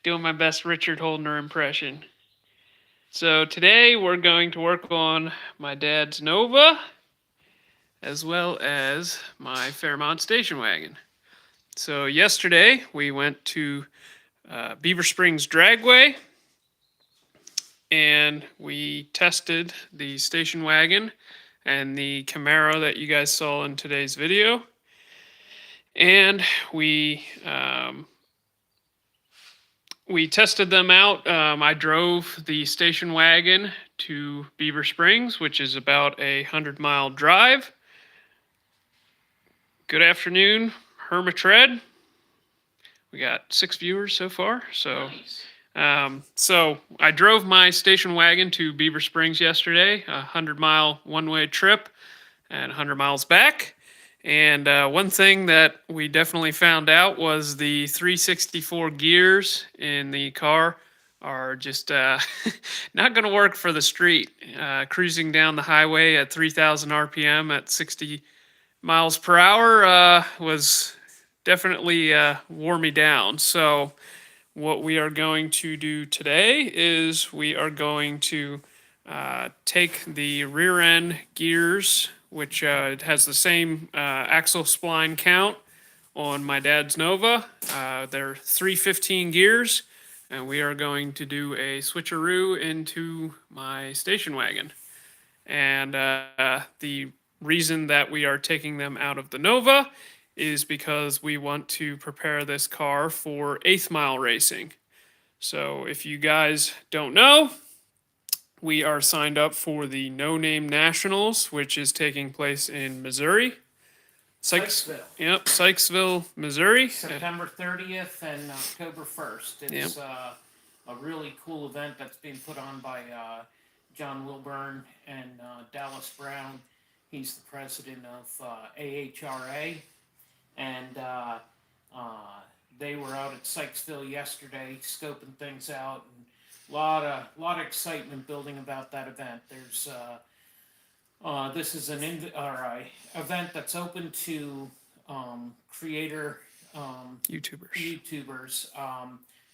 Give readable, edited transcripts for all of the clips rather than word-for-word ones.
doing my best Richard Holdner impression. So today we're going to work on my dad's Nova, as well as my Fairmont Station Wagon. So yesterday we went to Beaver Springs Dragway, and we tested the station wagon and the Camaro that you guys saw in today's video. And we tested them out. I drove the station wagon to Beaver Springs, which is about a 100-mile drive. Good afternoon, Hermitred. We got 6 viewers so far. So, nice. So I drove my station wagon to Beaver Springs yesterday, a 100-mile one-way trip and 100 miles back. And one thing that we definitely found out was the 364 gears in the car are just not going to work for the street. Cruising down the highway at 3,000 RPM at 60 miles per hour was definitely wore me down. So what we are going to do today is we are going to take the rear end gears, which has the same axle spline count on my dad's Nova. They're 315 gears, and we are going to do a switcheroo into my station wagon. And the reason that we are taking them out of the Nova is because we want to prepare this car for 8th mile racing. So if you guys don't know, we are signed up for the No Name Nationals, which is taking place in Missouri. Sykesville. Yep, Sykesville, Missouri. September 30th and October 1st. It's a really cool event that's being put on by John Wilburn and Dallas Brown. He's the president of AHRA. And they were out at Sykesville yesterday scoping things out. And a lot of excitement building about that event. There's this is an event that's open to creator YouTubers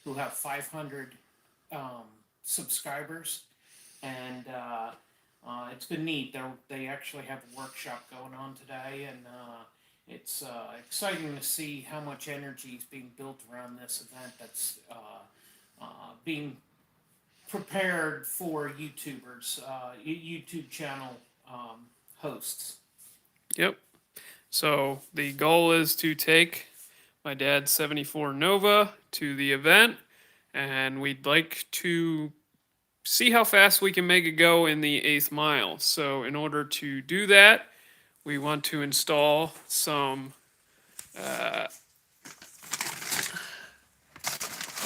who have 500 subscribers, and it's been neat. They actually have a workshop going on today, and it's exciting to see how much energy is being built around this event that's being prepared for YouTubers, YouTube channel hosts. Yep. So the goal is to take my dad's 74 Nova to the event, and we'd like to see how fast we can make it go in the 8th mile. So in order to do that, we want to install some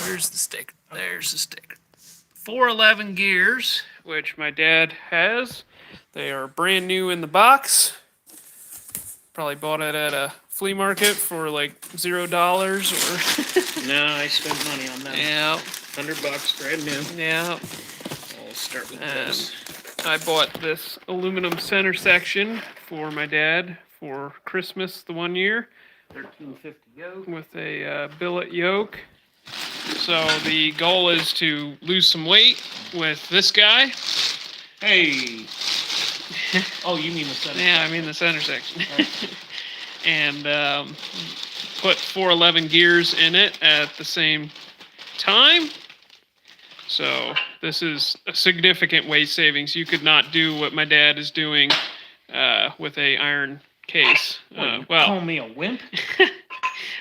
where's the sticker? There's the sticker. 411 gears, which my dad has. They are brand new in the box. Probably bought it at a flea market for like $0 or. No, I spent money on that. Yeah. $100, brand new. Yeah. I'll start with this. I bought this aluminum center section for my dad for Christmas the one year. 1350 yoke. With a billet yoke. So the goal is to lose some weight with this guy. Hey. Oh, you mean the center? Yeah, I mean the center section. And put 411 gears in it at the same time. So this is a significant weight savings. You could not do what my dad is doing with a iron case. Call me a wimp?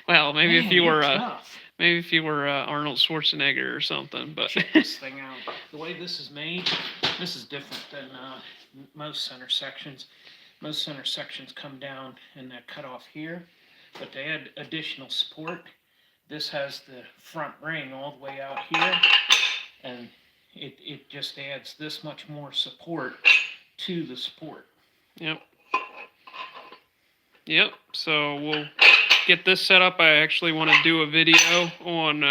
Well, maybe Man, if you were Arnold Schwarzenegger or something. But check this thing out. The way this is made, this is different than most center sections. Most center sections come down and they're cut off here, but they add additional support. This has the front ring all the way out here, and it just adds this much more support to the support. Yep. So we'll get this set up. I actually want to do a video on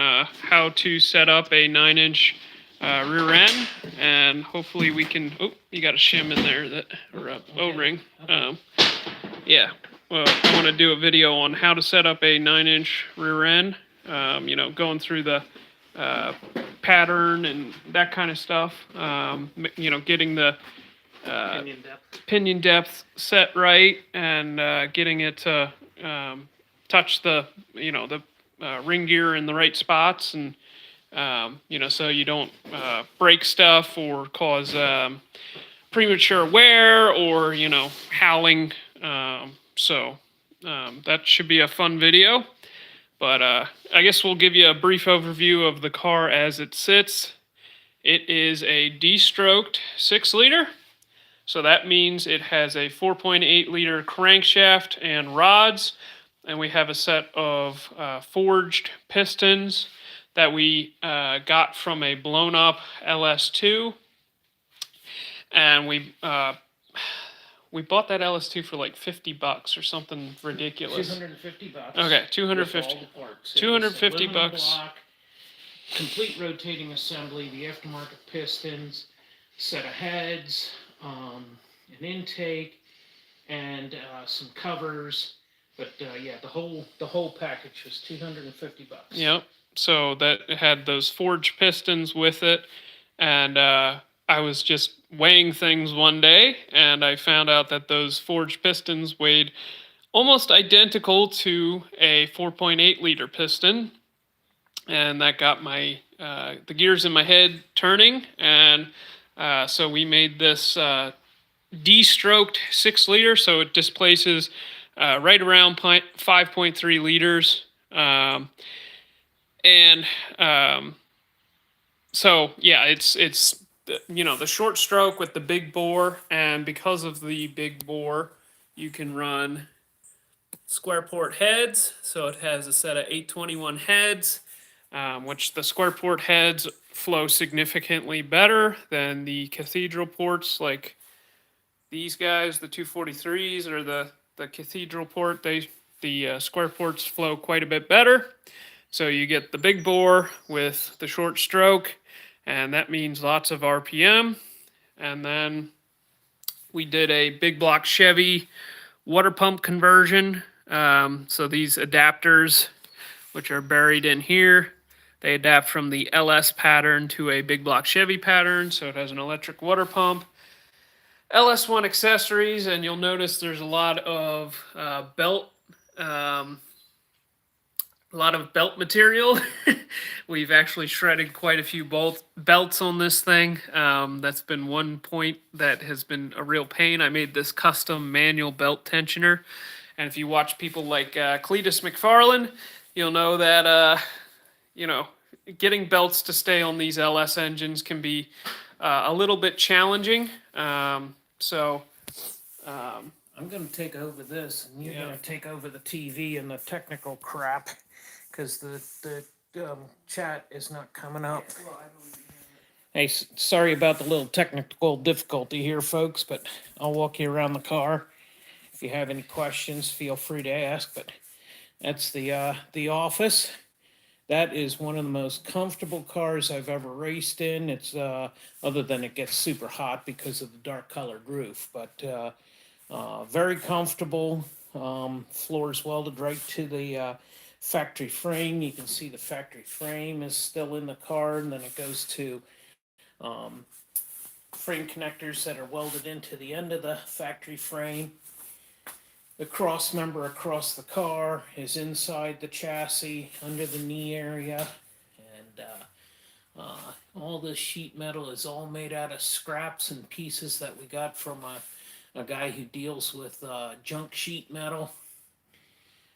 how to set up a 9-inch rear end, and hopefully we can. Oh, you got a shim in there or a O-ring. Yeah. Well, I want to do a video on how to set up a 9-inch rear end. Going through the pattern and that kind of stuff. Getting the pinion depth set right and getting it to touch the ring gear in the right spots, and so you don't break stuff or cause premature wear or howling. That should be a fun video. But I guess we'll give you a brief overview of the car as it sits. It is a D-stroked 6-liter. So that means it has a 4.8-liter crankshaft and rods. And we have a set of forged pistons that we got from a blown-up LS2. And we bought that LS2 for like $50 or something ridiculous. $250. Okay, 250. 250 bucks. Block, complete rotating assembly, the aftermarket pistons, set of heads, an intake, and some covers. But yeah, the whole package was $250. Yep. So that had those forged pistons with it, and I was just weighing things one day, and I found out that those forged pistons weighed almost identical to a 4.8-liter piston, and that got my the gears in my head turning, and so we made this D-stroked 6-liter, so it displaces right around 5.3 liters, so yeah, it's the short stroke with the big bore, and because of the big bore, you can run square port heads. So it has a set of 821 heads, which the square port heads flow significantly better than the cathedral ports, like these guys, the 243s or the cathedral port. The square ports flow quite a bit better. So you get the big bore with the short stroke, and that means lots of RPM. And then we did a big block Chevy water pump conversion. So these adapters, which are buried in here, they adapt from the LS pattern to a big block Chevy pattern. So it has an electric water pump, LS1 accessories, and you'll notice there's a lot of belt material. We've actually shredded quite a few belts on this thing. That's been one point that has been a real pain. I made this custom manual belt tensioner, and if you watch people like Cletus McFarlane, you'll know that getting belts to stay on these LS engines can be a little bit challenging. I'm going to take over this, and you're going to take over the TV and the technical crap, because the chat is not coming up. Hey, sorry about the little technical difficulty here, folks, but I'll walk you around the car. If you have any questions, feel free to ask. But that's the office. That is one of the most comfortable cars I've ever raced in. It's other than it gets super hot because of the dark colored roof, but very comfortable. Floors welded right to the factory frame. You can see the factory frame is still in the car, and then it goes to frame connectors that are welded into the end of the factory frame. The cross member across the car is inside the chassis, under the knee area, and all this sheet metal is all made out of scraps and pieces that we got from a guy who deals with junk sheet metal.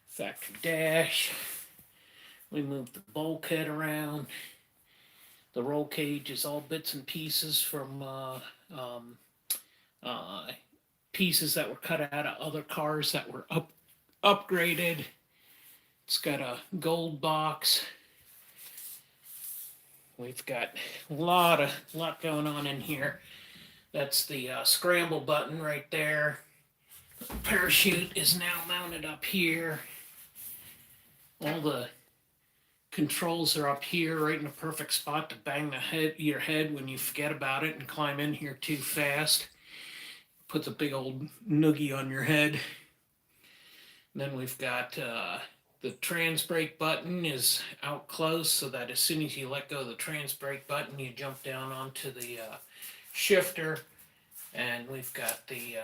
Factory dash. We moved the bulkhead around. The roll cage is all bits and pieces from pieces that were cut out of other cars that were upgraded. It's got a gold box. We've got a lot going on in here. That's the scramble button right there. The parachute is now mounted up here. All the controls are up here, right in a perfect spot to bang your head when you forget about it and climb in here too fast. Puts a big old noogie on your head. And then we've got The trans brake button is out close, so that as soon as you let go of the trans brake button, you jump down onto the shifter, and we've got the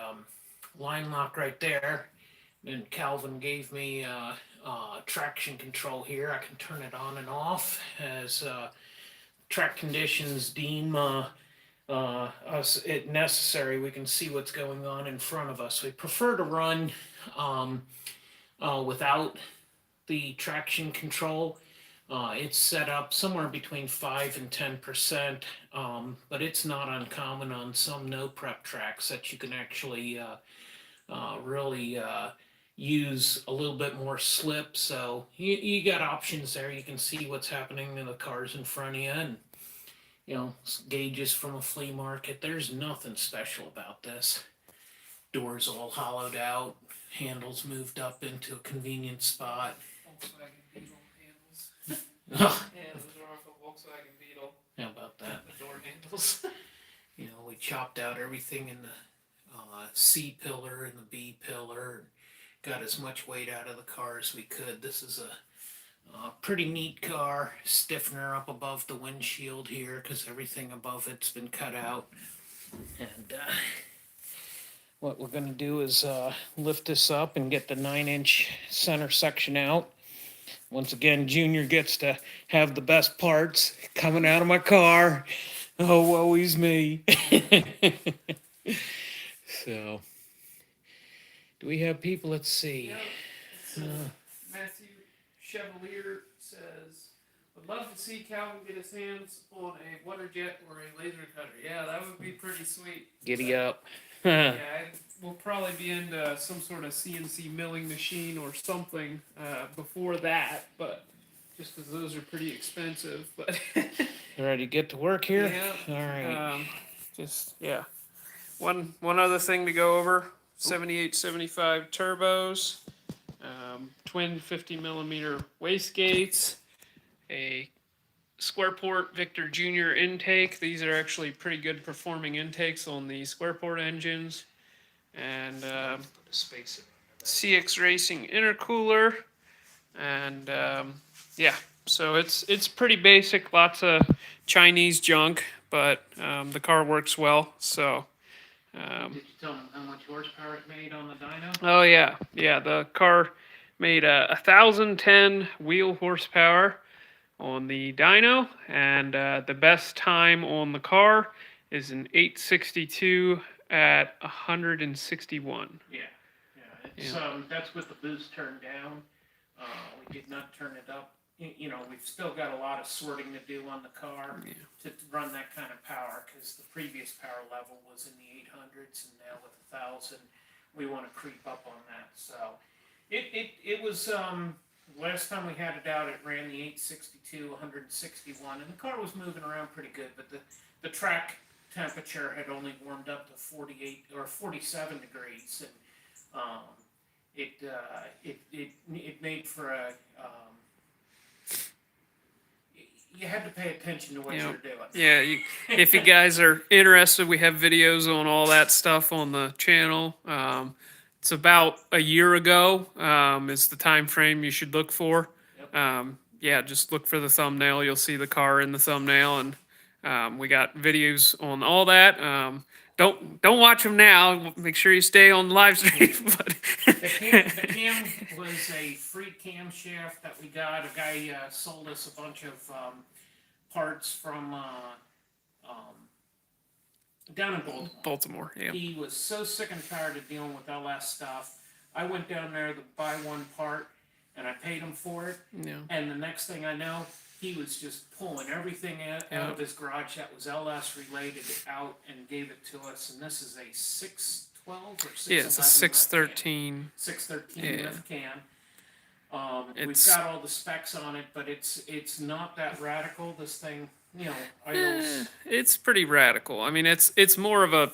line lock right there. And Calvin gave me traction control here. I can turn it on and off as track conditions deem us it necessary. We can see what's going on in front of us. We prefer to run without the traction control. It's set up somewhere between 5 and 10%, but it's not uncommon on some no prep tracks that you can actually really use a little bit more slip. So you got options there. You can see what's happening in the cars in front of you, and gauges from a flea market. There's nothing special about this. Doors all hollowed out, handles moved up into a convenient spot. Volkswagen Beetle handles. Oh, Yeah, those are off a Volkswagen Beetle. how about that? The door handles. We chopped out everything in the C pillar and the B pillar, and got as much weight out of the car as we could. This is a pretty neat car. Stiffener up above the windshield here because everything above it's been cut out. And what we're going to do is lift this up and get the 9-inch center section out. Once again, Junior gets to have the best parts coming out of my car. Oh, woe is me. So, do we have people? Let's see. Yep. It's, Matthew Chevalier says, would love to see Calvin get his hands on a water jet or a laser cutter. Yeah, that would be pretty sweet. Giddy up. Yeah, we'll probably be into some sort of CNC milling machine or something before that, but just because those are pretty expensive. But Ready to get to work here? yeah, All right. Just, yeah. One other thing to go over, 78, 75 turbos, twin 50 millimeter wastegates, a square port Victor Jr. intake. These are actually pretty good performing intakes on the square port engines. And CX Racing intercooler. And yeah, so it's pretty basic, lots of Chinese junk, but the car works well, so. Did you tell them how much horsepower it made on the dyno? Oh yeah, the car made 1,010 wheel horsepower on the dyno, and the best time on the car is an 862 at 161. Yeah. It's, that's with the boost turned down. We did not turn it up. We've still got a lot of sorting to do on the car to run that kind of power, because the previous power level was in the 800s, and now with 1,000, we want to creep up on that. So it was, last time we had it out, it ran the 862, 161, and the car was moving around pretty good, but the track temperature had only warmed up to 48 or 47 degrees, and it made for a you had to pay attention to what you're doing. Yeah, if you guys are interested, we have videos on all that stuff on the channel. It's about a year ago is the time frame you should look for. Yep. Yeah, just look for the thumbnail. You'll see the car in the thumbnail, and we got videos on all that. Don't watch them now. Make sure you stay on the live stream. But the cam was a free camshaft that we got. A guy sold us a bunch of parts from down in Baltimore. Baltimore, yeah. He was so sick and tired of dealing with LS stuff. I went down there to buy one part, and I paid him for it. Yeah. And the next thing I know, he was just pulling everything out of his garage that was LS related out and gave it to us. And this is a 612 or 611. Yeah, it's a 613. 613 lift cam. We've got all the specs on it, but it's not that radical. This thing, idles. It's pretty radical. I mean, it's more of a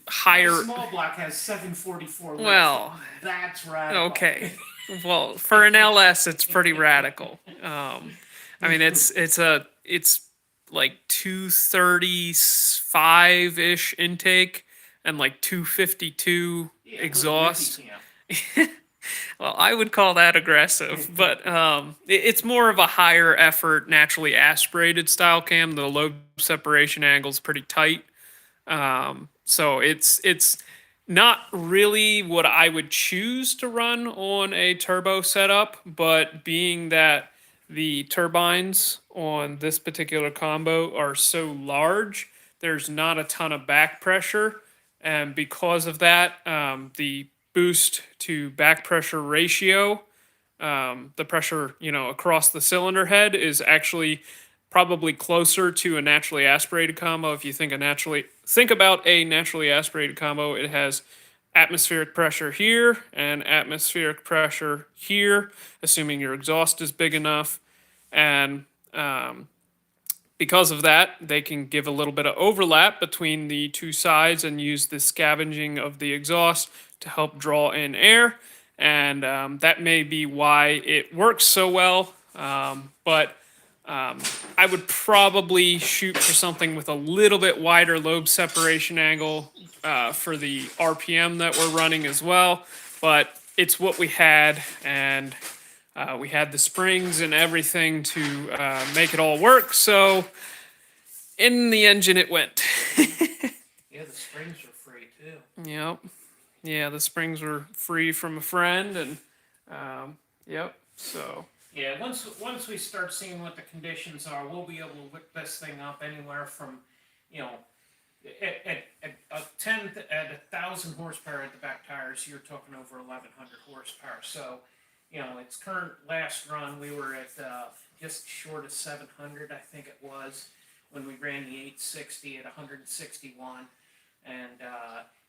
higher. The small block has 744 lift. Well, that's radical. Okay. Well, for an LS, it's pretty radical. I mean, it's like 235 ish intake and like 252 exhaust. Well, I would call that aggressive, but it's more of a higher effort, naturally aspirated style cam. The lobe separation angle is pretty tight, so it's not really what I would choose to run on a turbo setup. But being that the turbines on this particular combo are so large, there's not a ton of back pressure, and because of that, the boost to back pressure ratio, the pressure, across the cylinder head is actually probably closer to a naturally aspirated combo. If you think about a naturally aspirated combo, it has atmospheric pressure here and atmospheric pressure here, assuming your exhaust is big enough. And because of that, they can give a little bit of overlap between the two sides and use the scavenging of the exhaust to help draw in air. And that may be why it works so well. But I would probably shoot for something with a little bit wider lobe separation angle for the RPM that we're running as well. But it's what we had, and we had the springs and everything to make it all work. So in the engine, it went. Yeah, the springs are free too. Yep. Yeah, the springs were free from a friend, and yep. So Yeah, once we start seeing what the conditions are, we'll be able to whip this thing up anywhere from, you know, at 1,000 horsepower at the back tires, you're talking over 1,100 horsepower. So, its current last run, we were at just short of 700, I think it was, when we ran the 860 at 161, and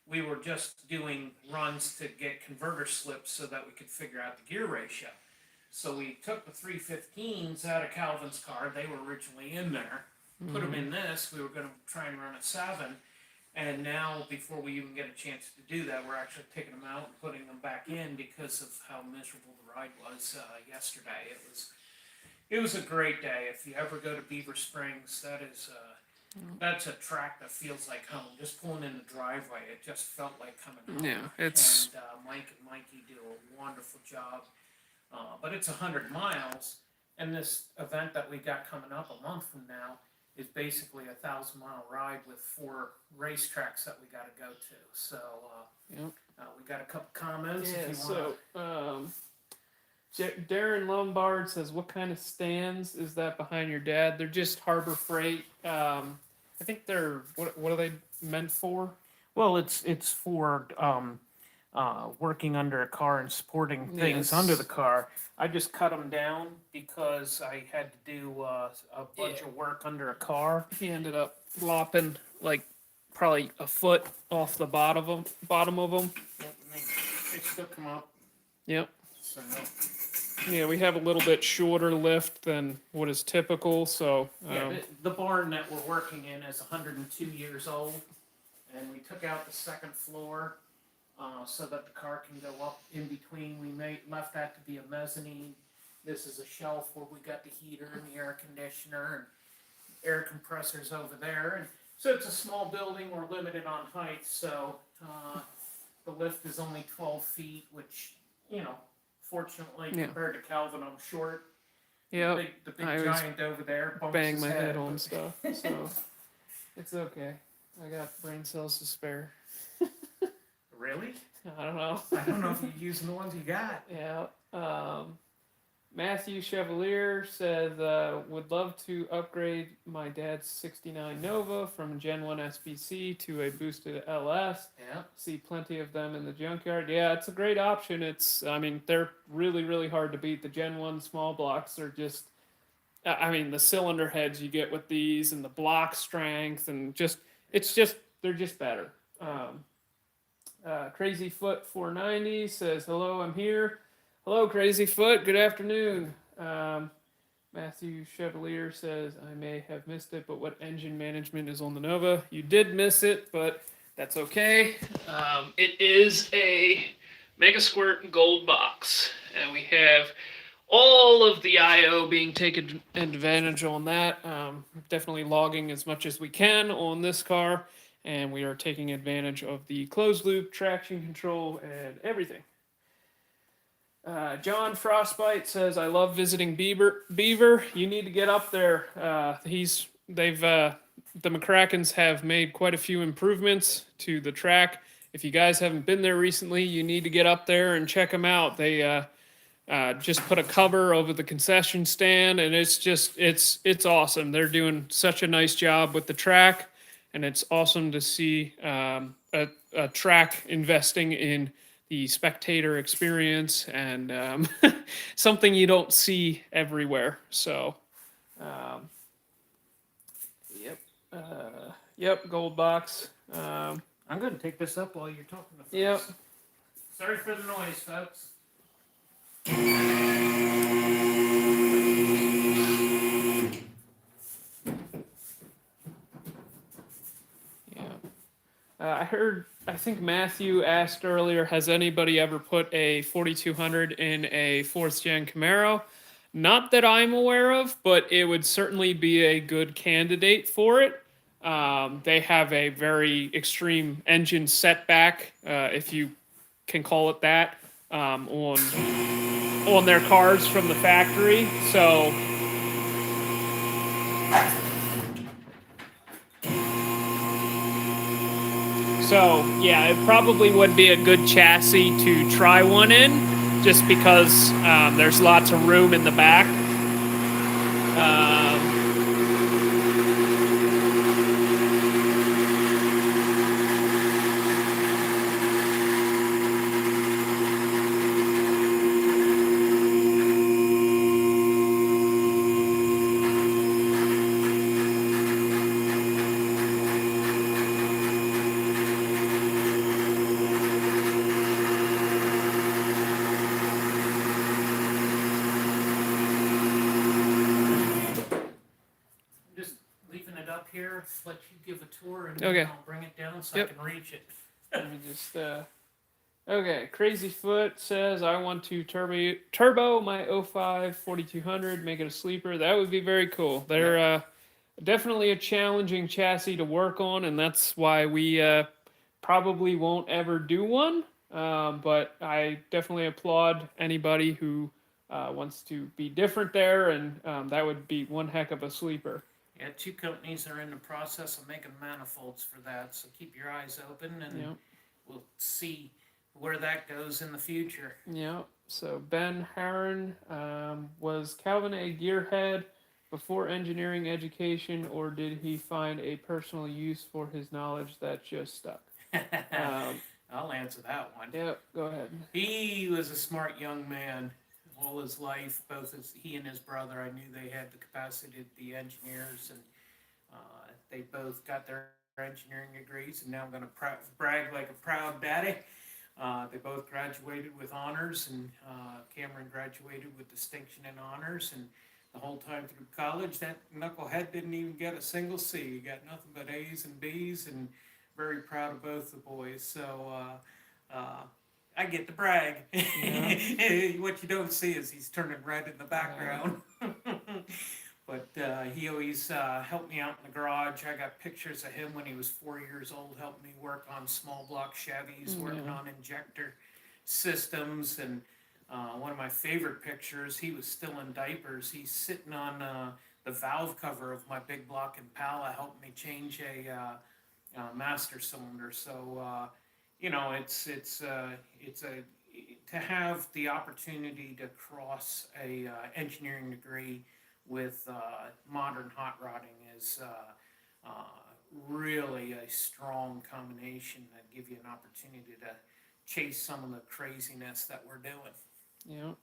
we were just doing runs to get converter slips so that we could figure out the gear ratio. So we took the 315s out of Calvin's car. They were originally in there. Put them in this. We were going to try and run a 7. And now, before we even get a chance to do that, we're actually taking them out and putting them back in because of how miserable the ride was yesterday. It was a great day. If you ever go to Beaver Springs, that's a track that feels like home. Just pulling in the driveway, it just felt like coming home. yeah, it's And Mike and Mikey do a wonderful job. But it's 100 miles, and this event that we got coming up a month from now is basically a 1,000-mile ride with 4 racetracks that we got to go to. So we got a couple comments. yeah. If you want. So Darren Lombard says, "What kind of stands is that behind your dad?" They're just Harbor Freight. I think they're what are they meant for? Well, it's for working under a car and supporting things Yes. under the car. I just cut them down because I had to do a bunch of work under a car. He ended up lopping like probably a foot off the bottom of them. Yep, and they still come up. Yep. So Yeah, we have a little bit shorter lift than what is typical. So yeah, the barn that we're working in is 102 years old, and we took out the second floor so that the car can go up in between. We left that to be a mezzanine. This is a shelf where we got the heater and the air conditioner and air compressors over there. And so it's a small building. We're limited on height, so the lift is only 12 feet, which, fortunately, compared to Calvin, I'm short. yeah, The big I always giant over there bumps bang his my head but- on stuff. So it's okay. I got brain cells to spare. Really? I don't know. I don't know if you're using the ones you got. Yeah. Matthew Chevalier says, would love to upgrade my dad's 69 Nova from Gen 1 SPC to a boosted LS. Yeah. See plenty of them in the junkyard. Yeah, it's a great option. They're really, really hard to beat. The Gen 1 small blocks are just, the cylinder heads you get with these and the block strength and they're just better. Crazy Foot 490 says, hello, I'm here. Hello, Crazy Foot. Good afternoon. Matthew Chevalier says, I may have missed it, but what engine management is on the Nova? You did miss it, but that's okay. It is a Mega Squirt Gold box, and we have all of the I/O being taken advantage on that. Definitely logging as much as we can on this car, and we are taking advantage of the closed loop traction control and everything. John Frostbite says, "I love visiting Beaver. You need to get up there. The McCrackens have made quite a few improvements to the track. If you guys haven't been there recently, you need to get up there and check them out. They just put a cover over the concession stand, and it's awesome. They're doing such a nice job with the track, and it's awesome to see a track investing in the spectator experience and something you don't see everywhere. So, yep, yep, gold box. I'm going to take this up while you're talking to folks. Yep. Sorry for the noise, folks. I think Matthew asked earlier, has anybody ever put a 4200 in a 4th gen Camaro? Not that I'm aware of, but it would certainly be a good candidate for it. They have a very extreme engine setback, if you can call it that, on their cars from the factory. So yeah, it probably would be a good chassis to try one in, just because there's lots of room in the back. Here, let you give a tour, and Okay. then I'll bring it down so Yep. I can reach it. Let me just okay, Crazy Foot says, I want to turbo my 05 4200, make it a sleeper. That would be very cool. They're definitely a challenging chassis to work on, and that's why we probably won't ever do one. But I definitely applaud anybody who wants to be different there, and that would be one heck of a sleeper. Yeah, 2 companies are in the process of making manifolds for that, so keep your eyes open, and Yep. we'll see where that goes in the future. Yeah. So Ben Harron, was Calvin a gearhead before engineering education, or did he find a personal use for his knowledge that just stuck? I'll answer that one. Yep. Go ahead. He was a smart young man all his life. Both he and his brother, I knew they had the capacity to be engineers, and they both got their engineering degrees, and now I'm going to brag like a proud daddy. They both graduated with honors, and Cameron graduated with distinction and honors, and the whole time through college, that knucklehead didn't even get a single C. He got nothing but A's and B's, and very proud of both the boys. So I get to brag. Yeah. What you don't see is he's turning red in the background. But he always helped me out in the garage. I got pictures of him when he was 4 years old, helping me work on small block Chevys, working on injector systems. And one of my favorite pictures, he was still in diapers. He's sitting on the valve cover of my big block Impala, helping me change a master cylinder. So you know, it's to have the opportunity to cross a engineering degree with modern hot rodding is really a strong combination that give you an opportunity to chase some of the craziness that we're doing. Yeah.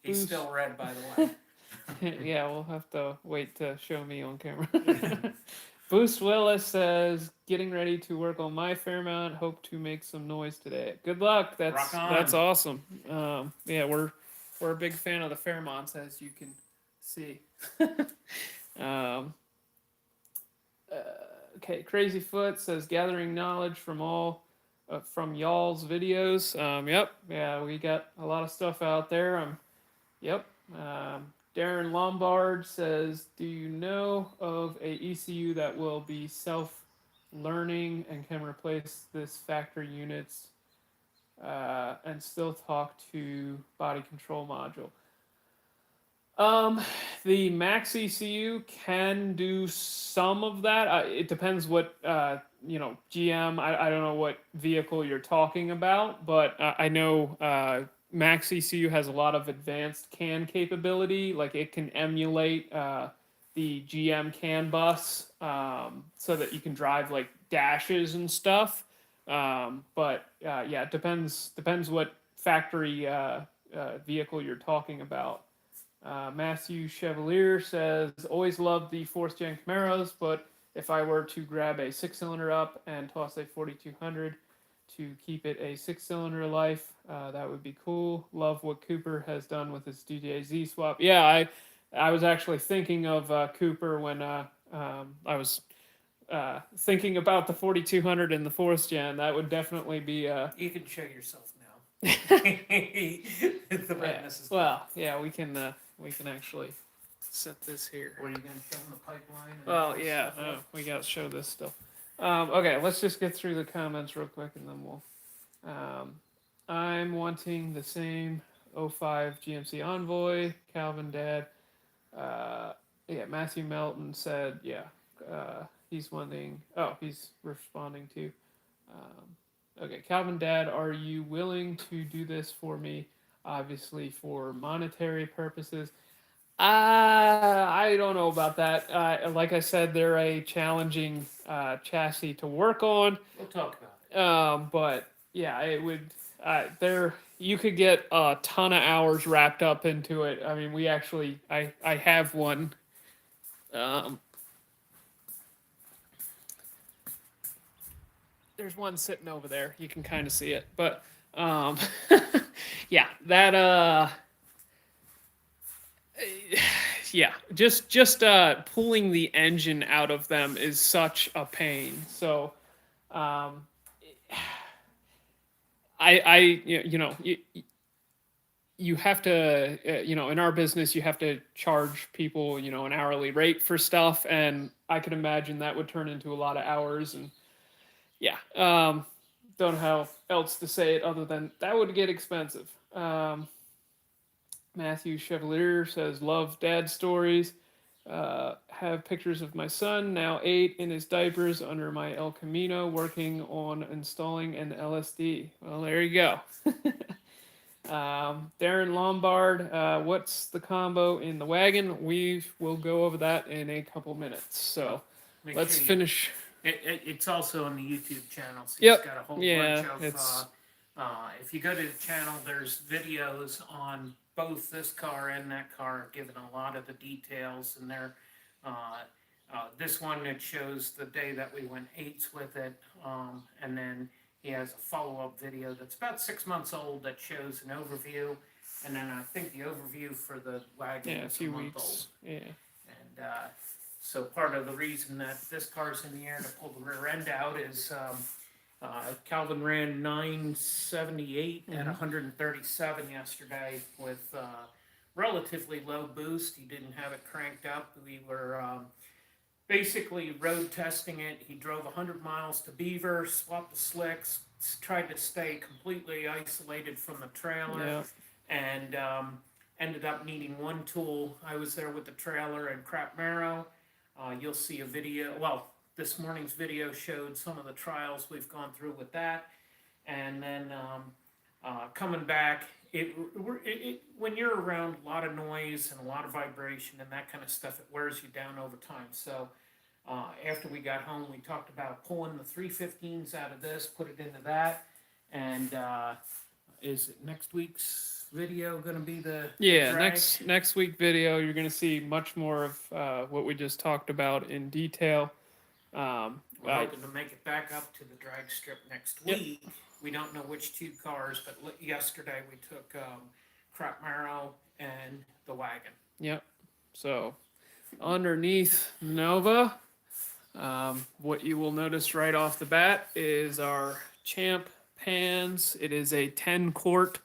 He's still red, by the way. Yeah, we'll have to wait to show me on camera. Boost Willis says, getting ready to work on my Fairmont. Hope to make some noise today. Good luck. That's awesome. Yeah, we're a big fan of the Fairmonts, as you can see. Okay, Crazy Foot says, gathering knowledge from from y'all's videos. Yep, yeah, we got a lot of stuff out there. Yep. Darren Lombard says, do you know of a ECU that will be self-learning and can replace this factory units and still talk to body control module. The Max ECU can do some of that. It depends what GM. I don't know what vehicle you're talking about, but I know Max ECU has a lot of advanced CAN capability. Like it can emulate the GM CAN bus, so that you can drive like dashes and stuff. But yeah, it depends what factory vehicle you're talking about. Matthew Chevalier says, always loved the 4th gen Camaros, but if I were to grab a 6-cylinder up and toss a 4200 to keep it a 6-cylinder life, that would be cool. Love what Cooper has done with his DJZ swap. Yeah, I was actually thinking of Cooper when I was thinking about the 4200 and the 4th gen. That would definitely be. You can show yourself now. The redness is well, yeah, we can actually set this here. What are you going to show them the pipeline? Well, yeah, we got to show this still. Okay, let's just get through the comments real quick and then we'll. I'm wanting the same 05 GMC Envoy, Calvin Dad. Yeah, Matthew Melton said, yeah, he's wanting. Oh, he's responding to. Okay, Calvin Dad, are you willing to do this for me? Obviously, for monetary purposes. I don't know about that. Like I said, they're a challenging chassis to work on. We'll talk about it. But yeah, it would. You could get a ton of hours wrapped up into it. I mean, we actually, I have one. There's one sitting over there. You can kind of see it, but yeah, that yeah, just pulling the engine out of them is such a pain. So, you have to, in our business, you have to charge people, an hourly rate for stuff, and I can imagine that would turn into a lot of hours, and yeah, don't know how else to say it other than that would get expensive. Matthew Chevalier says, love dad stories. Have pictures of my son, now 8, in his diapers under my El Camino, working on installing an LSD. Well, there you go. Darren Lombard, what's the combo in the wagon? We will go over that in a couple minutes. So let's finish. It's also on the YouTube channel. So Yep. It's got a whole bunch of. If you go to the channel, there's videos on both this car and that car, giving a lot of the details. And there, this one, it shows the day that we went 8s with it, and then he has a follow-up video that's about 6 months old that shows an overview, and then I think the overview for the wagon is a month old. Yeah. And so part of the reason that this car's in the air to pull the rear end out is Calvin ran 978 at 137 yesterday with relatively low boost. He didn't have it cranked up. We were basically road testing it. He drove 100 miles to Beaver, swapped the slicks, tried to stay completely isolated from the trailer, and ended up needing one tool. I was there with the trailer and crap marrow. You'll see a video. Well, this morning's video showed some of the trials we've gone through with that. And then coming back, when you're around a lot of noise and a lot of vibration and that kind of stuff, it wears you down over time. So after we got home, we talked about pulling the 315s out of this, put it into that. And is it next week's video going to be the drag? next week video, you're going to see much more of what we just talked about in detail. We're hoping to make it back up to the drag strip next week. We don't know which 2 cars, but yesterday we took Crap Marrow and the wagon. Yep. So underneath Nova, what you will notice right off the bat is our Champ pans. It is a 10-quart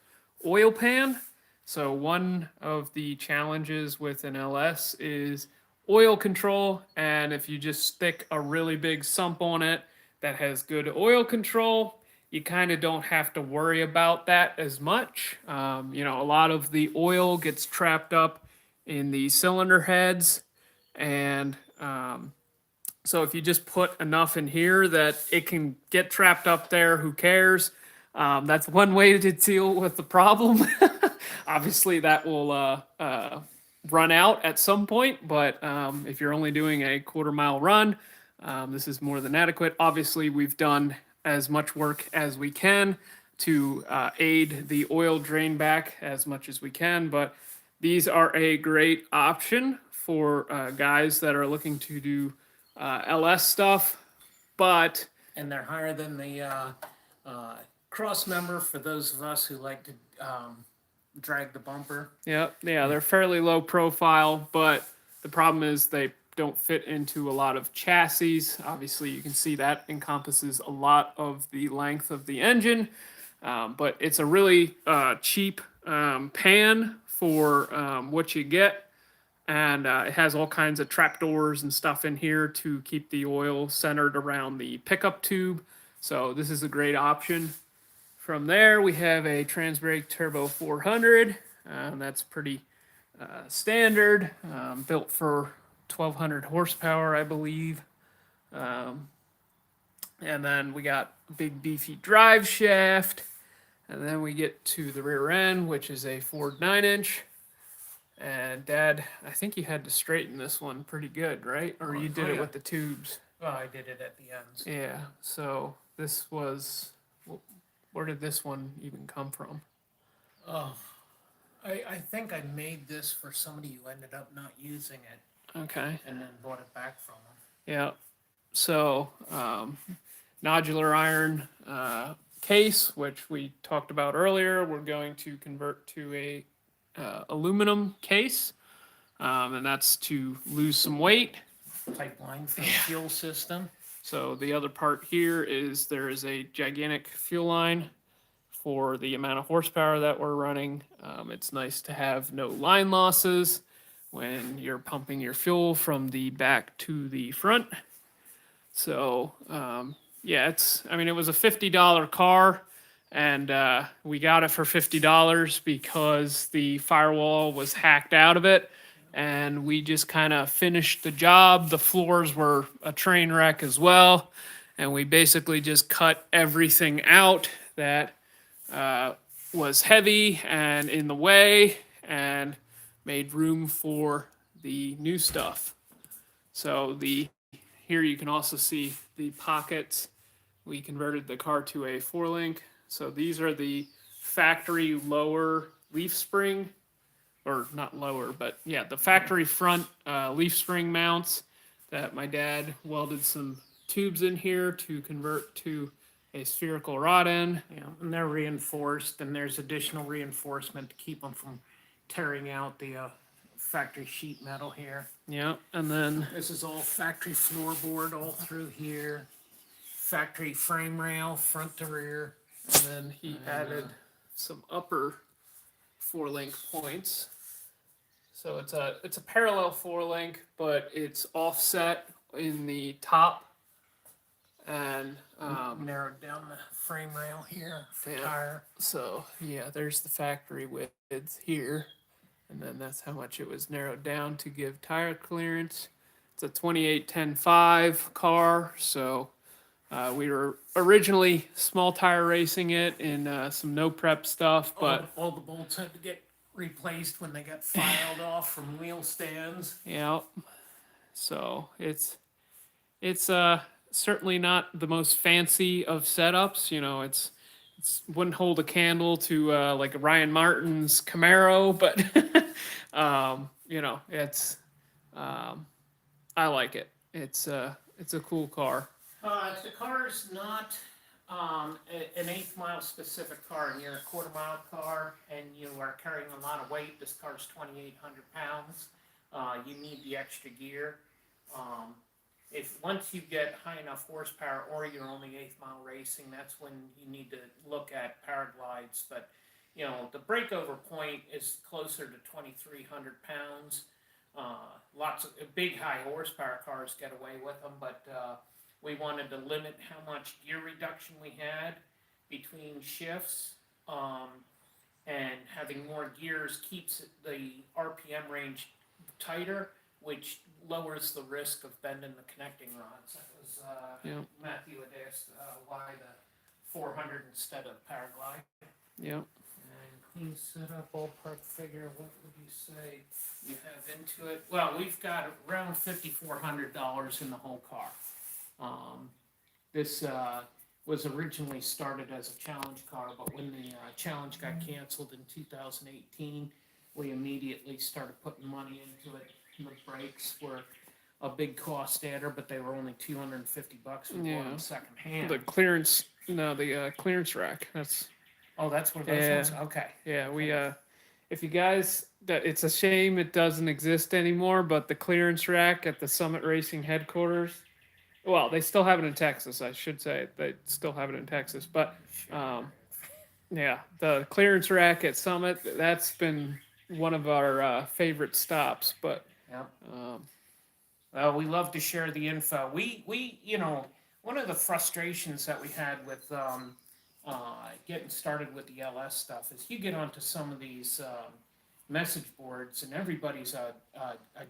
oil pan. So one of the challenges with an LS is oil control, and if you just stick a really big sump on it that has good oil control, you kind of don't have to worry about that as much. You know, a lot of the oil gets trapped up in the cylinder heads, and so if you just put enough in here that it can get trapped up there, who cares? That's one way to deal with the problem. Obviously, that will run out at some point, but if you're only doing a quarter-mile run, this is more than adequate. Obviously, we've done as much work as we can to aid the oil drain back as much as we can, but these are a great option for guys that are looking to do LS stuff, but And they're higher than the cross member for those of us who like to drag the bumper. yeah, they're fairly low profile, but the problem is they don't fit into a lot of chassis. Obviously, you can see that encompasses a lot of the length of the engine, but it's a really cheap pan for what you get. And it has all kinds of trapdoors and stuff in here to keep the oil centered around the pickup tube. So this is a great option. From there, we have a Transbrake Turbo 400. That's pretty standard, built for 1,200 horsepower, I believe. And then we got a big beefy drive shaft. And then we get to the rear end, which is a Ford 9-inch. And Dad, I think you had to straighten this one pretty good, right? Or you did it with the tubes. Well, I did it at the ends. Yeah, so this was, where did this one even come from? Oh, I think I made this for somebody who ended up not using it Okay, and then bought it back from them. yeah. So, nodular iron case, which we talked about earlier, we're going to convert to a aluminum case, and that's to lose some weight. Pipeline for the fuel system. So the other part here is there is a gigantic fuel line for the amount of horsepower that we're running. It's nice to have no line losses when you're pumping your fuel from the back to the front. So yeah, it was a $50 car. And we got it for $50 because the firewall was hacked out of it. And we just kind of finished the job. The floors were a train wreck as well. And we basically just cut everything out that was heavy and in the way and made room for the new stuff. So here you can also see the pockets. We converted the car to a 4-link. So these are the factory lower leaf spring, or not lower, but yeah, the factory front leaf spring mounts that my dad welded some tubes in here to convert to a spherical rod end. Yeah, and they're reinforced, and there's additional reinforcement to keep them from tearing out the factory sheet metal here. Yeah, and then This is all factory floorboard all through here. Factory frame rail, front to rear. and then he added some upper 4-link points. So it's a parallel 4-link, but it's offset in the top, and Narrowed down the frame rail here for Yeah. tire. so yeah, there's the factory width here, and then that's how much it was narrowed down to give tire clearance. It's a 28-10-5 car, so we were originally small tire racing it in some no prep stuff, but all the bolts had to get replaced when they got filed off from wheel stands. yeah, so it's certainly not the most fancy of setups. You know, it's wouldn't hold a candle to like a Ryan Martin's Camaro, but you know, it's I like it. It's a cool car. The car's not an 1/8 mile specific car. You're a 1/4 mile car and you are carrying a lot of weight. This car's 2,800 pounds. You need the extra gear. If once you get high enough horsepower or you're only 1/8 mile racing, that's when you need to look at paraglides. But you know, the breakover point is closer to 2,300 pounds. Lots of big high horsepower cars get away with them, but we wanted to limit how much gear reduction we had, between shifts, and having more gears keeps the RPM range tighter, which lowers the risk of bending the connecting rods. That was, Yeah. Matthew had asked, why the 400 instead of Paraglide. Yep. And clean setup, ballpark figure, what would you say you have into it? Well, we've got around $5,400 in the whole car. This was originally started as a challenge car, but when the challenge got canceled in 2018, we immediately started putting money into it. The brakes were a big cost adder, but they were only $250. We bought them second hand. The clearance, no, the clearance rack. That's Oh, that's where those ones. Okay. yeah. We if you guys, that it's a shame it doesn't exist anymore. But the clearance rack at the Summit Racing headquarters, well, they still have it in Texas. I should say they still have it in Texas. But yeah, the clearance rack at Summit, that's been one of our favorite stops. But Yeah. Well, we love to share the info. We, one of the frustrations that we had with getting started with the LS stuff is you get onto some of these message boards and everybody's a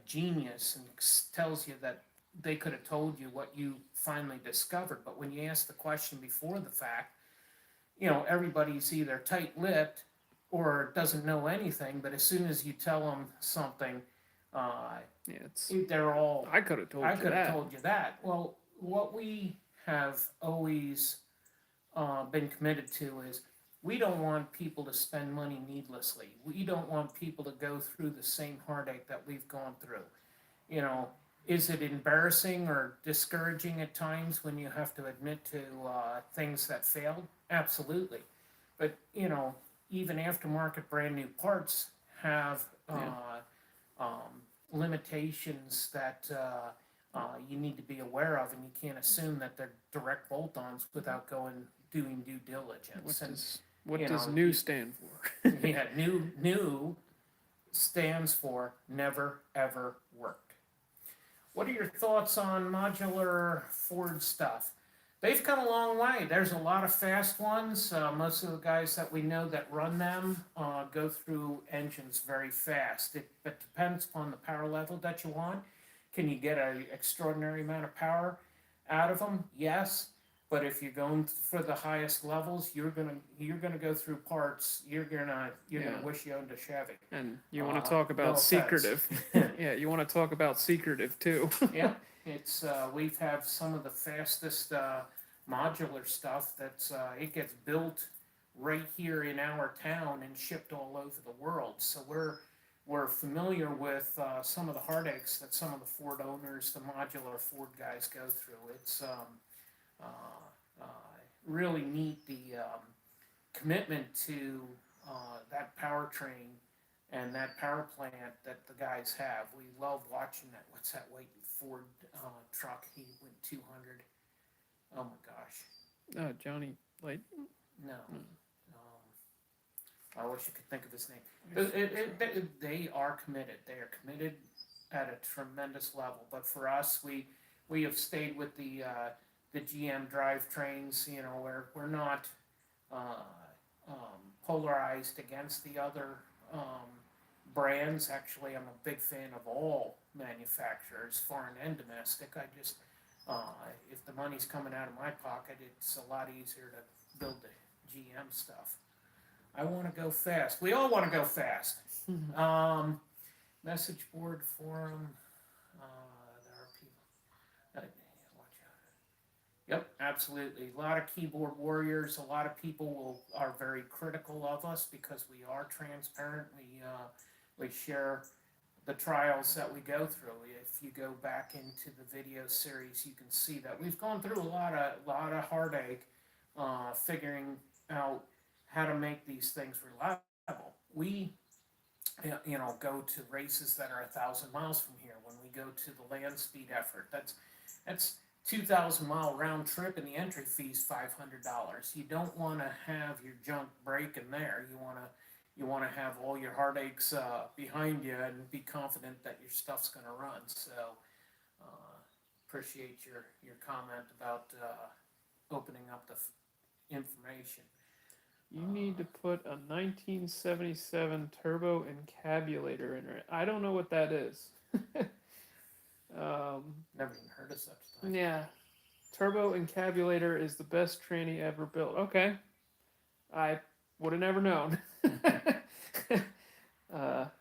genius and tells you that they could have told you what you finally discovered. But when you ask the question before the fact, everybody's either tight-lipped or doesn't know anything. But as soon as you tell them something, they're all, I could have told you that. Well, what we have always been committed to is we don't want people to spend money needlessly. We don't want people to go through the same heartache that we've gone through. Is it embarrassing or discouraging at times when you have to admit to things that failed? Absolutely. But, even aftermarket brand new parts have limitations that you need to be aware of, and you can't assume that they're direct bolt-ons without doing due diligence. What does new stand for? Yeah, new stands for never ever worked. What are your thoughts on modular Ford stuff? They've come a long way. There's a lot of fast ones. Most of the guys that we know that run them go through engines very fast. It depends upon the power level that you want. Can you get an extraordinary amount of power out of them? Yes. But if you're going for the highest levels, you're gonna go through parts. You're gonna wish you owned a Chevy. And you want to talk about secretive? Yeah, you want to talk about secretive too. Yeah, it's we've have some of the fastest modular stuff. That's it gets built right here in our town and shipped all over the world. So we're familiar with some of the heartaches that some of the Ford owners, the modular Ford guys go through. It's really neat, the commitment to that powertrain and that power plant that the guys have. We love watching that. What's that white Ford truck? He went 200. Oh my gosh. Johnny Light. No. I wish I could think of his name. They are committed. They are committed at a tremendous level. But for us, we have stayed with the GM drivetrains. We're not polarized against the other brands. Actually, I'm a big fan of all manufacturers, foreign and domestic. I just, if the money's coming out of my pocket, it's a lot easier to build the GM stuff. I want to go fast. We all want to go fast. Message board forum. There are people. Watch out. Yep, absolutely. A lot of keyboard warriors. A lot of people are very critical of us because we are transparent. We share the trials that we go through. If you go back into the video series, you can see that we've gone through a lot of heartache figuring out how to make these things reliable. We, go to races that are 1,000 miles from here. When we go to the land speed effort, that's 2,000-mile round trip, and the entry fee is $500. You don't want to have your junk breaking there. You want to have all your heartaches behind you and be confident that your stuff's going to run. So appreciate your comment about opening up the information. You need to put a 1977 turbo encabulator in it. I don't know what that is. Never even heard of such a thing. Yeah. Turbo encabulator is the best tranny ever built. Okay. I would have never known. Yep. That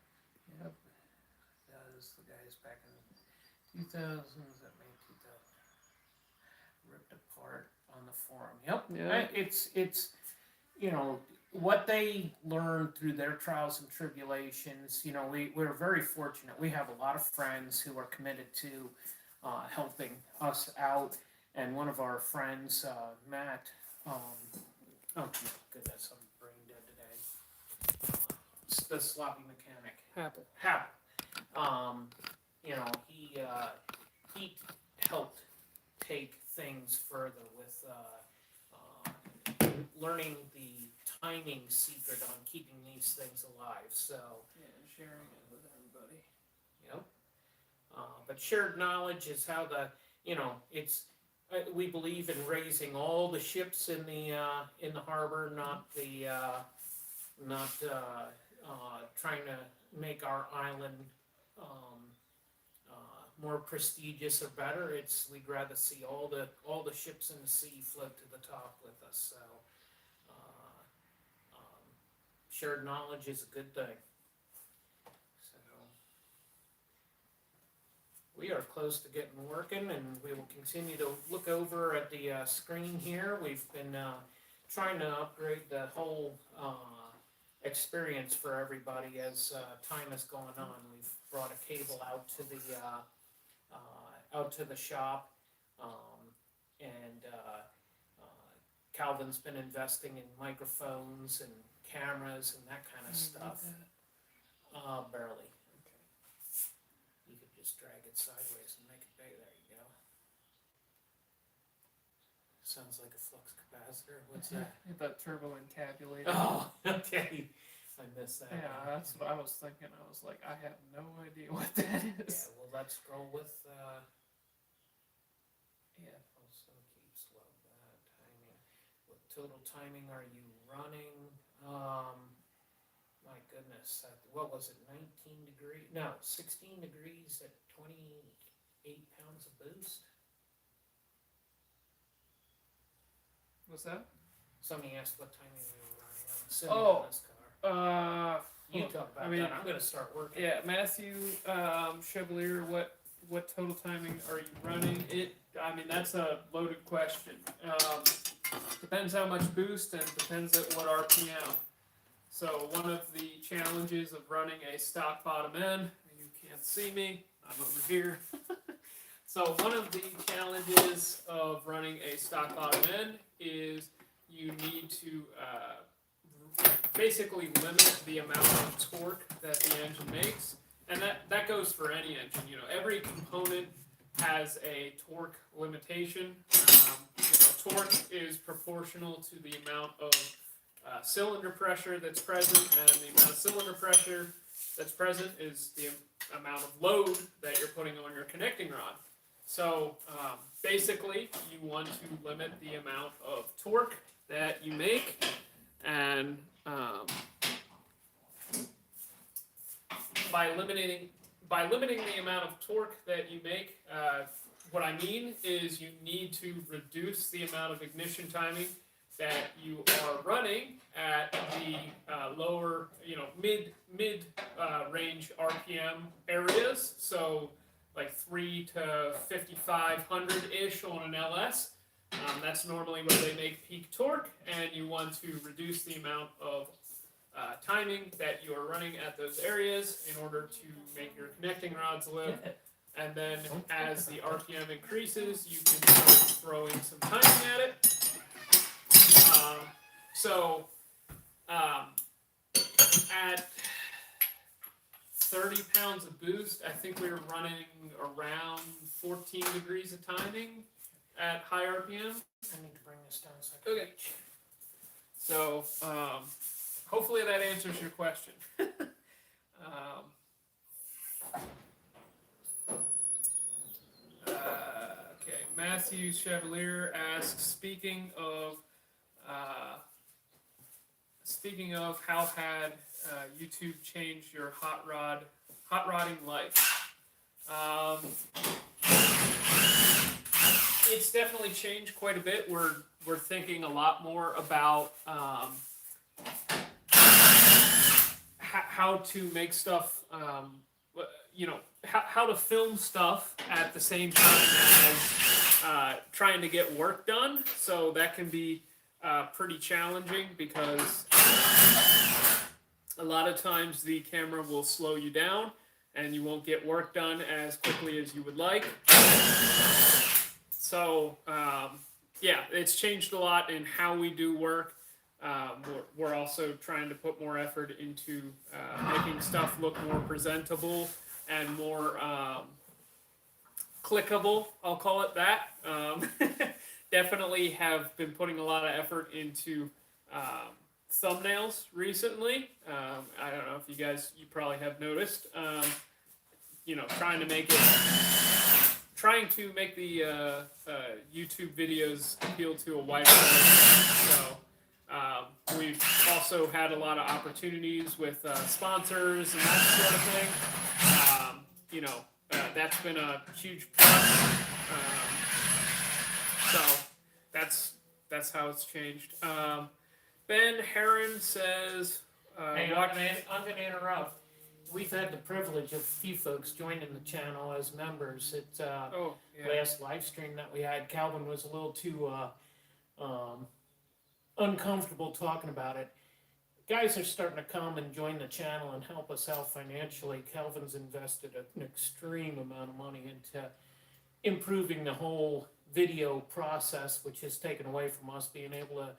was the guys back in 2000s that made 2000. Ripped apart on the forum. Yep. Yeah. It's you know, what they learned through their trials and tribulations. You know, we're very fortunate. We have a lot of friends who are committed to helping us out. And one of our friends, Matt, oh goodness, I'm brain dead today. The sloppy mechanic. Apple. You know, he helped take things further with learning the timing secret on keeping these things alive. So Yeah, sharing it with everybody. yep. But shared knowledge is how it's. We believe in raising all the ships in the harbor, not trying to make our island more prestigious or better. We'd rather see all the ships in the sea float to the top with us. So shared knowledge is a good thing. So we are close to getting working, and we will continue to look over at the screen here. We've been trying to upgrade the whole experience for everybody as time has gone on. We've brought a cable out to the shop, and Calvin's been investing in microphones and cameras and that kind of stuff. Barely. Okay. You could just drag it sideways and make it big. There you go. Sounds like a flux capacitor. What's that? That turbo encabulator. Oh, okay. I missed that. Yeah, that's what I was thinking. I was like, I have no idea what that is. Yeah, well, let's scroll with. Yeah. Also keep slow. Timing. What total timing are you running? My goodness. What was it? 19 degrees? No, 16 degrees at 28 pounds of boost. What's that? Somebody asked what timing we were running. I'm assuming on this car. You talk about that. I'm going to start working. Yeah, Matthew Chevalier, what total timing are you running? That's a loaded question. Depends how much boost and depends at what RPM. So one of the challenges of running a stock bottom end, you can't see me, I'm over here. So one of the challenges of running a stock bottom end is you need to basically limit the amount of torque that the engine makes. And that goes for any engine. You know, every component has a torque limitation. Torque is proportional to the amount of cylinder pressure that's present, and the amount of cylinder pressure that's present is the amount of load that you're putting on your connecting rod. So basically, you want to limit the amount of torque that you make, and by limiting the amount of torque that you make, what I mean is you need to reduce the amount of ignition timing that you are running at the lower, mid range RPM areas. So like 3 to 5,500 ish on an LS. That's normally where they make peak torque, and you want to reduce the amount of timing that you are running at those areas in order to make your connecting rods live. And then as the RPM increases, you can start throwing some timing at it. At 30 pounds of boost, I think we were running around 14 degrees of timing at high RPM. I need to bring this down so I can reach. So, hopefully that answers your question. Okay, Matthew Chevalier asks, speaking of speaking of, how had YouTube changed your hot rodding life? It's definitely changed quite a bit. We're thinking a lot more about how to make stuff, how to film stuff at the same time as trying to get work done. So that can be pretty challenging because a lot of times the camera will slow you down and you won't get work done as quickly as you would like. So, yeah, it's changed a lot in how we do work. We're also trying to put more effort into making stuff look more presentable and more clickable, I'll call it that. Definitely have been putting a lot of effort into thumbnails recently. I don't know if you probably have noticed, trying to make the YouTube videos appeal to a wider audience. So we've also had a lot of opportunities with sponsors and that sort of thing. That's been a huge plus. So that's how it's changed. Ben Heron says, hey, I'm gonna interrupt. We've had the privilege of a few folks joining the channel as members. Last live stream that we had, Calvin was a little too uncomfortable talking about it. Guys are starting to come and join the channel and help us out financially. Calvin's invested an extreme amount of money into improving the whole video process, which has taken away from us being able to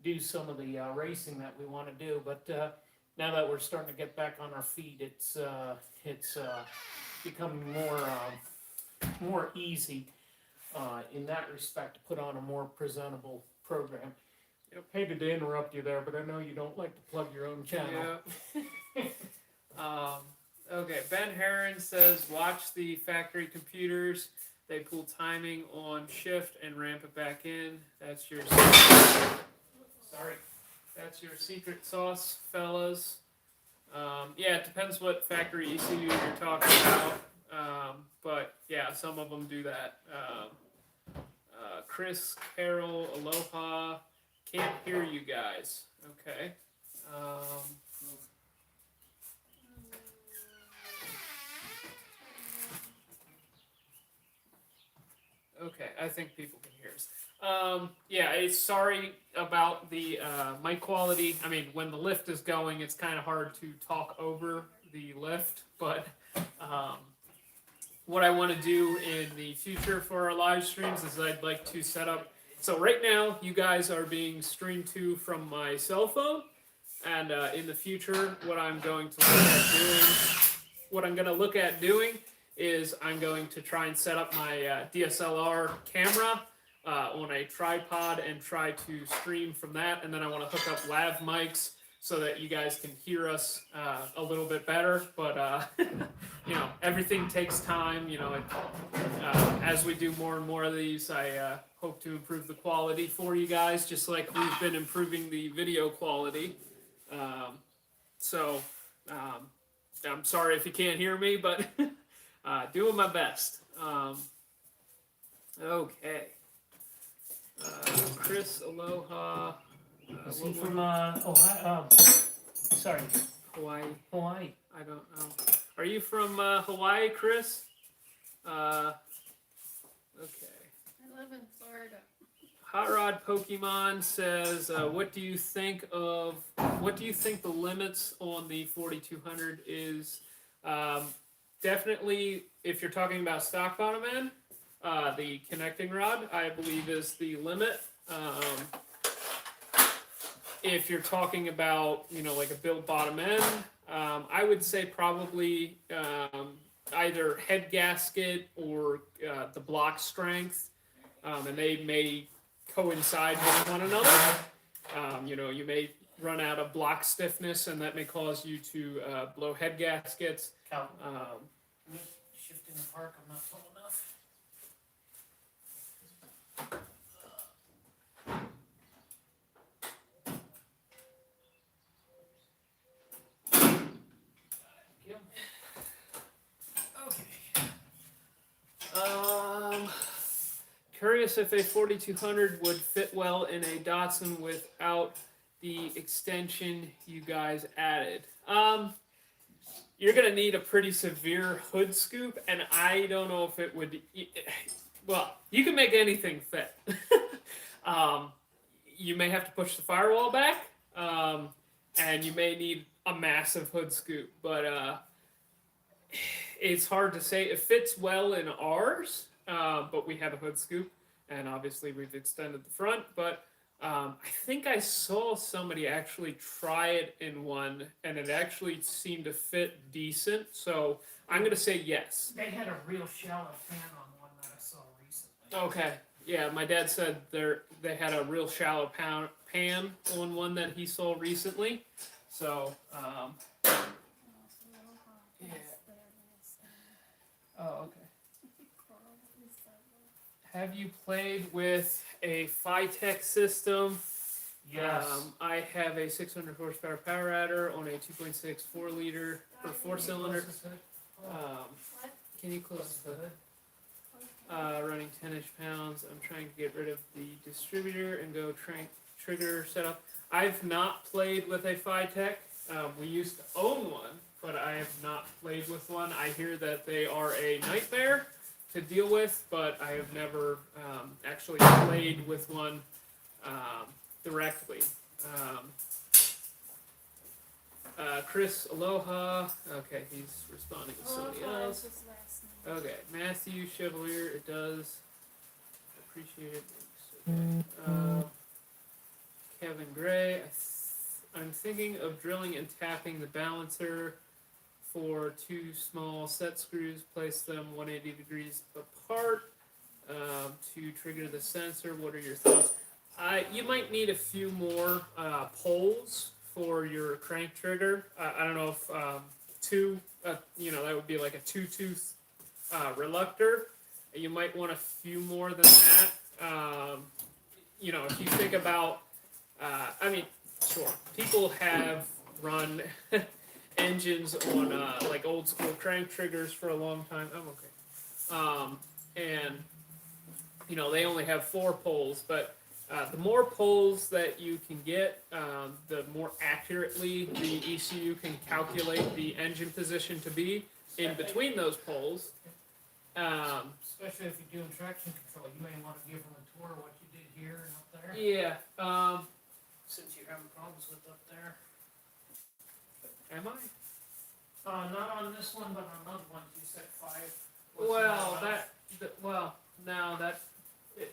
do some of the racing that we want to do. But now that we're starting to get back on our feet, it's becoming more easy in that respect to put on a more presentable program. Yep. Hated to interrupt you there, but I know you don't like to plug your own channel. Yeah. Okay, Ben Heron says, watch the factory computers. They pull timing on shift and ramp it back in. That's your That's your secret sauce, fellas. Yeah, it depends what factory ECU you're talking about. But yeah, some of them do that. Chris, Carol, Aloha. Can't hear you guys. Okay. Okay, I think people can hear us. Yeah, sorry about the mic quality. I mean, when the lift is going, it's kind of hard to talk over the lift, but what I want to do in the future for our live streams is I'd like to set up. So right now, you guys are being streamed to from my cell phone, and in the future, what I'm going to look at doing is I'm going to try and set up my DSLR camera on a tripod and try to stream from that, and then I want to hook up lav mics so that you guys can hear us a little bit better. But everything takes time. As we do more and more of these, I hope to improve the quality for you guys, just like we've been improving the video quality. I'm sorry if you can't hear me, but doing my best. Okay. Chris, aloha. Is he from Ohio? Sorry. Hawaii. Hawaii. I don't know. Are you from Hawaii, Chris? Okay. I live in Florida. Hot Rod Pokemon says, what do you think the limits on the 4200 is? Definitely, if you're talking about stock bottom end, the connecting rod, I believe, is the limit. If you're talking about, like a build bottom end, I would say probably either head gasket or the block strength, and they may coincide with one another. You may run out of block stiffness, and that may cause you to blow head gaskets. Calvin, shift in the park, I'm not tall enough. Okay. Curious if a 4200 would fit well in a Datsun without the extension you guys added. You're gonna need a pretty severe hood scoop, and I don't know if it would. Well, you can make anything fit. You may have to push the firewall back, and you may need a massive hood scoop, but it's hard to say. It fits well in ours, but we have a hood scoop, and obviously we've extended the front, but I think I saw somebody actually try it in one, and it actually seemed to fit decent. So I'm going to say yes. They had a real shallow pan on one that I saw recently. Okay. Yeah, my dad said they had a real shallow pan on one that he saw recently. So, yeah. Oh, okay. Have you played with a Phytech system? Yes. I have a 600 horsepower power adder on a 2.6 4-liter or 4-cylinder. Can you close the hood? Running 10-inch pounds. I'm trying to get rid of the distributor and go trigger setup. I've not played with a Phytech. We used to own one, but I have not played with one. I hear that they are a nightmare to deal with, but I have never actually played with one directly. Chris Aloha. Okay, he's responding to somebody else. Okay, Matthew Chevalier. It does. Appreciate it. Okay. Kevin Gray. I'm thinking of drilling and tapping the balancer for 2 small set screws. Place them 180 degrees apart to trigger the sensor. What are your thoughts? You might need a few more poles for your crank trigger. I don't know if that would be like a 2-tooth reluctor. You might want a few more than that. If you think about, sure, people have run engines on like old school crank triggers for a long time. I'm okay. And they only have 4 poles, but the more poles that you can get, the more accurately the ECU can calculate the engine position to be in between those poles. Especially if you're doing traction control, you may want to give them a tour of what you did here and up there. Yeah. Since you're having problems with up there. Am I? Not on this one, but on other ones you said 5.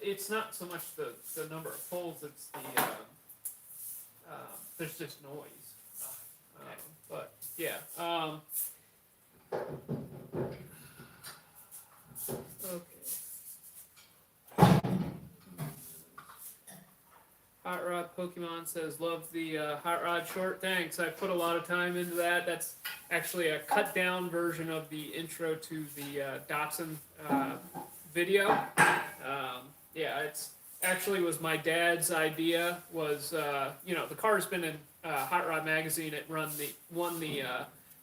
It's not so much the number of poles, it's the there's just noise. But yeah. Okay. Hot Rod Pokemon says, love the Hot Rod short. Thanks. I put a lot of time into that. That's actually a cut down version of the intro to the Datsun video. It's actually was my dad's idea. Was the car's been in Hot Rod magazine. It won the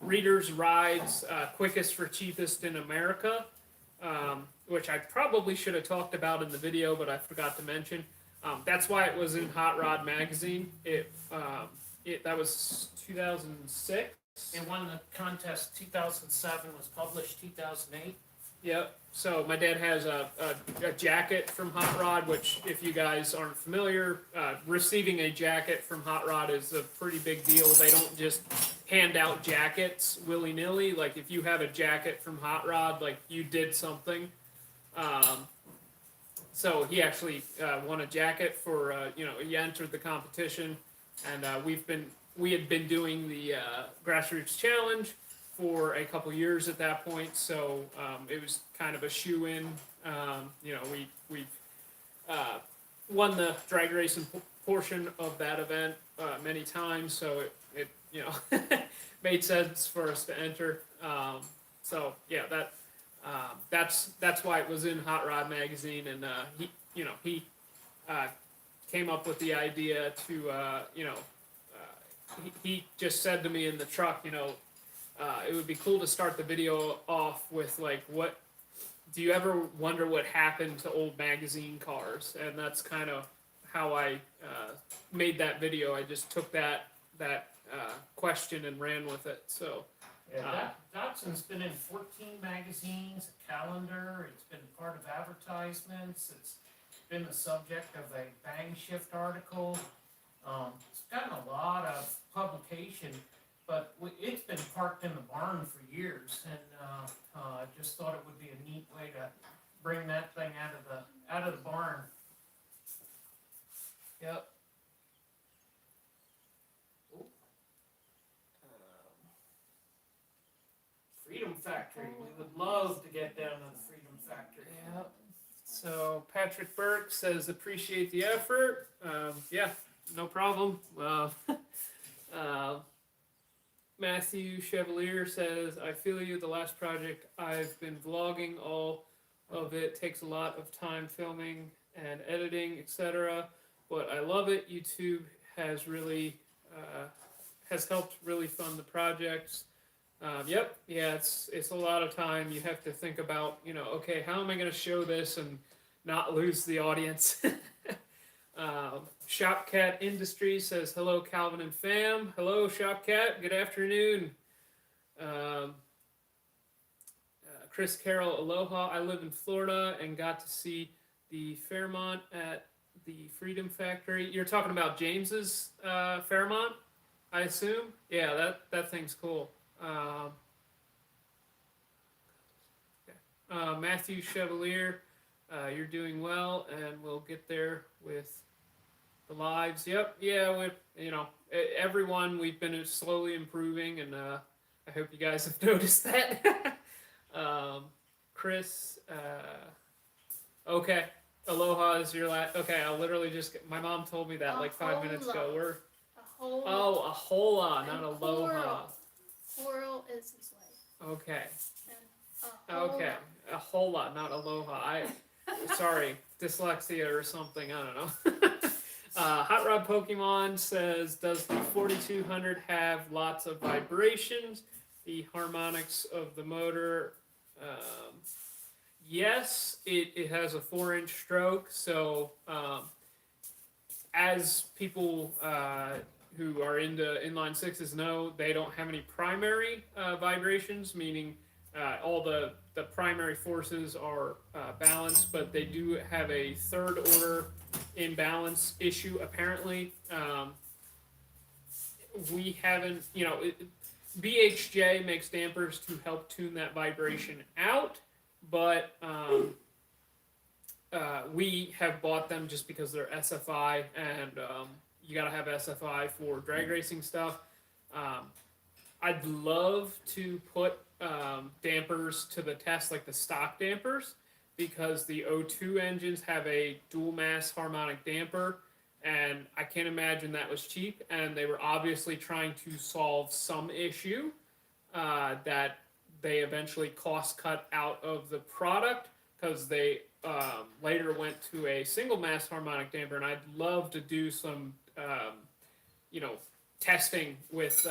Reader's Rides quickest for cheapest in America, which I probably should have talked about in the video, but I forgot to mention. That's why it was in Hot Rod magazine. That was 2006. It won the contest 2007, was published 2008. Yep. So my dad has a jacket from Hot Rod, which, if you guys aren't familiar, receiving a jacket from Hot Rod is a pretty big deal. They don't just hand out jackets willy-nilly. Like, if you have a jacket from Hot Rod, like, you did something. So he actually won a jacket for, he entered the competition, and we had been doing the Grassroots Challenge for a couple years at that point, so it was kind of a shoe-in. We won the drag racing portion of that event many times, so it made sense for us to enter. That's why it was in Hot Rod magazine, and he came up with the idea to he just said to me in the truck, it would be cool to start the video off with like, what do you ever wonder what happened to old magazine cars? And that's kind of how I made that video. I just took that question and ran with it. So Yeah, Datsun's been in 14 magazines, a calendar, it's been part of advertisements, it's been the subject of a Bang Shift article. It's gotten a lot of publication, but it's been parked in the barn for years, and I just thought it would be a neat way to bring that thing out of the barn. Yep. Freedom Factory. We would love to get down to the Freedom Factory. Yep. So Patrick Burke says, appreciate the effort. Yeah, no problem. Matthew Chevalier says, I feel you. The last project I've been vlogging, all of it takes a lot of time filming and editing, etc. But I love it. YouTube has really has helped really fund the projects. Yep, yeah, it's a lot of time. You have to think about, okay, how am I going to show this and not lose the audience? Shopcat Industries says, hello, Calvin and fam. Hello, Shopcat. Good afternoon. Chris Carroll, aloha. I live in Florida and got to see the Fairmont at the Freedom Factory. You're talking about James's Fairmont, I assume? Yeah, that thing's cool. Matthew Chevalier, you're doing well, and we'll get there with the lives. Yep, yeah, everyone, we've been slowly improving, and I hope you guys have noticed that. Chris, okay, aloha is your last. Okay, I'll literally my mom told me that like 5 minutes ago. A hola, not aloha. Plural is this way. Okay. And Okay. A hola, not aloha. Sorry, dyslexia or something. I don't know. Hot Rod Pokemon says, does the 4200 have lots of vibrations? The harmonics of the motor. Yes, it has a 4-inch stroke. So as people who are into inline sixes know, they don't have any primary vibrations, meaning all the primary forces are balanced, but they do have a third order imbalance issue apparently. We haven't, BHJ makes dampers to help tune that vibration out, but we have bought them just because they're SFI, and you gotta have SFI for drag racing stuff. I'd love to put dampers to the test, like the stock dampers, because the O2 engines have a dual mass harmonic damper, and I can't imagine that was cheap, and they were obviously trying to solve some issue that they eventually cost cut out of the product, because they later went to a single mass harmonic damper, and I'd love to do some testing with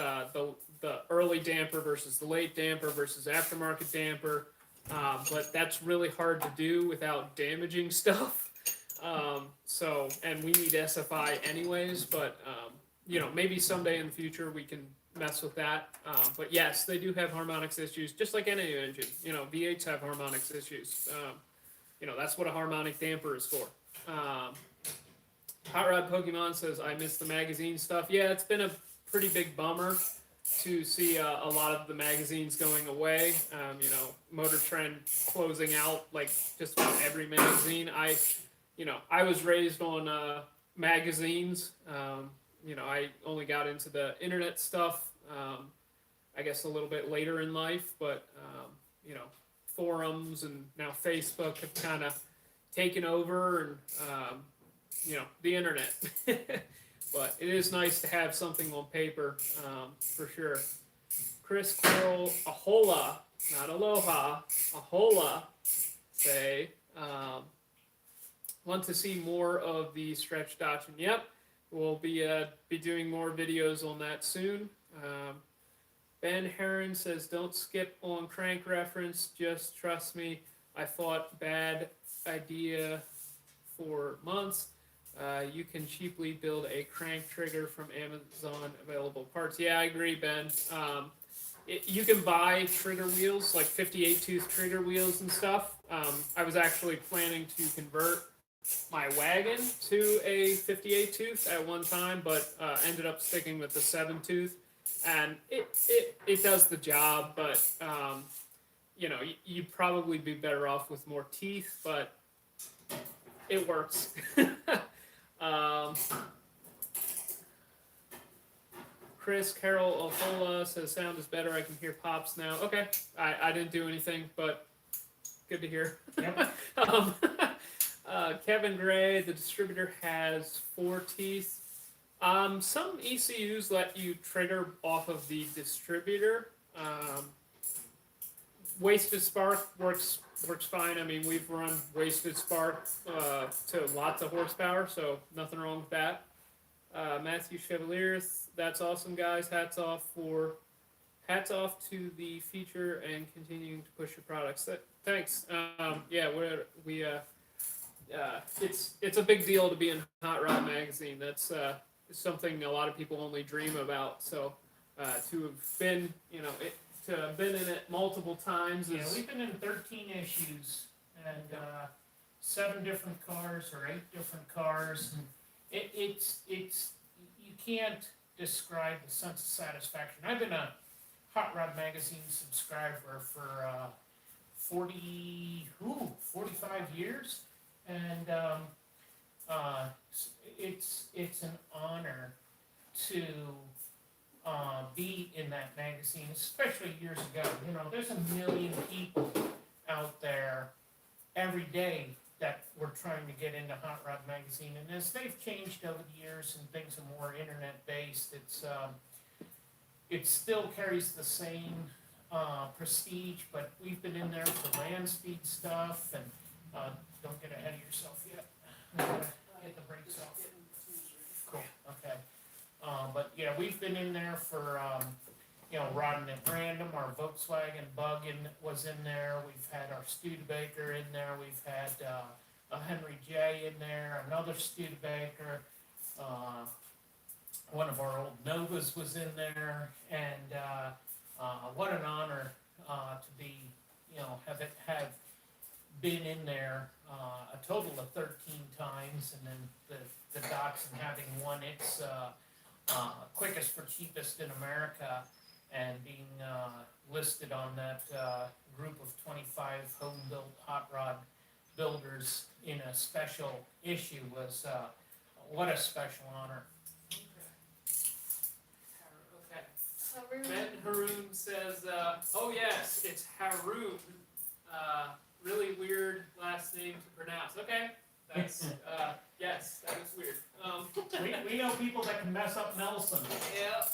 the early damper versus the late damper versus aftermarket damper, but that's really hard to do without damaging stuff. And we need SFI anyways, but maybe someday in the future we can mess with that. But yes, they do have harmonics issues, just like any engine. V8s have harmonics issues. That's what a harmonic damper is for. Hot Rod Pokemon says, I miss the magazine stuff. Yeah, it's been a pretty big bummer to see a lot of the magazines going away. Motor Trend closing out like just about every magazine. I was raised on magazines. I only got into the internet stuff, I guess a little bit later in life, but forums and now Facebook have kind of taken over, and the internet. But it is nice to have something on paper, for sure. Chris Carroll, ahola, not aloha, ahola, say, want to see more of the stretch Dachshund. Yep, we'll be doing more videos on that soon. Ben Heron says, don't skip on crank reference, just trust me. I fought bad idea for months. You can cheaply build a crank trigger from Amazon available parts. Yeah, I agree, Ben. You can buy trigger wheels, like 58 tooth trigger wheels and stuff. I was actually planning to convert my wagon to a 58 tooth at one time, but ended up sticking with the 7 tooth, and it does the job. But you know, you'd probably be better off with more teeth, but it works. Chris Carroll Ohola says sound is better. I can hear pops now. Okay, I didn't do anything, but good to hear. Yep. Kevin Gray, the distributor has 4 teeth. Some ECUs let you trigger off of the distributor. Wasted spark works fine. I mean, we've run wasted spark to lots of horsepower, so nothing wrong with that. Matthew Chevalier, that's awesome, guys. Hats off to the feature and continuing to push your products. Thanks. Yeah, it's a big deal to be in Hot Rod Magazine. That's something a lot of people only dream about. So to have been, to have been in it multiple times. Yeah, we've been in 13 issues and 7 different cars or 8 different cars. It's you can't describe the sense of satisfaction. I've been a Hot Rod Magazine subscriber for 45 years, and it's an honor to be in that magazine, especially years ago. There's a million people out there every day that were trying to get into Hot Rod Magazine, and as they've changed over the years and things are more internet based, it still carries the same prestige. But we've been in there for land speed stuff, and don't get ahead of yourself yet. Get the brakes off. Cool. Okay. But yeah, we've been in there for Rodding at Random. Our Volkswagen Bug was in there. We've had our Studebaker in there. We've had a Henry J in there. Another Studebaker. One of our old Novas was in there, and what an honor to be, have been in there a total of 13 times, and then the Datsun having won its quickest for cheapest in America, and being listed on that group of 25 home-built hot rod builders in a special issue was what a special honor. Okay. Haroon. Ben Haroon says, oh yes, it's Haroon. Really weird last name to pronounce. Okay, that's, yes, that is weird. We know people that can mess up Nelson. Yeah.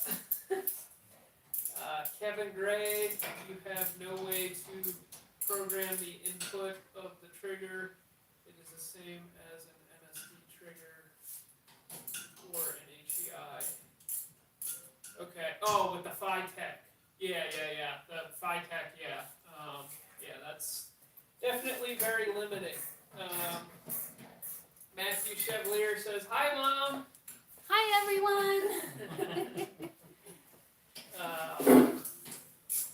Kevin Gray, you have no way to program the input of the trigger. It is the same as an MSD trigger or an HEI. Okay. Oh, with the Phi-Tech. Yeah. The Phi-Tech, yeah. Yeah, that's definitely very limiting. Matthew Chevalier says, "Hi, Mom." Hi, everyone.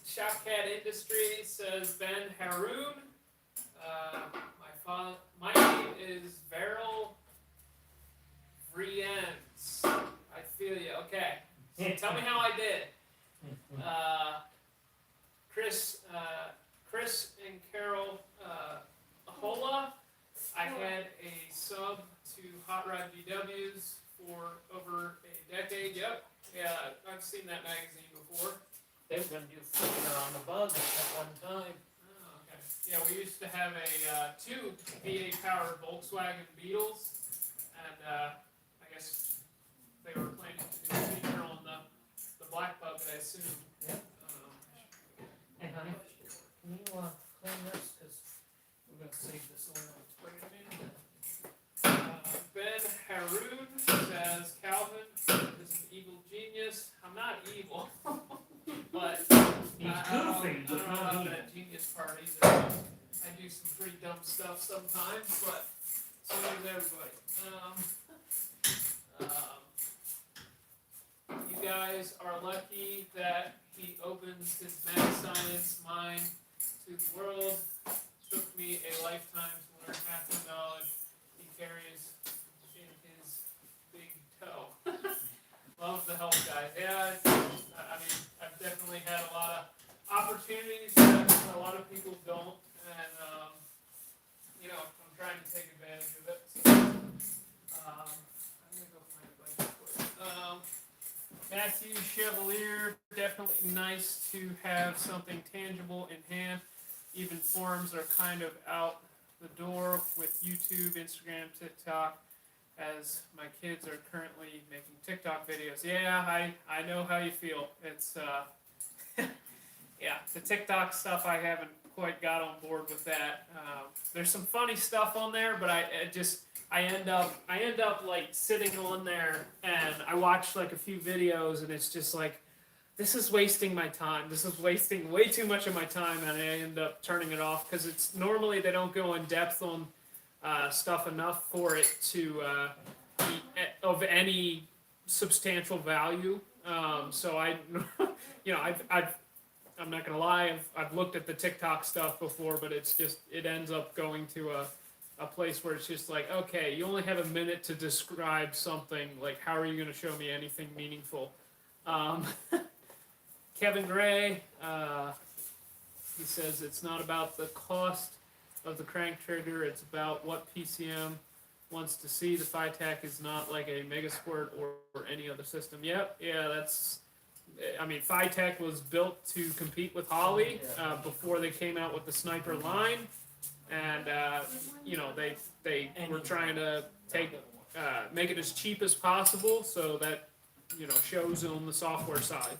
Shopcat Industries says Ben Haroon. My name is Veril Vriens. I feel you. Okay. So tell me how I did. Chris and Carol Ahola. I had a sub to Hot Rod VWs for over a decade. Yep. Yeah, I've seen that magazine before. They were going to do flicker on the Bug at one time. Oh, okay. Yeah, we used to have 2 V8 powered Volkswagen Beetles, and I guess they were planning to do a feature on the Black Bug, I assume. Yep. Hey, honey, can you clean this? Because we're going to save this oil and spray it in. Ben Haroon says Calvin is an evil genius. I'm not evil, but stuff sometimes, but so does everybody. You guys are lucky that he opens his mad science mind to the world. Took me a lifetime to learn half the knowledge he carries in his big toe. Love the help, guys. Yeah, I mean, I've definitely had a lot of opportunities that a lot of people don't, and you know, I'm trying to take advantage of it. So, I'm gonna go find a bike for you. Matthew Chevalier, definitely nice to have something tangible in hand. Even forums are kind of out the door with YouTube, Instagram, TikTok, as my kids are currently making TikTok videos. Yeah, I know how you feel. It's yeah, the TikTok stuff, I haven't quite got on board with that. There's some funny stuff on there, but I end up like sitting on there and I watch like a few videos and it's just like, this is wasting my time. This is wasting way too much of my time, and I end up turning it off because it's normally they don't go in depth on stuff enough for it to be of any substantial value. So I, you know, I'm not gonna lie, I've looked at the TikTok stuff before, but it's just it ends up going to a place where it's just like, okay, you only have a minute to describe something. Like, how are you gonna show me anything meaningful? Kevin Gray, he says it's not about the cost of the crank trigger, it's about what PCM wants to see. The FiTech is not like a Megasquirt or any other system. Yep, yeah, that's, I mean, FiTech was built to compete with Holley before they came out with the Sniper line, and you know, they were trying to make it as cheap as possible so that, you know, shows on the software side.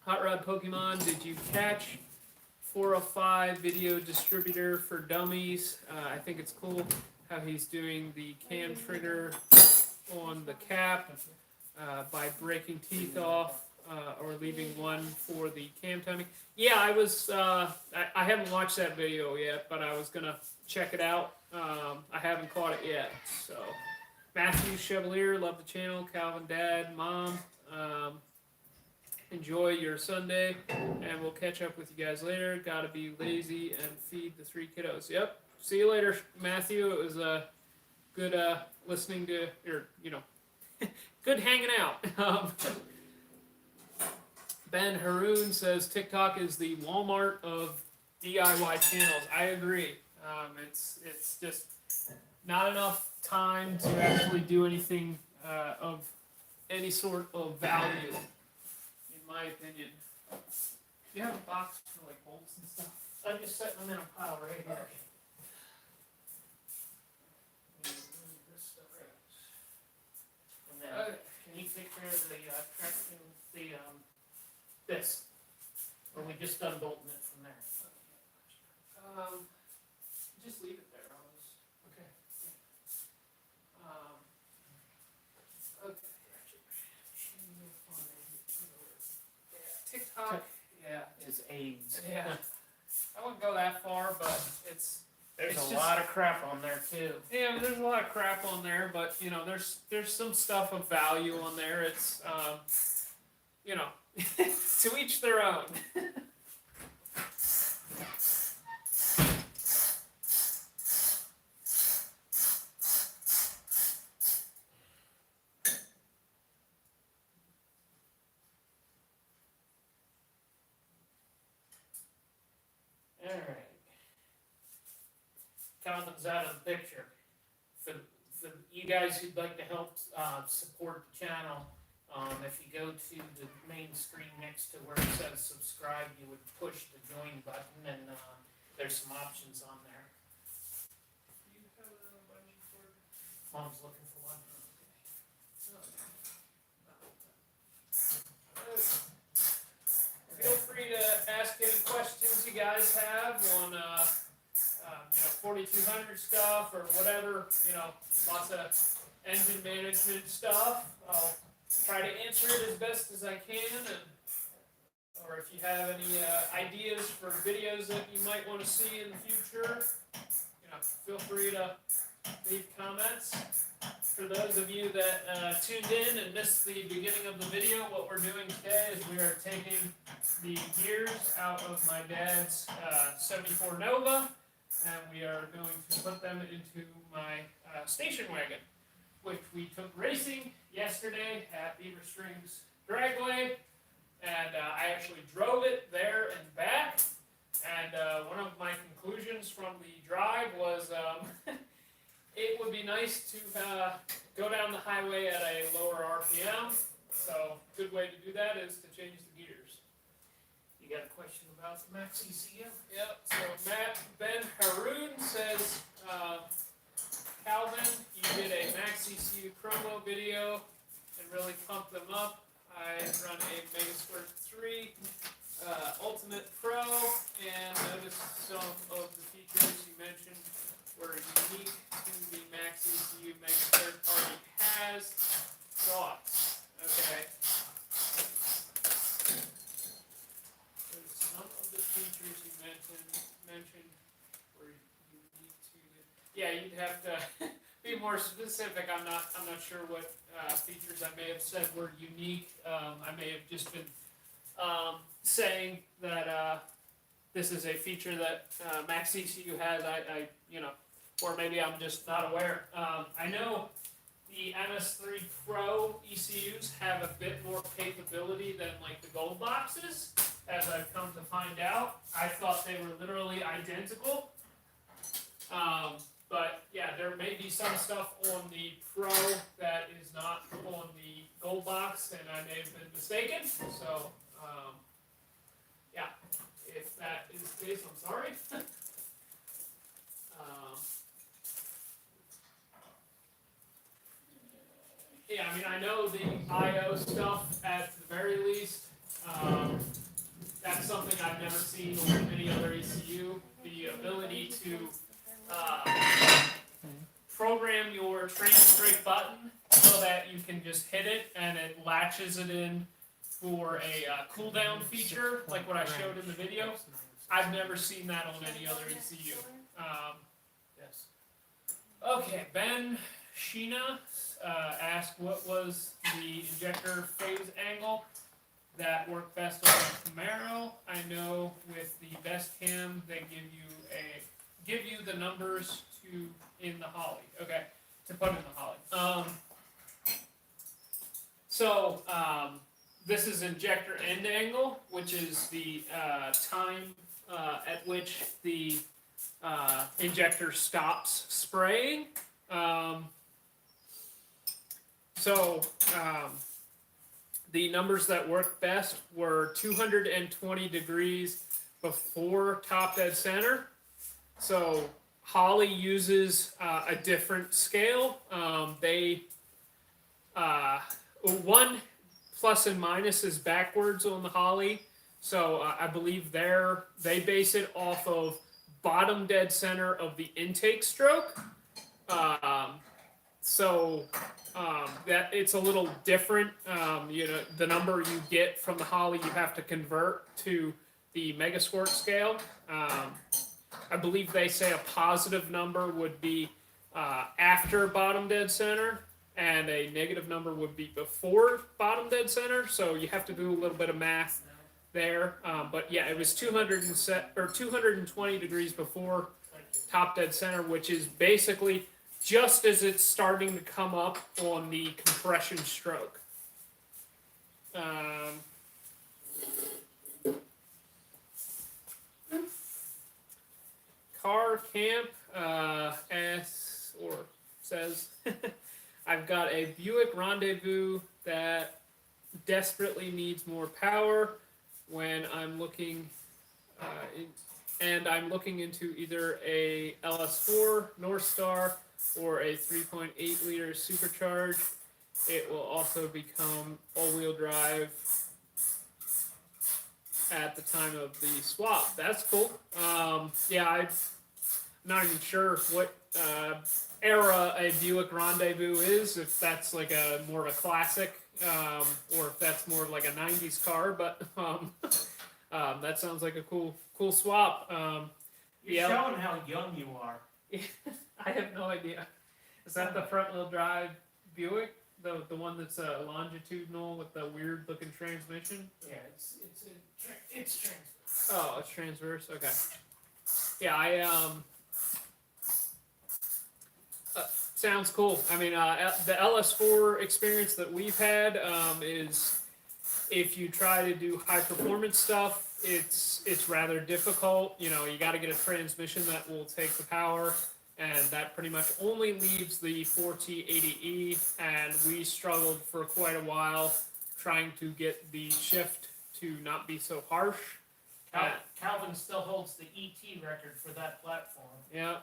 Hot Rod Pokemon, did you catch 405 video distributor for dummies? I think it's cool how he's doing the cam trigger on the cap by breaking teeth off or leaving one for the cam timing. Yeah, I was, I haven't watched that video yet, but I was gonna check it out. I haven't caught it yet, so. Matthew Chevalier, love the channel. Calvin, Dad, Mom, enjoy your Sunday, and we'll catch up with you guys later. Gotta be lazy and feed the 3 kiddos. Yep. See you later, Matthew. It was good listening to, or, you know, good hanging out. Ben Haroon says TikTok is the Walmart of DIY channels. I agree. It's just not enough time to actually do anything of any sort of value, in my opinion. Do you have a box for like bolts and stuff? I'm just setting them in a pile right here. And then, can you take care of the traction, this? Or we just done bolting it from there? Just leave it there. Okay. TikTok, yeah, Is AIDS. yeah. I wouldn't go that far, but There's It's a just- lot of crap on there too. yeah, there's a lot of crap on there, but you know, there's some stuff of value on there. It's you know, to each their own. Alright. Calvin's out of the picture. For you guys who'd like to help support the channel, if you go to the main screen next to where it says subscribe, you would push the join button, and there's some options on there. Mom's looking for one. Feel free to ask any questions you guys have on, you know, 4200 stuff or whatever. You know, lots of engine management stuff. I'll try to answer it as best as I can, and or if you have any ideas for videos that you might want to see in the future, feel free to leave comments. For those of you that tuned in and missed the beginning of the video, what we're doing today is we are taking the gears out of my dad's 74 Nova, and we are going to put them into my station wagon, which we took racing yesterday at Beaver Springs Dragway, and I actually drove it there and back, and one of my conclusions from the drive was it would be nice to go down the highway at a lower RPM, so a good way to do that is to change the gears. You got a question about the Max ECU? Yep, so Ben Haroon says, Calvin, you did a Max ECU promo video and really pumped them up. I run a Megasquirt 3 Ultimate Pro and noticed some of the features you mentioned were unique to the Max ECU Megasquirt already has. Thoughts? Okay. Some of the features you mentioned were unique to the. Yeah, you'd have to be more specific. I'm not sure what features I may have said were unique. I may have just been saying that this is a feature that Max ECU has. Or maybe I'm just not aware. I know the MS3 Pro ECUs have a bit more capability than like the gold boxes, as I've come to find out. I thought they were literally identical. But yeah, there may be some stuff on the Pro that is not on the gold box, and I may have been mistaken. So, yeah, if that is the case, I'm sorry. Yeah, I mean, I know the I/O stuff at the very least. That's something I've never seen on any other ECU. The ability to program your train straight button so that you can just hit it and it latches it in for a cooldown feature, like what I showed in the video. I've never seen that on any other ECU. Yes. Okay, Ben Sheena asked what was the injector phase angle that worked best on the Camaro. I know with the best cam they give you the numbers to in the Holly. Okay, to put in the Holly. This is injector end angle, which is the time at which the injector stops spraying. The numbers that worked best were 220 degrees before top dead center. So Holly uses a different scale. One plus and minus is backwards on the Holly. So I believe they base it off of bottom dead center of the intake stroke. That it's a little different. The number you get from the Holly, you have to convert to the Megasquirt scale. I believe they say a positive number would be after bottom dead center, and a negative number would be before bottom dead center. So you have to do a little bit of math there. But yeah, it was 220 degrees before top dead center, which is basically just as it's starting to come up on the compression stroke. Car Camp says, I've got a Buick Rendezvous that desperately needs more power when I'm looking I'm looking into either a LS4 North Star or a 3.8 liter supercharged. It will also become all-wheel drive at the time of the swap. That's cool. I'm not even sure what era a Buick Rendezvous is, if that's like a more of a classic, or if that's more like a 90s car, but That sounds like a cool swap. You're Yeah. showing how young you are. I have no idea. Is that the front wheel drive Buick? The one that's longitudinal with the weird looking transmission? Yeah, it's transfer. Oh, it's transverse. Okay. Yeah, I sounds cool. I mean, the LS4 experience that we've had is if you try to do high performance stuff, it's rather difficult. You know, you got to get a transmission that will take the power, and that pretty much only leaves the 4T80E. And we struggled for quite a while trying to get the shift to not be so harsh. Calvin still holds the ET record for that platform. Yeah.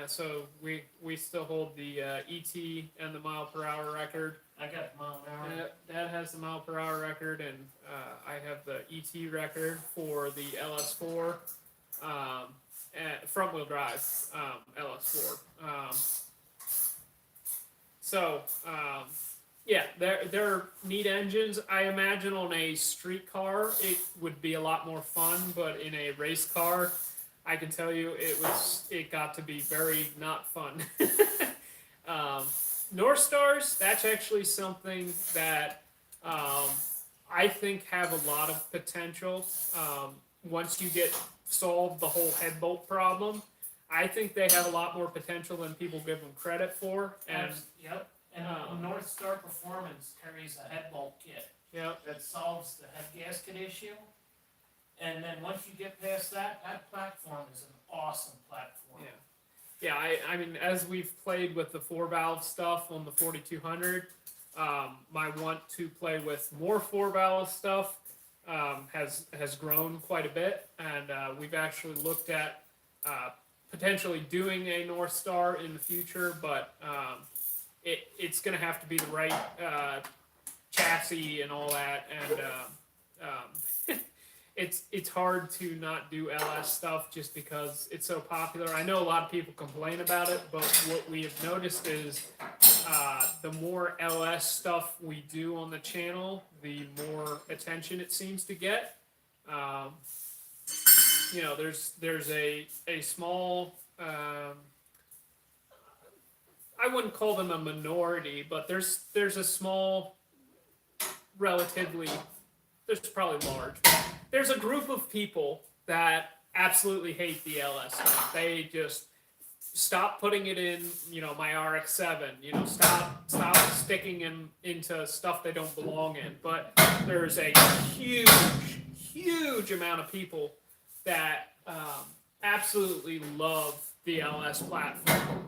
So we still hold the ET and the mile per hour record. I got mile an hour. Dad has the mile per hour record, and I have the ET record for the LS4, front wheel drive LS4. Yeah, they're neat engines. I imagine on a street car it would be a lot more fun, but in a race car, I can tell you it got to be very not fun. North Stars, that's actually something that I think have a lot of potential. Once you get solved the whole head bolt problem, I think they have a lot more potential than people give them credit for. And Yep. And North Star Performance carries a head bolt kit. Yep. That solves the head gasket issue. And then once you get past that, that platform is an awesome platform. Yeah, I mean, as we've played with the 4-valve stuff on the 4200, my want to play with more 4-valve stuff has grown quite a bit, and we've actually looked at potentially doing a North Star in the future, but it's going to have to be the right chassis and all that, and it's hard to not do LS stuff just because it's so popular. I know a lot of people complain about it, but what we have noticed is the more LS stuff we do on the channel, the more attention it seems to get. You know, there's a small, I wouldn't call them a minority, but there's a small, relatively, there's probably large. There's a group of people that absolutely hate the LS stuff. They just stop putting it in, you know, my RX-7. You know, stop sticking them into stuff they don't belong in. But there's a huge amount of people that absolutely love the LS platform.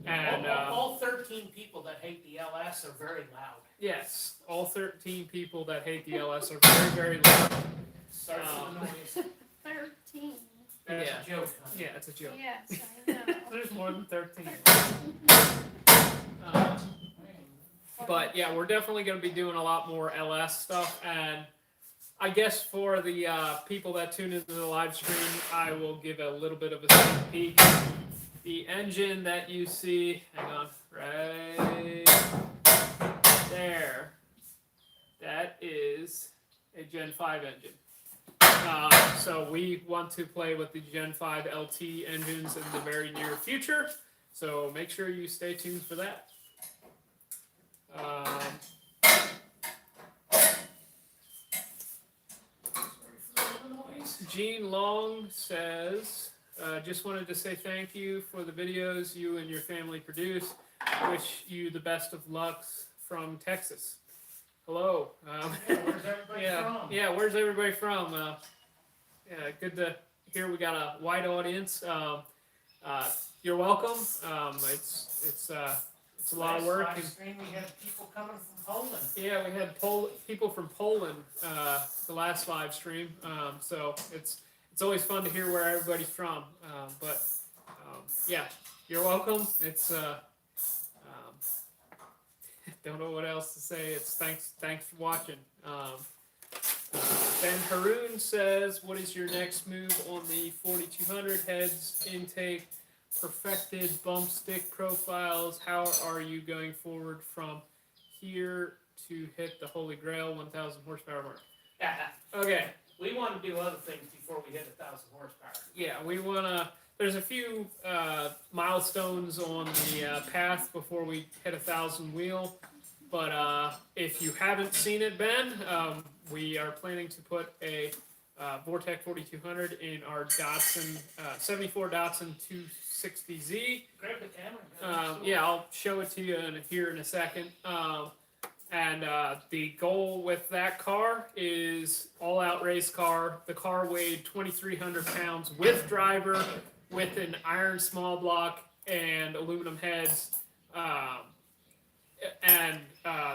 And all 13 people that hate the LS are very loud. Yes, all 13 people that hate the LS are very, very loud. Sorry for the noise. 13. That's Yeah. a joke, honey. Yeah, it's a joke. Yes, I know. There's more than 13. But yeah, we're definitely going to be doing a lot more LS stuff, and I guess for the people that tune into the live stream, I will give a little bit of a sneak peek. The engine that you see, hang on, right there, that is a Gen 5 engine. So we want to play with the Gen 5 LT engines in the very near future, so make sure you stay tuned for that. Gene Long says, just wanted to say thank you for the videos you and your family produce. Wish you the best of luck from Texas. Hello. Where's everybody from? Yeah, where's everybody from? Yeah, good to hear we got a wide audience. You're welcome. It's a lot of work. Last stream we had people coming from Poland. Yeah, we had people from Poland the last live stream. So it's always fun to hear where everybody's from. But yeah, you're welcome. It's don't know what else to say. It's thanks for watching. Ben Haroon says, what is your next move on the 4200 heads intake? Perfected bump stick profiles. How are you going forward from here to hit the Holy Grail 1000 horsepower mark? Okay. We want to do other things before we hit 1,000 horsepower. Yeah, we wanna. There's a few milestones on the path before we hit 1,000 wheel. But if you haven't seen it, Ben, we are planning to put a Vortec 4200 in our Datsun 74 Datsun 260Z. Grab the camera. Yeah, I'll show it to you here in a second. And the goal with that car is all-out race car. The car weighed 2,300 pounds with driver, with an iron small block and aluminum heads. And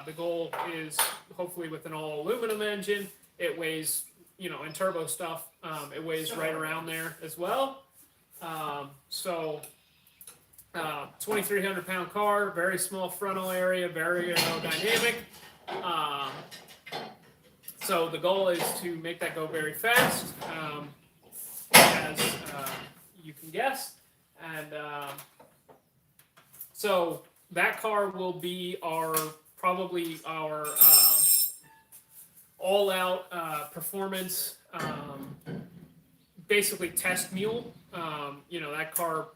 the goal is hopefully with an all-aluminum engine. It weighs, in turbo stuff, it weighs right around there as well. 2,300 pound car, very small frontal area, very aerodynamic. So the goal is to make that go very fast, as you can guess. And so that car will be probably our all-out performance, basically test mule. That car.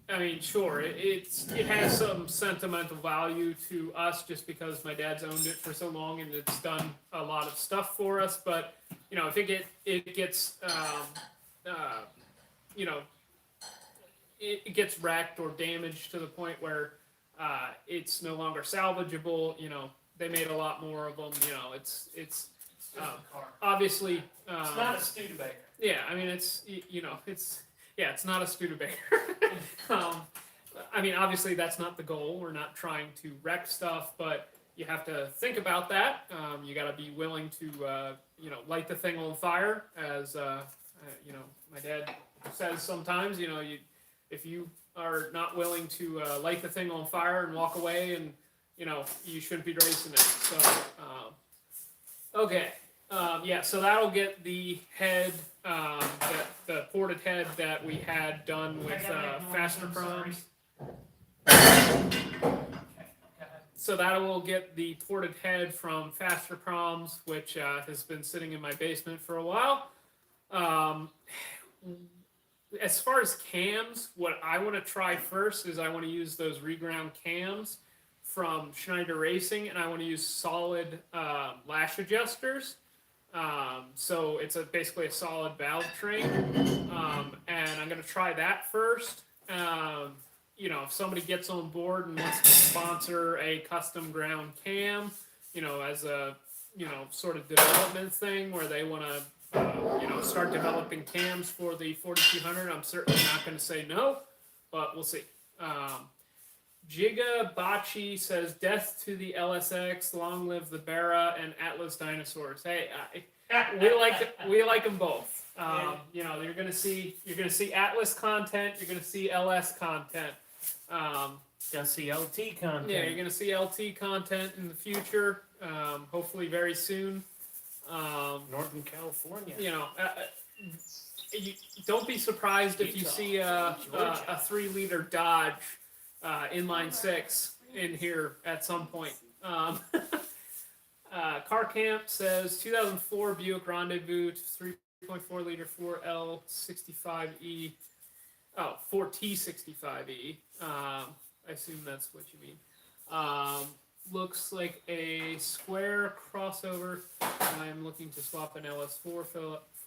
I mean, sure, it has some sentimental value to us just because my dad's owned it for so long and it's done a lot of stuff for us. But if it gets it gets wrecked or damaged to the point where it's no longer salvageable, they made a lot more of them. It's obviously It's not a Studebaker. yeah. I mean, it's not a Studebaker. I mean, obviously that's not the goal. We're not trying to wreck stuff, but you have to think about that. You got to be willing to, light the thing on fire, as my dad says sometimes. If you are not willing to light the thing on fire and walk away, and you shouldn't be racing it. So, okay. So that'll get the head, the ported head that we had done with Faster Proms. So that will get the ported head from Faster Proms, which has been sitting in my basement for a while. As far as cams, what I want to try first is I want to use those reground cams from Schneider Racing, and I want to use solid lash adjusters. So it's basically a solid valve train, and I'm going to try that first. If somebody gets on board and wants to sponsor a custom ground cam, as a sort of development thing where they want to start developing cams for the 4200, I'm certainly not going to say no, but we'll see. Giga Bachi says, "Death to the LSX, long live the Barra and Atlas dinosaurs." Hey, we like them both. You're gonna see Atlas content. You're gonna see LS content. Gonna see LT content. Yeah, you're gonna see LT content in the future. Hopefully very soon. Northern California. Don't be surprised if you see a 3-liter Dodge inline 6 in here at some point. Car Camp says 2004 Buick Rendezvous 3.4 liter 4L65E. Oh, 4T65E. I assume that's what you mean. Looks like a square crossover. I'm looking to swap an LS4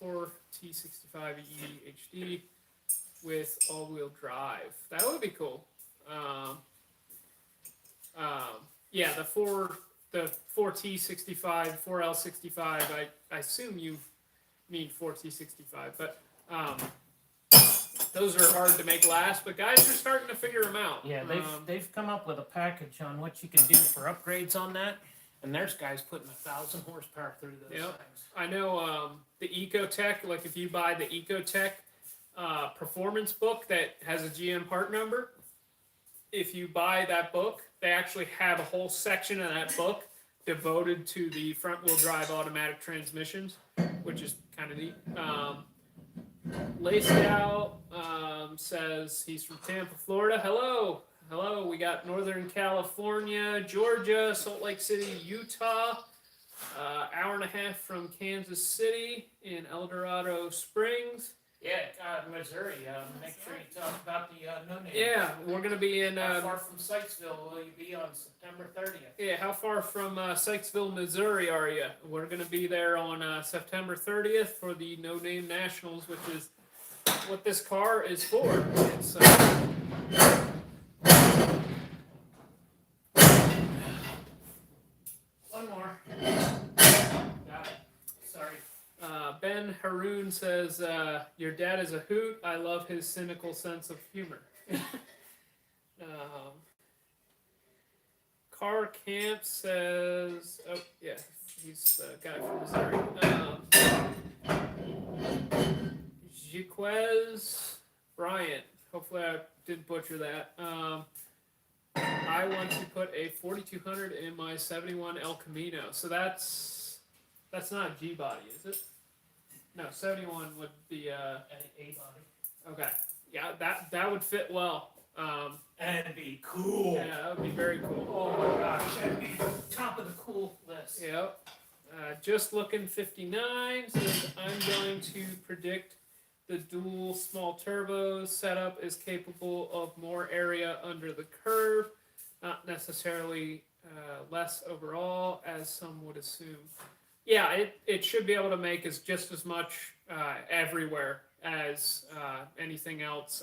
for T65E HD with all-wheel drive. That would be cool. The 4T65, 4L65. I assume you mean 4T65, but those are hard to make last. But guys are starting to figure them out. Yeah, they've come up with a package on what you can do for upgrades on that, and there's guys putting 1,000 horsepower through those things. I know the Ecotech. Like if you buy the Ecotech performance book that has a GM part number, if you buy that book, they actually have a whole section of that book devoted to the front-wheel drive automatic transmissions, which is kind of neat. Laced Out says he's from Tampa, Florida. Hello. We got Northern California, Georgia, Salt Lake City, Utah. Hour and a half from Kansas City in El Dorado Springs. Yeah, Missouri. Make sure you talk about the no name. Yeah, we're gonna be in. How far from Sykesville will you be on September 30th? Yeah, how far from Sykesville, Missouri are you? We're gonna be there on September 30th for the No Name Nationals, which is what this car is for. It's One more. Got it. Sorry. Ben Haroon says, "Your dad is a hoot. I love his cynical sense of humor." Car Camp says, "Oh yeah, he's the guy from Missouri." Jiquez Bryant. Hopefully, I didn't butcher that. I want to put a 4200 in my 71 El Camino. So that's not a G body, is it? No, 71 would be A body. okay. Yeah, that would fit well. That'd be cool. Yeah, that would be very cool. Oh my gosh, that'd be top of the cool list. Yep. Just looking 59 says I'm going to predict the dual small turbos setup is capable of more area under the curve, not necessarily less overall as some would assume. Yeah, it should be able to make just as much everywhere as anything else.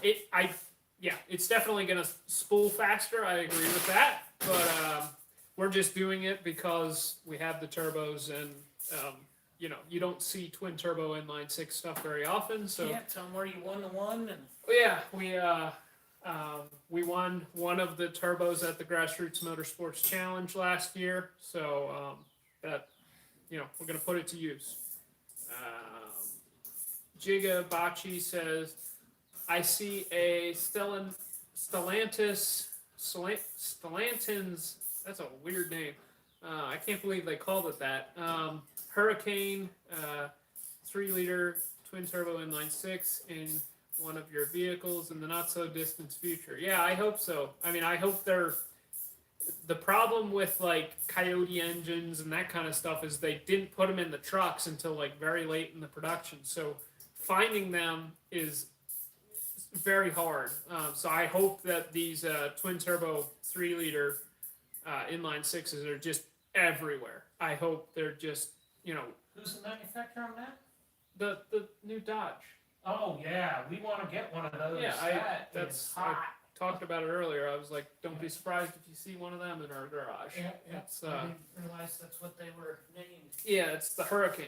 It's definitely going to spool faster. I agree with that, but we're just doing it because we have the turbos, and you don't see twin turbo inline six stuff very often. So Yeah, tell them where you won the one and. yeah, we won one of the turbos at the Grassroots Motorsports Challenge last year. So that we're going to put it to use. Giga Bachi says, I see a Stellantis, that's a weird name. I can't believe they called it that. Hurricane 3-liter twin turbo inline six in one of your vehicles in the not so distant future. Yeah, I hope so. I mean, I hope they're. The problem with like Coyote engines and that kind of stuff is they didn't put them in the trucks until like very late in the production. So finding them is very hard. So I hope that these twin turbo 3-liter inline sixes are just everywhere. I hope they're just Who's the manufacturer on that? the new Dodge. Oh yeah, we want to get one of those. Yeah, that's is hot. I talked about it earlier. I was like, don't be surprised if you see one of them in our garage. Yeah, It's I didn't realize that's what they were named. yeah, it's the Hurricane.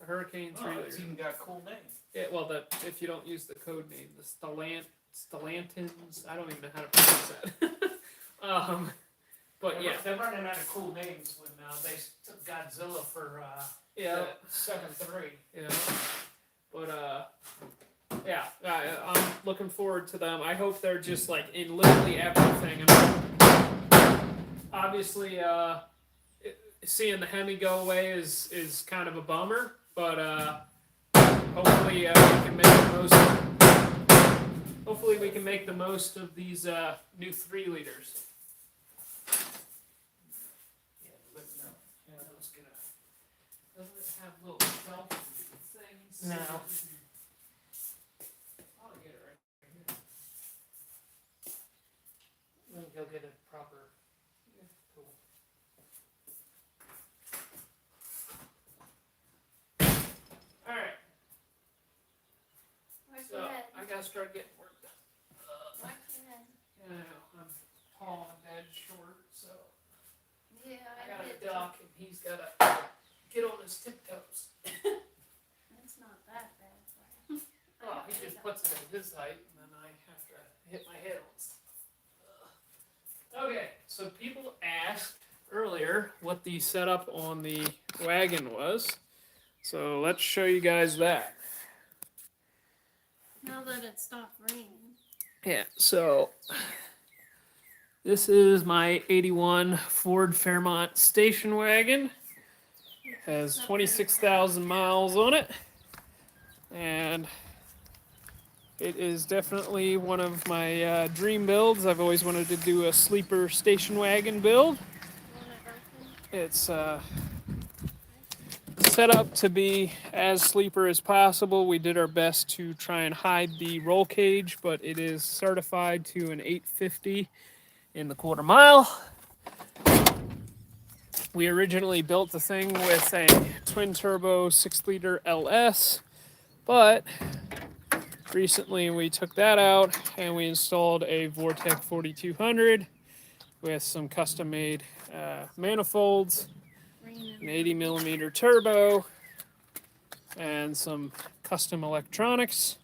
The Hurricane Oh, 3-liter. it's even got a cool name. Yeah, well, if you don't use the code name, the Stellantins, I don't even know how to pronounce that. But yeah, They're running out of cool names when they took Godzilla for yeah, 7.3. yeah. But yeah, I'm looking forward to them. I hope they're just like in literally everything. I mean, obviously, seeing the Hemi go away is kind of a bummer, but hopefully we can make the most. Hopefully we can make the most of these new 3-liters. Yeah, but no. Yeah, let's get Doesn't it have little shelf things? No. I'll get it right here. Let me go get a proper. Cool. All right. Where's So your head? I gotta start getting work done. Where's your head? I know I'm tall and dead short, so Yeah, I got a did. duck and he's gotta get on his tiptoes. It's not that bad. Right? Oh, he just puts it at his height, and then I have to hit my head on stuff. Okay, so people asked earlier what the setup on the wagon was, so let's show you guys that. Now that it stopped raining. Yeah, so this is my 81 Ford Fairmont Station Wagon. It has 26,000 miles on it, and it is definitely one of my dream builds. I've always wanted to do a sleeper station wagon build, You want it earthy? it's set up to be as sleeper as possible. We did our best to try and hide the roll cage, but it is certified to an 850 in the quarter mile. We originally built the thing with a twin turbo 6-liter LS, but recently we took that out and we installed a Vortec 4200 with some custom made manifolds, an 80 millimeter turbo, and some custom electronics.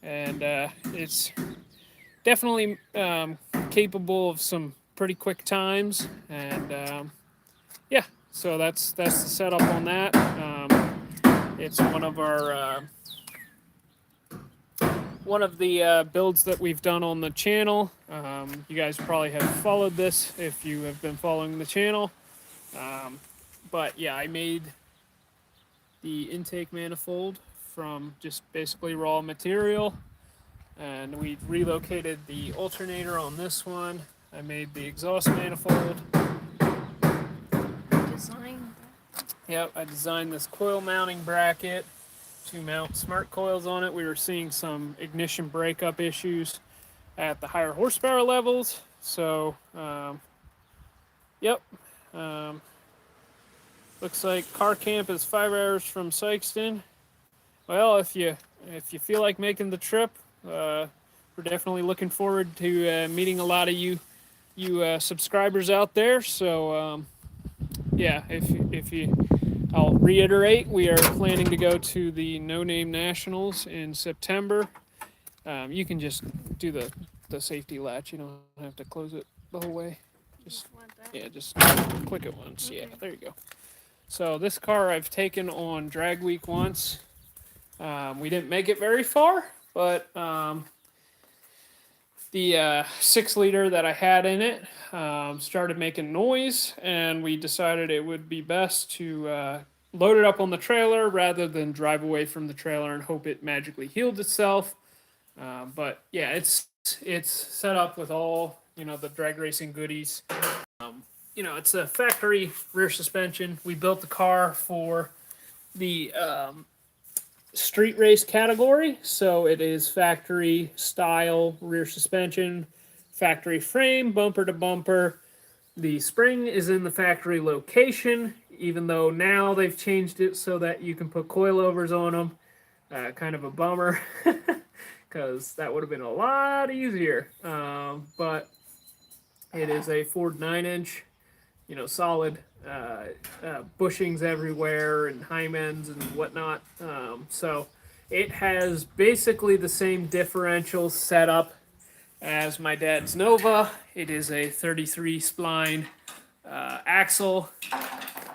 And it's definitely capable of some pretty quick times. And yeah, so that's the setup on that. It's one of our one of the builds that we've done on the channel. You guys probably have followed this if you have been following the channel. But yeah, I made the intake manifold from just basically raw material, and we relocated the alternator on this one. I made the exhaust manifold. Design. Yep, I designed this coil mounting bracket to mount smart coils on it. We were seeing some ignition breakup issues at the higher horsepower levels. So, yep. Looks like car camp is 5 hours from Sykeston. Well, if you feel like making the trip, we're definitely looking forward to meeting a lot of you subscribers out there. So, yeah, if you, I'll reiterate, we are planning to go to the No Name Nationals in September. You can just do the safety latch. You don't have to close it the whole way. Just yeah, just click it once. Okay. Yeah, there you go. So this car I've taken on drag week once. We didn't make it very far, but the 6-liter that I had in it started making noise, and we decided it would be best to load it up on the trailer rather than drive away from the trailer and hope it magically healed itself. But yeah, it's set up with all the drag racing goodies. It's a factory rear suspension. We built the car for the street race category, so it is factory style rear suspension, factory frame, bumper to bumper. The spring is in the factory location, even though now they've changed it so that you can put coilovers on them. Kind of a bummer, because that would have been a lot easier. But it is a Ford 9-inch, solid bushings everywhere and Hymens and whatnot. So it has basically the same differential setup as my dad's Nova. It is a 33 spline axle.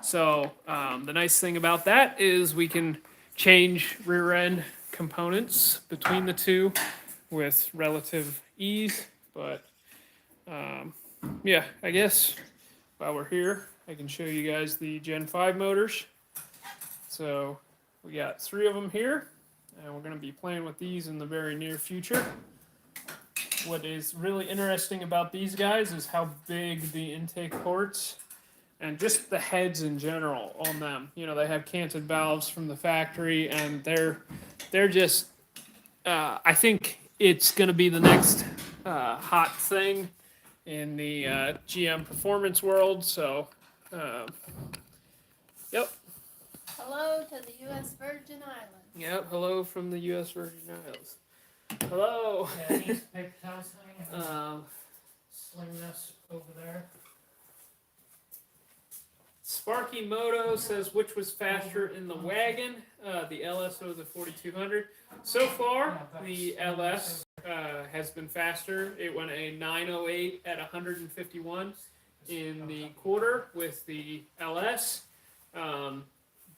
So the nice thing about that is we can change rear end components between the two with relative ease. But yeah, I guess while we're here, I can show you guys the Gen 5 motors. So we got 3 of them here, and we're going to be playing with these in the very near future. What is really interesting about these guys is how big the intake ports and just the heads in general on them. They have canted valves from the factory, and they're just, I think it's going to be the next hot thing in the GM performance world. So, yep. Hello to the U.S. Virgin Islands. Yep, hello from the U.S. Virgin Islands. Hello. Yeah, these paper towels hanging. Sling this over there. Sparky Moto says which was faster in the wagon, the LS or the 4200. So far, the LS has been faster. It went a 908 at 151 in the quarter with the LS,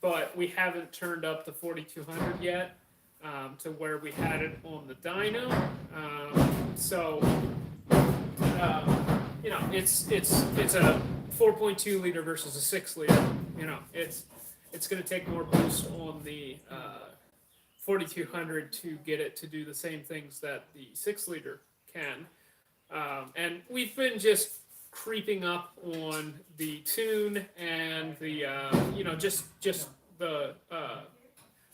but we haven't turned up the 4200 yet to where we had it on the dyno. So it's a 4.2 liter versus a 6 liter. It's going to take more boost on the 4200 to get it to do the same things that the 6 liter can. And we've been just creeping up on the tune and the just the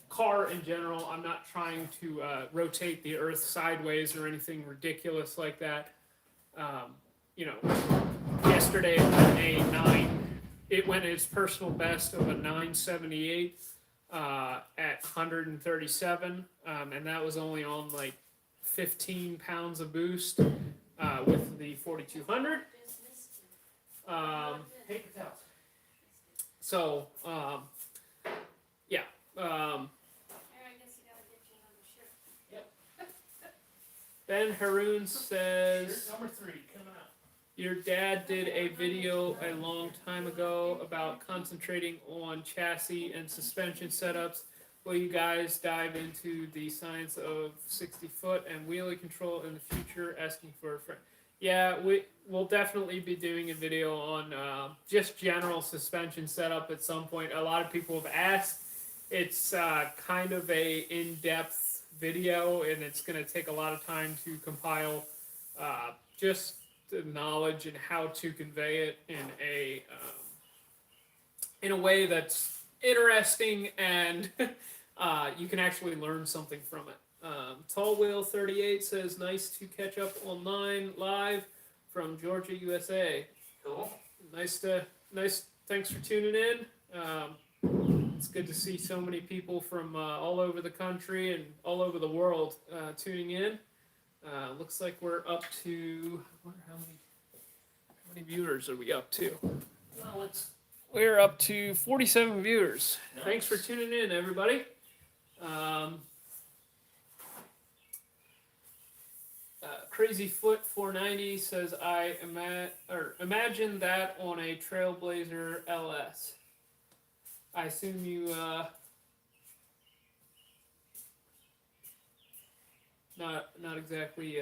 car in general. I'm not trying to rotate the Earth sideways or anything ridiculous like that. Yesterday it went its personal best of a 978 at 137, and that was only on like 15 pounds of boost with the 4200. Paper towels. So, yeah. Ben Haroon says, Number 3 coming up. your dad did a video a long time ago about concentrating on chassis and suspension setups. Will you guys dive into the science of 60-foot and wheelie control in the future? Asking for a friend. Yeah, we'll definitely be doing a video on just general suspension setup at some point. A lot of people have asked. It's kind of a in-depth video, and it's going to take a lot of time to compile just the knowledge and how to convey it in a way that's interesting and you can actually learn something from it. Tall Wheel 38 says, nice to catch up online live from Georgia, USA. Cool. Nice. Thanks for tuning in. It's good to see so many people from all over the country and all over the world tuning in. Looks like we're up to, how many viewers are we up to? Well, We're up to 47 viewers. Nice. Thanks for tuning in, everybody. Crazy Foot 490 says, imagine that on a Trailblazer LS. I assume you not exactly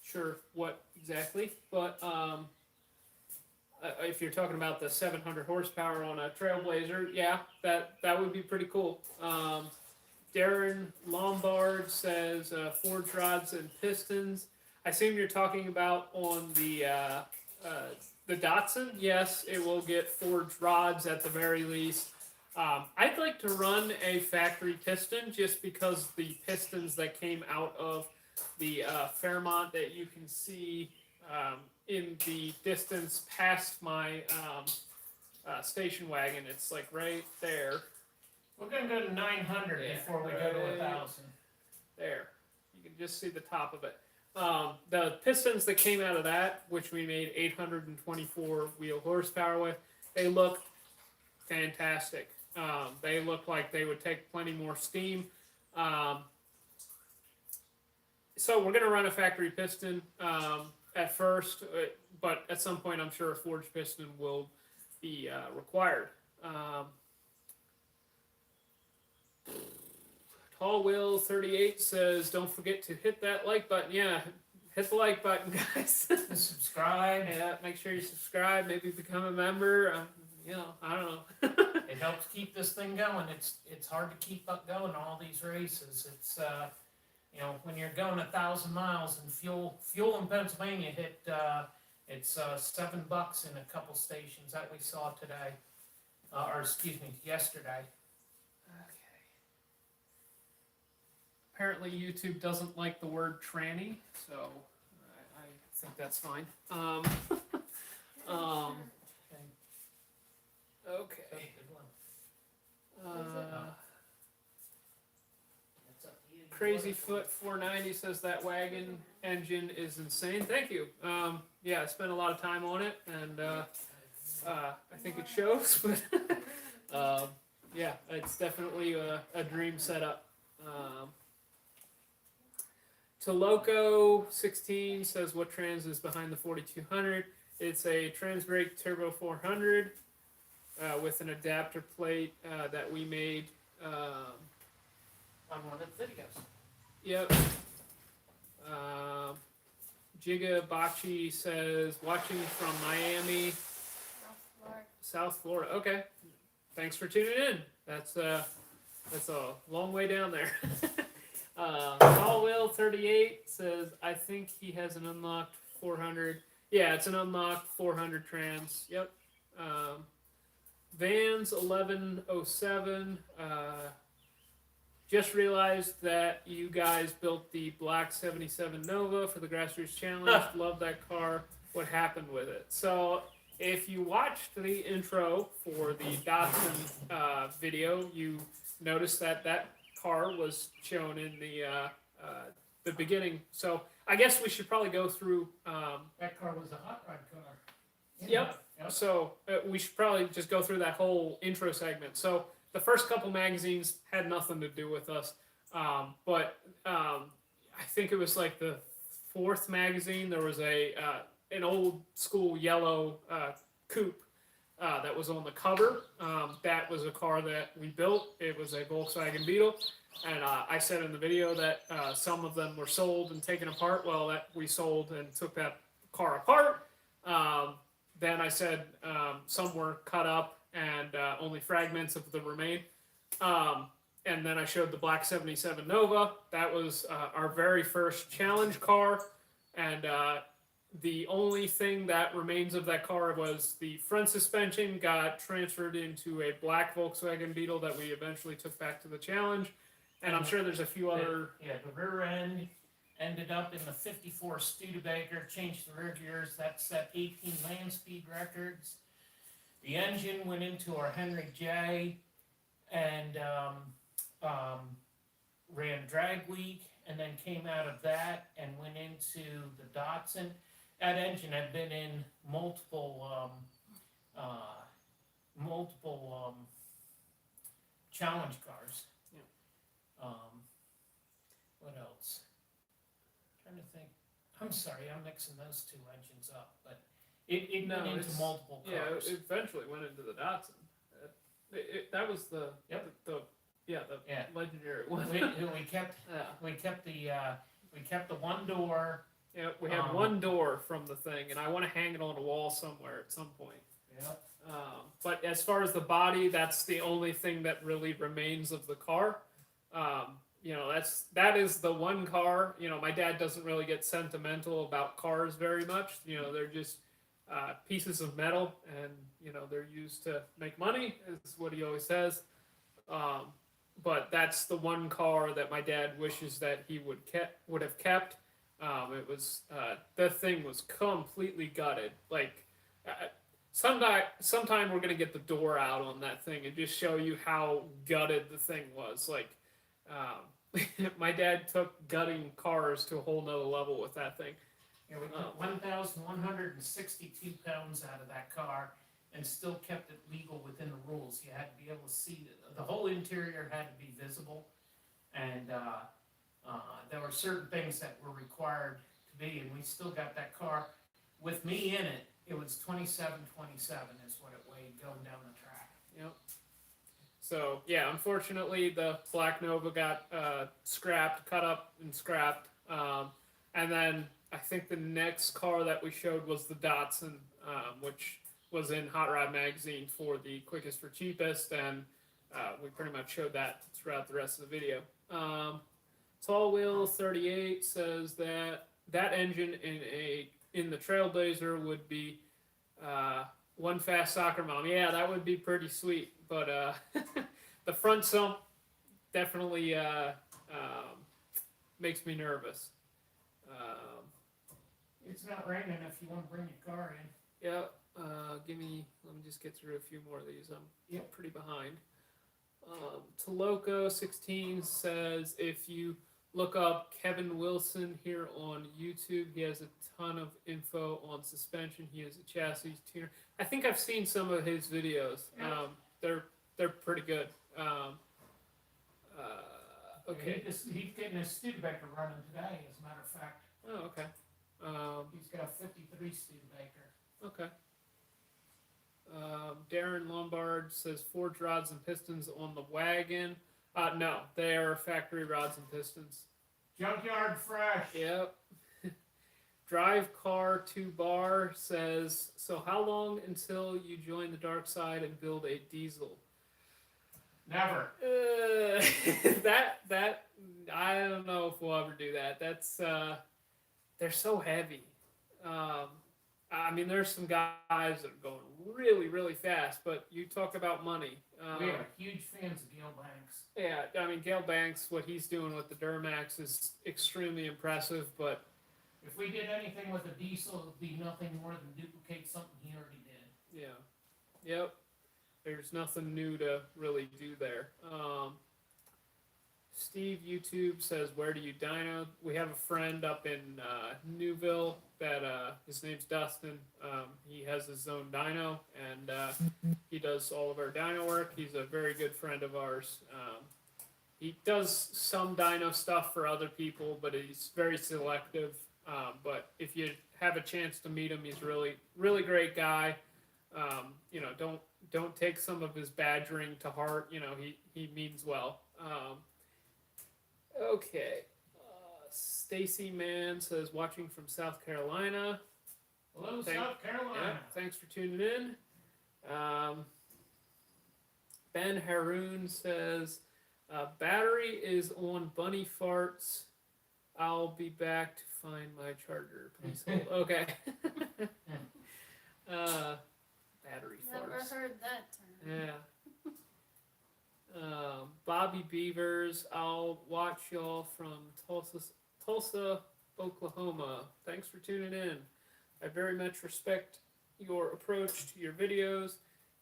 sure what exactly, but if you're talking about the 700 horsepower on a Trailblazer, yeah, that would be pretty cool. Darren Lombard says forged rods and pistons. I assume you're talking about on the Datsun. Yes, it will get forged rods at the very least. I'd like to run a factory piston just because the pistons that came out of the Fairmont that you can see in the distance past my station wagon, it's like right there. we're going to go to 900 Yeah, before we go to 1,000. There. You can just see the top of it. The pistons that came out of that, which we made 824 wheel horsepower with, they look fantastic. They look like they would take plenty more steam. So we're going to run a factory piston at first, but at some point I'm sure a forged piston will be required. Tall Will 38 says, don't forget to hit that like button. Yeah, hit the like button, guys. And subscribe. Yeah, make sure you subscribe, maybe become a member. I don't know. It helps keep this thing going. It's hard to keep up going all these races. It's when you're going 1,000 miles and fuel in Pennsylvania hit it's $7 in a couple stations that we saw today, yesterday. Okay. Apparently YouTube doesn't like the word tranny, so I think that's fine. Okay. Crazy Foot 490 says that wagon engine is insane. Thank you. Yeah, I spent a lot of time on it, and I think it shows. But yeah, it's definitely a dream setup. Toloco 16 says, what trans is behind the 4200? It's a Transbrake Turbo 400 with an adapter plate that we made. On one of the videos. Yep. Giga Bachi says, watching from Miami, South Florida. Okay. Thanks for tuning in. That's a long way down there. Tall Will 38 says, I think he has an unlocked 400. Yeah, it's an unlocked 400 trans. Yep. Vans 1107. Just realized that you guys built the black 77 Nova for the Grassroots Challenge. Love that car. What happened with it? So, if you watched the intro for the Datsun video, you noticed that that car was shown in the beginning. So, I guess we should probably go through. That car was a hot rod car. Yep. So we should probably just go through that whole intro segment. So the first couple magazines had nothing to do with us, but I think it was like the fourth magazine. There was an old school yellow coupe that was on the cover. That was a car that we built. It was a Volkswagen Beetle, and I said in the video that some of them were sold and taken apart. Well, that we sold and took that car apart. Then I said some were cut up and only fragments of the remain. And then I showed the black 77 Nova. That was our very first challenge car. And the only thing that remains of that car was the front suspension got transferred into a black Volkswagen Beetle that we eventually took back to the challenge. And I'm sure there's a few other... Yeah, the rear end ended up in the 54 Studebaker, changed the rear gears, that set 18 land speed records. The engine went into our Henry J and ran drag week, and then came out of that and went into the Datsun. That engine had been in multiple challenge cars. Yeah. What else? Trying to think. I'm sorry, I'm mixing those two engines up, but it No, went into it's- multiple Yeah, cars. it eventually went into the Datsun. That was the Yep. the Yeah. legendary one. we kept Yeah. we kept the one door. Yeah, we had one door from the thing, and I want to hang it on a wall somewhere at some point. Yeah. But as far as the body, that's the only thing that really remains of the car. That is the one car. My dad doesn't really get sentimental about cars very much. They're just pieces of metal, and they're used to make money. Is what he always says. But that's the one car that my dad wishes that he would have kept. It was the thing was completely gutted. Like sometime we're gonna get the door out on that thing and just show you how gutted the thing was. Like my dad took gutting cars to a whole nother level with that thing. Yeah, we took 1,162 pounds out of that car and still kept it legal within the rules. You had to be able to see the whole interior had to be visible, and there were certain things that were required to be, and we still got that car with me in it. It was 2727 is what it weighed going down the track. Yep. So yeah, unfortunately the Black Nova got scrapped, cut up and scrapped, and then I think the next car that we showed was the Datsun, which was in Hot Rod Magazine for the quickest for cheapest, and we pretty much showed that throughout the rest of the video. Tall Wheel 38 says that engine in the Trailblazer would be one fast soccer mom. Yeah, that would be pretty sweet, but the front sump definitely makes me nervous. It's not raining if you want to bring your car in. Yeah, let me just get through a few more of these. I'm pretty behind. Toloco 16 says if you look up Kevin Wilson here on YouTube, he has a ton of info on suspension. He is a chassis tuner. I think I've seen some of his videos. They're pretty good. Okay. He's getting his Studebaker running today, as a matter of fact. Oh, okay. He's got a 53 Studebaker. Okay. Darren Lombard says forged rods and pistons on the wagon. No, they are factory rods and pistons. Junkyard fresh. Yep. Drive Car 2 Bar says, so how long until you join the dark side and build a diesel? Never. That I don't know if we'll ever do that. That's they're so heavy. I mean, there's some guys that are going really, really fast, but you talk about money. We are huge fans of Gil Banks. Yeah, I mean, Gale Banks, what he's doing with the Duramax is extremely impressive, but If we did anything with a diesel, it would be nothing more than duplicate something he already did. yeah. Yep. There's nothing new to really do there. Steve YouTube says, "Where do you dyno?" We have a friend up in Newville that his name's Dustin. He has his own dyno, and he does all of our dyno work. He's a very good friend of ours. He does some dyno stuff for other people, but he's very selective. But if you have a chance to meet him, he's really, really great guy. You know, don't take some of his badgering to heart. You know, he means well. Okay. Stacy Mann says, watching from South Carolina. Hello, South Carolina. Yeah, thanks for tuning in. Ben Haroon says, battery is on Bunny Farts. I'll be back to find my charger. Please hold. Okay. Battery Never farts. heard that term. Yeah. Bobby Beavers, I'll watch y'all from Tulsa, Oklahoma. Thanks for tuning in. I very much respect your approach to your videos.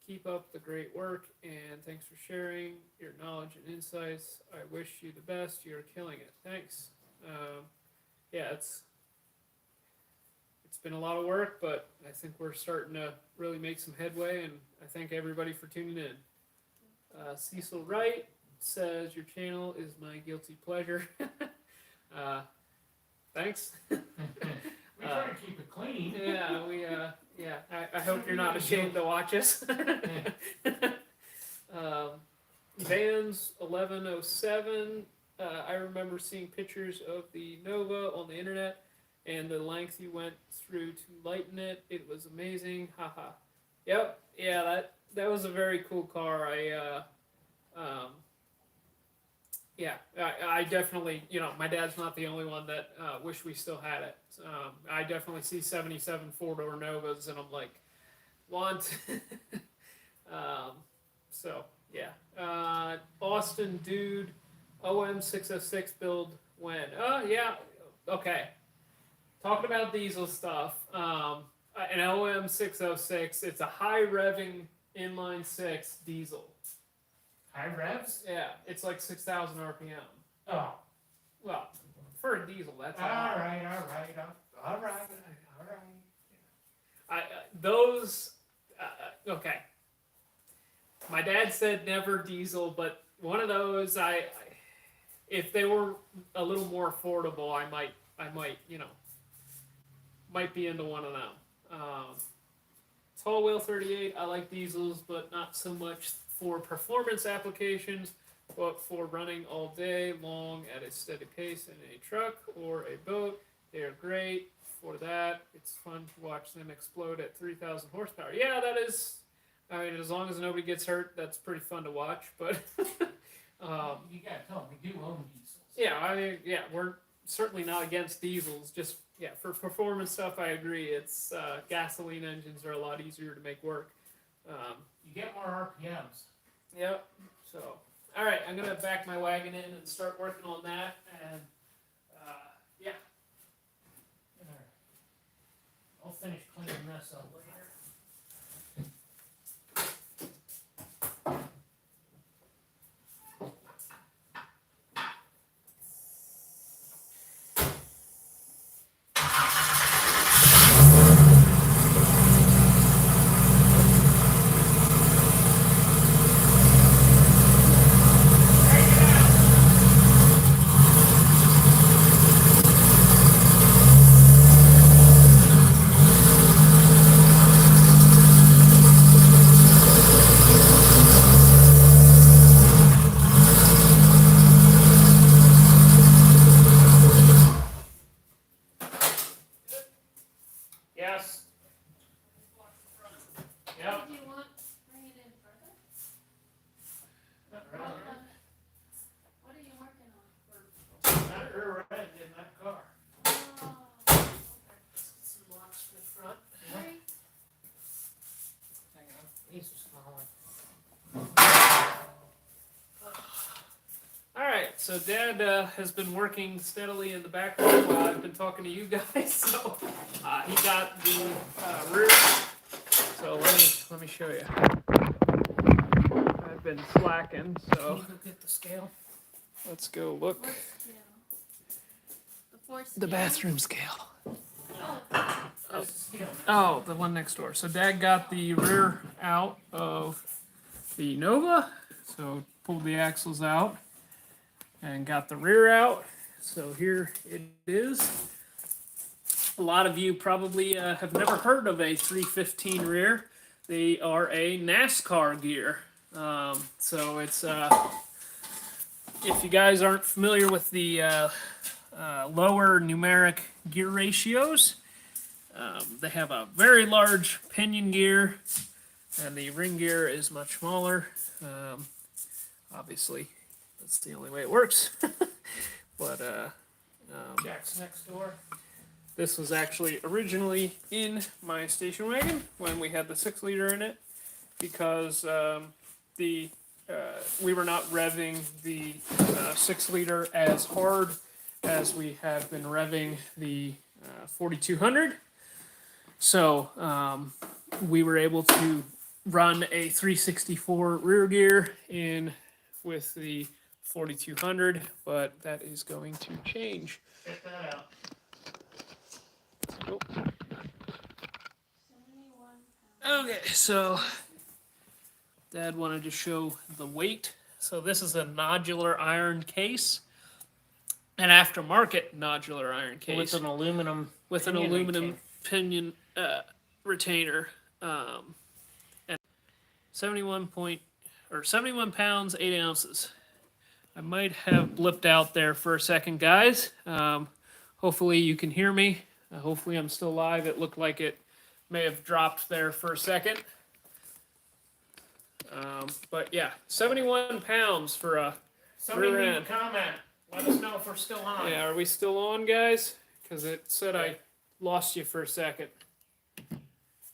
Keep up the great work, and thanks for sharing your knowledge and insights. I wish you the best. You're killing it. Thanks. Yeah, it's been a lot of work, but I think we're starting to really make some headway, and I thank everybody for tuning in. Cecil Wright says, your channel is my guilty pleasure. Thanks. We try to keep it clean. Yeah, I hope you're not ashamed to watch us. Vans 1107. I remember seeing pictures of the Nova on the internet and the length you went through to lighten it. It was amazing. Haha. Yep. Yeah, that was a very cool car. I definitely, you know, my dad's not the only one that wish we still had it. I definitely see 77 four-door Novas, and I'm like, want. So, yeah. Austin Dude, OM 606 build when? Oh, yeah, okay. Talking about diesel stuff, an OM 606, it's a high revving inline six diesel. High revs? Yeah, it's like 6,000 RPM. Oh. Well, for a diesel, that's All high. right. Okay. My dad said never diesel, but one of those, if they were a little more affordable, I might, you know, might be into one of them. Tall Wheel 38, I like diesels, but not so much for performance applications, but for running all day long at a steady pace in a truck or a boat. They are great for that. It's fun to watch them explode at 3,000 horsepower. Yeah, that is. I mean, as long as nobody gets hurt, that's pretty fun to watch. But You gotta tell them we do own diesels. yeah, I mean, yeah, we're certainly not against diesels. Just yeah, for performance stuff, I agree. It's gasoline engines are a lot easier to make work. You get more RPMs. Yep. So, all right, I'm gonna back my wagon in and start working on that. And yeah. Alright. I'll finish cleaning this up later. Yes. Yep. Do you want bring it in further? What are you working on? That rear end in that car. Oh, okay. Some blocks from the front. Where so Dad has been working steadily in the background while I've been talking to you guys. So he got the rear. So let me show you. I've been slacking, Can so you go get the scale? let's go look. What scale? The fourth The scale? bathroom scale. Oh, There's the scale. Oh, the one next door. So Dad got the rear out of the Nova. So pulled the axles out and got the rear out. So here it is. A lot of you probably have never heard of a 315 rear. They are a NASCAR gear. So it's if you guys aren't familiar with the lower numeric gear ratios, they have a very large pinion gear, and the ring gear is much smaller. Obviously, that's the only way it works. But Jack's next door. this was actually originally in my station wagon when we had the 6-liter in it, because we were not revving the 6-liter as hard as we have been revving the 4200. So we were able to run a 364 rear gear in with the 4200, but that is going to change. Check that out. Oh. 71 Okay, so Dad wanted to show the weight. So this is a nodular iron case, an aftermarket nodular iron case With an aluminum. with an pinion aluminum retainer. pinion retainer, and 71 pounds 8 ounces. I might have blipped out there for a second, guys. Hopefully you can hear me. Hopefully I'm still live. It looked like it may have dropped there for a second. But yeah, 71 pounds for a Somebody rear leave a end. comment. Let us know if we're still on. Yeah, are we still on, guys? Because it said I lost you for a second.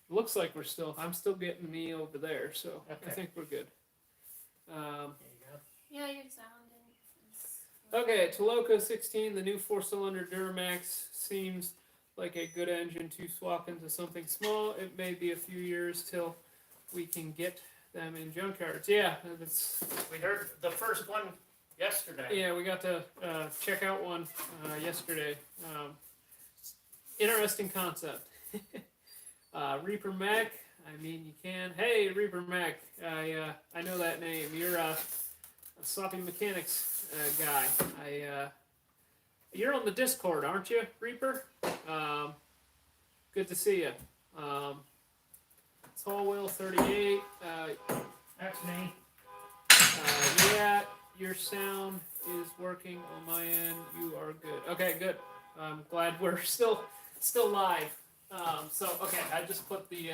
Looks like I'm still getting me over there, so I Okay. think we're good. There you go. Yeah, you're sounding. Okay, Toloco 16, the new 4-cylinder Duramax seems like a good engine to swap into something small. It may be a few years till we can get them in junkyards. Yeah, that's. We heard the first one yesterday. Yeah, we got to check out one yesterday. Interesting concept. Reaper Mac. I mean, you can. Hey, Reaper Mac. I know that name. You're a sloppy mechanics guy. You're on the Discord, aren't you, Reaper? Good to see you. Tall Wheel 38. That's me. Yeah, your sound is working on my end. You are good. Okay, good. I'm glad we're still live. So okay, I just put the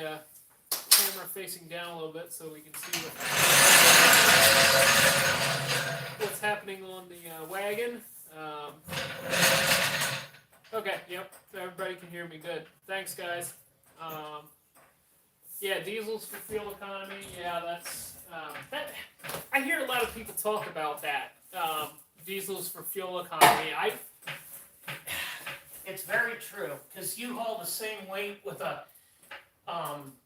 camera facing down a little bit so we can see what's happening on the wagon. Okay, yep, everybody can hear me. Good. Thanks, guys. Yeah, diesels for fuel economy. Yeah, that's I hear a lot of people talk about that. Diesels for fuel economy. It's very true, because you haul the same weight with a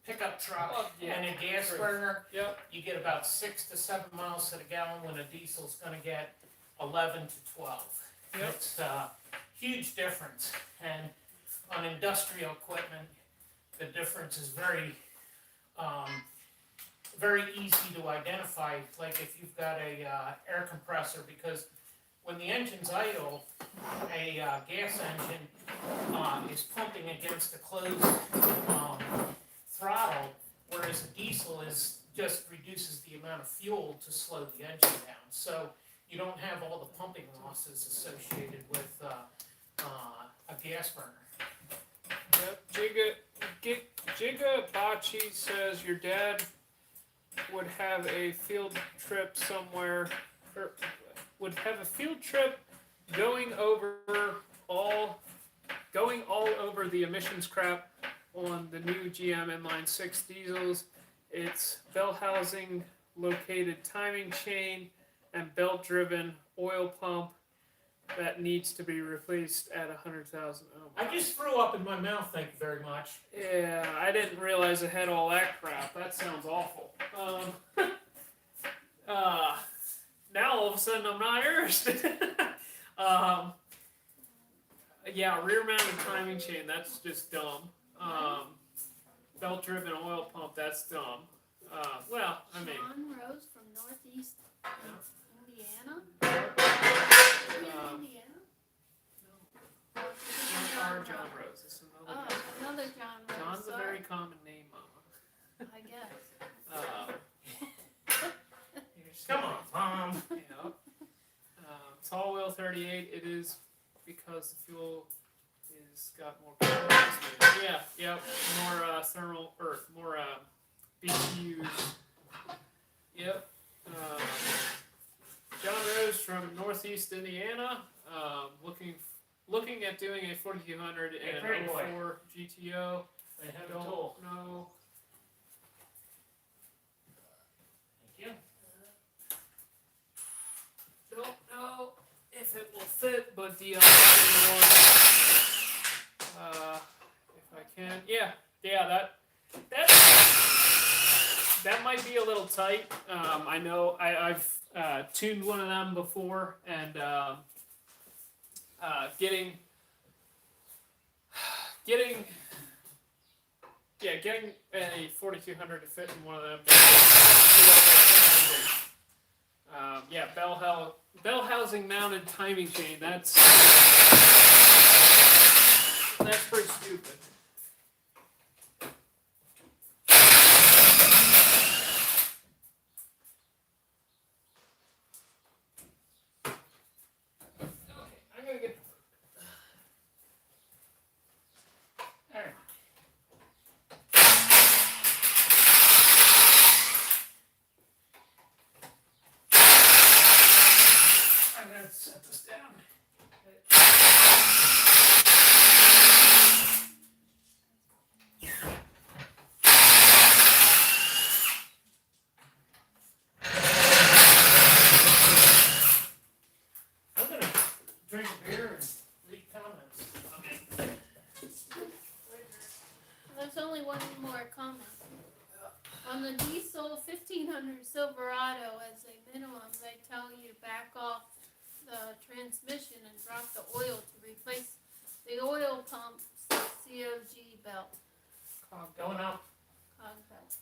pickup truck Oh, yeah, and a gas true. burner. Yep. You get about 6 to 7 miles to the gallon when a diesel's going to get 11 to 12. Yep. It's a huge difference, and on industrial equipment, the difference is very easy to identify. Like if you've got a air compressor, because when the engine's idle, a gas engine is pumping against a closed throttle, whereas a diesel just reduces the amount of fuel to slow the engine down. So you don't have all the pumping losses associated with a gas burner. Yep. Jiga Bachi says your dad would have a field trip somewhere, or would have a field trip going all over the emissions crap on the new GM Inline 6 diesels. It's bell housing, located timing chain, and belt driven oil pump that needs to be replaced at 100,000 ohms. I just threw up in my mouth, thank you very much. Yeah, I didn't realize it had all that crap. That sounds awful. Now all of a sudden I'm not interested. Yeah, rear mounted timing chain, that's just dumb. Belt driven oil pump, that's dumb. Well, I mean, John Rose from Northeast Indiana. Indiana? not our John Rose. It's another Oh, another John Rose. John's a sorry. very common name, Mama. I guess. Come on, Mom. Yeah. Tall wheel 38. It is because the fuel is got more. Yeah, yep. More thermal or more BTUs. Yep. John Rose from Northeast Indiana. Looking at doing a 4200 Hey, pretty and boy. 04 GTO. I have a Don't tool. know. Thank you. Don't know if it will fit, but the other one, if I can, yeah, that might be a little tight. I know I've tuned one of them before, and getting a 4200 to fit in one of them. Yeah, bell housing mounted timing chain. That's pretty stupid. Okay, I'm gonna get. All right. I'm gonna set this down. I'm gonna drink a beer and read comments. Okay. There's only one more comment. On the diesel 1500 Silverado, as a minimum, they tell you to back off the transmission and drop the oil to replace the oil pump's COG belt. Going up. Cog belt.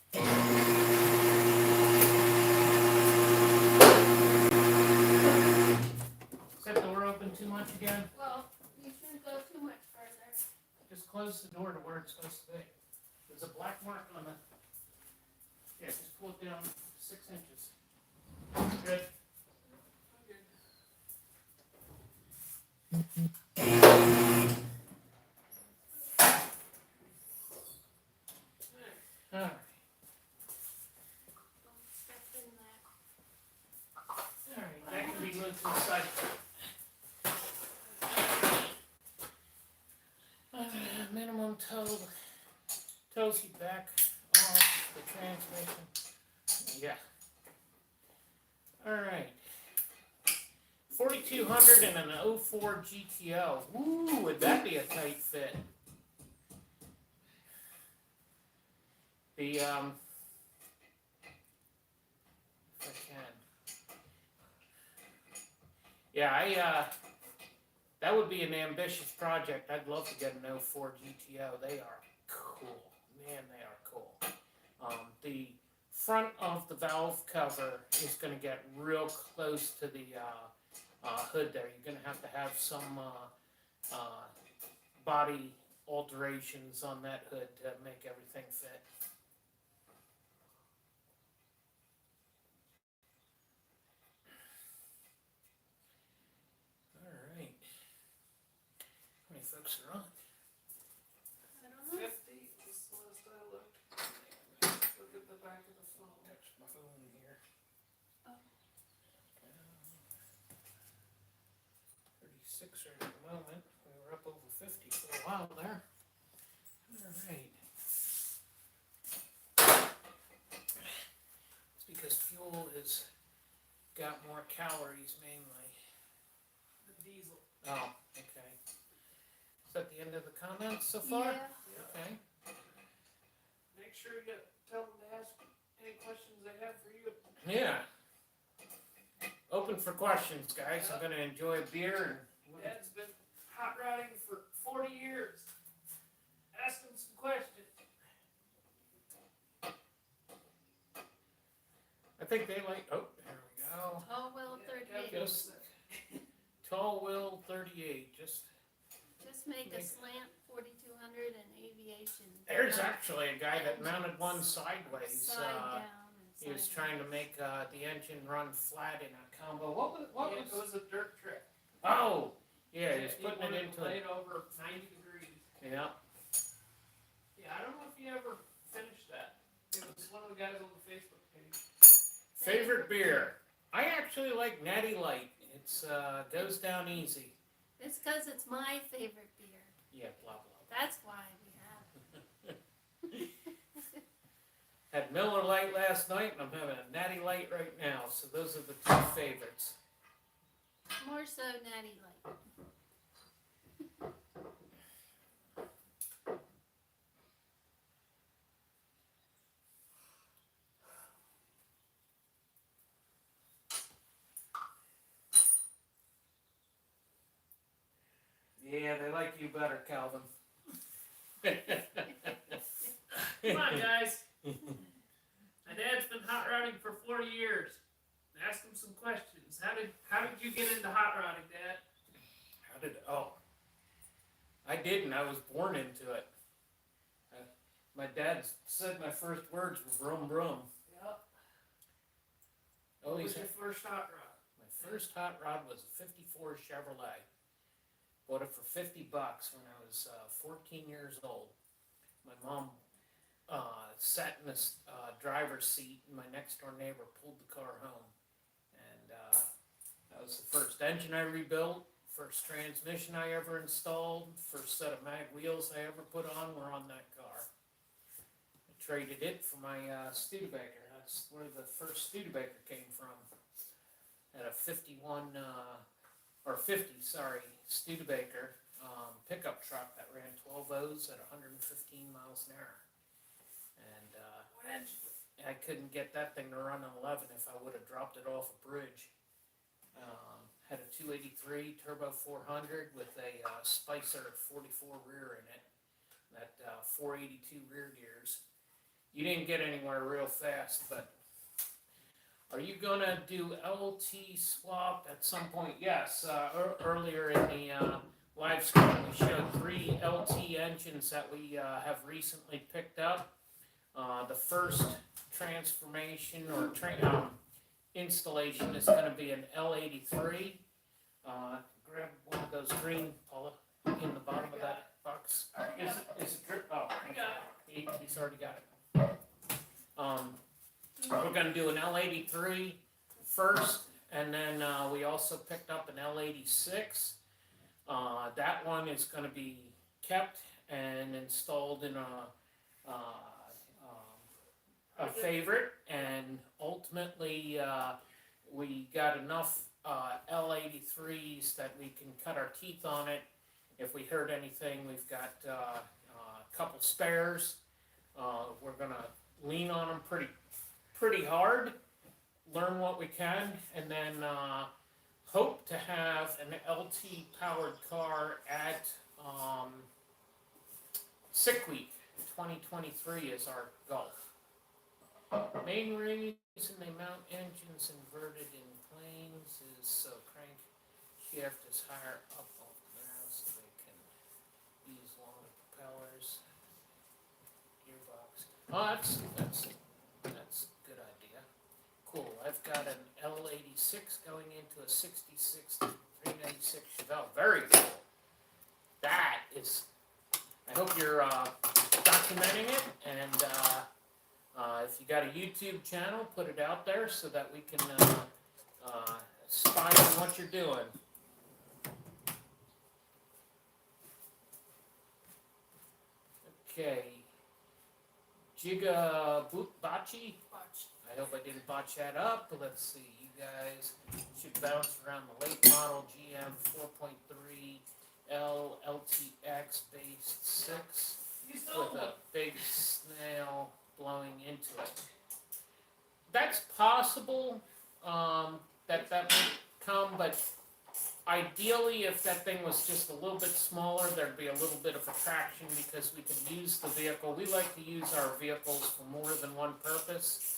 Is that door open too much again? Well, you shouldn't go too much further. Just close the door to where it's supposed to be. There's a black mark on the. Yeah, just pull it down 6 inches. Good. All right. Don't step in that. All right. That can be moved to the side. Minimum toe seat back off the transmission. Yeah. All right. 4200 and an 04 GTO. Ooh, would that be a tight fit? The if I can. Yeah, that would be an ambitious project. I'd love to get an 04 GTO. They are cool. Man, they are cool. The front of the valve cover is going to get real close to the hood there. You're going to have some body alterations on that hood to make everything fit. All right. How many folks are on? I don't know. 50 was the last I looked. Look at the back of the phone. There's my phone here. Oh. 36 right at the moment. We were up over 50 for a while there. All right. It's because fuel has got more calories mainly. diesel. Oh, okay. Is that the end of the comments so far? Yeah. Okay. Make sure you tell them to ask any questions they have for you. Yeah. Open for questions, guys. I'm gonna enjoy a beer and. Dad's been hot rodding for 40 years. Ask him some questions. I think they like. Oh, there we go. Oh, well, 38. Just tall wheel 38. Just Make a slant 4200 and aviation. there's actually a guy that mounted one sideways. Side down He and was side trying to up. make the engine run flat in a combo. What It was? was a dirt trick. Oh, yeah, he's putting it wanted into to lay it. it over 90 degrees. Yeah. Yeah, I don't know if he ever finished that. It was one of the guys on the Facebook page. Favorite beer? I actually like Natty Light. It's goes down easy. It's because it's my favorite beer. Yeah, blah blah. That's why we have it. Had Miller Lite last night, and I'm having a Natty Light right now. So those are the two favorites. More so Natty Light. Yeah, they like you better, Calvin. Come on, guys. My dad's been hot rodding for 40 years. Ask him some questions. How did you get into hot rodding, Dad? How did? Oh, I didn't. I was born into it. My dad said my first words were "brum brum." Yep. Oh, What he's was your first hot rod? my first hot rod was a '54 Chevrolet. Bought it for $50 when I was 14 years old. My mom sat in the driver's seat, and my next door neighbor pulled the car home. And that was the first engine I rebuilt, first transmission I ever installed, first set of mag wheels I ever put on were on that car. I traded it for my Studebaker. That's where the first Studebaker came from. Had a 50 Studebaker pickup truck that ran 12 O's at 115 miles an hour. And What engine? I couldn't get that thing to run an 11 if I would have dropped it off a bridge. Had a 283 Turbo 400 with a Spicer 44 rear in it. That 482 rear gears. You didn't get anywhere real fast, but are you gonna do LT swap at some point? Yes. Earlier in the live stream, we showed 3 LT engines that we have recently picked up. The first transformation or installation is going to be an L83. Grab one of those green, Paula, in the bottom of that box. Is it drip? Oh, he's already got it. We're going to do an L83 first, and then we also picked up an L86. That one is going to be kept and installed in a favorite, and ultimately we got enough L83s that we can cut our teeth on it. If we hurt anything, we've got a couple spares. We're going to lean on them pretty hard, learn what we can, and then hope to have an LT powered car at Sick Week 2023 is our goal. Main reason they mount engines inverted in planes is so crankshaft is higher up off the ground so they can use longer propellers. Gearbox. Oh, that's a good idea. Cool. I've got an L86 going into a 66 396 Chevelle. Very cool. That is. I hope you're documenting it, and if you got a YouTube channel, put it out there so that we can spy on what you're doing. Okay. Bachi? I I hope I didn't botch that up, but let's see, you guys should bounce around the late model GM 4.3 L LTX based 6 with a big snail blowing into it. That's possible, that would come, but ideally, if that thing was just a little bit smaller, there'd be a little bit of attraction because we could use the vehicle. We like to use our vehicles for more than one purpose.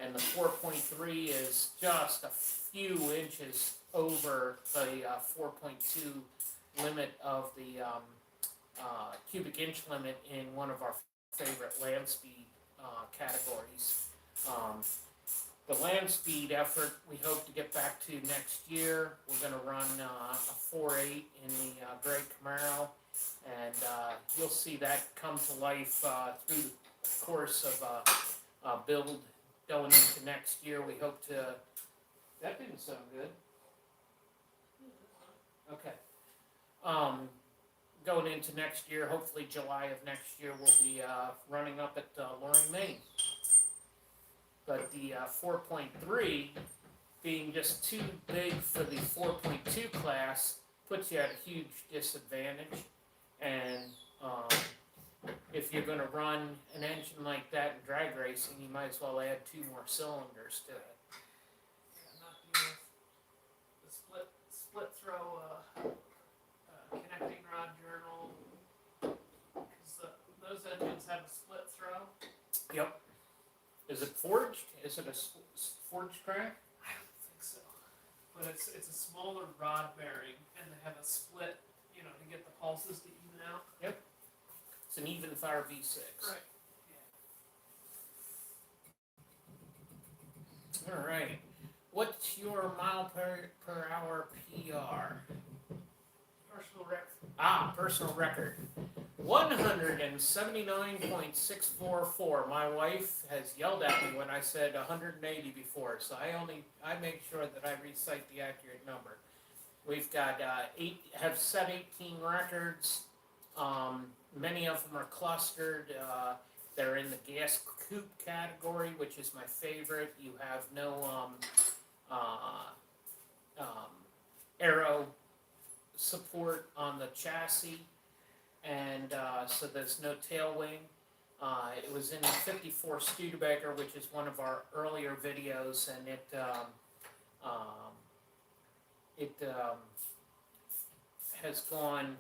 And the 4.3 is just a few inches over the 4.2 limit of the cubic inch limit in one of our favorite land speed categories. The land speed effort we hope to get back to next year. We're going to run a 4.8 in the gray Camaro, and you'll see that come to life through the course of build going into next year. We hope to. That didn't sound good. Okay. Going into next year, hopefully July of next year, we'll be running up at Loring, Maine. But the 4.3, being just too big for the 4.2 class, puts you at a huge disadvantage. And if you're going to run an engine like that in drag racing, you might as well add 2 more cylinders to it. Not the split throw connecting rod journal, because those engines have a split throw. Yep. Is it forged? Is it a forged crank? I don't think so. But it's a smaller rod bearing, and they have a split, to get the pulses to even out. Yep. It's an even fire V6. Right. Yeah. All right. What's your mile per hour PR? Personal record. Personal record. 179.644. My wife has yelled at me when I said 180 before, so I make sure that I recite the accurate number. We've got have set 18 records. Many of them are clustered. They're in the gas coupe category, which is my favorite. You have no aero support on the chassis. And so there's no tail wing. It was in the 54 Studebaker, which is one of our earlier videos, and it has gone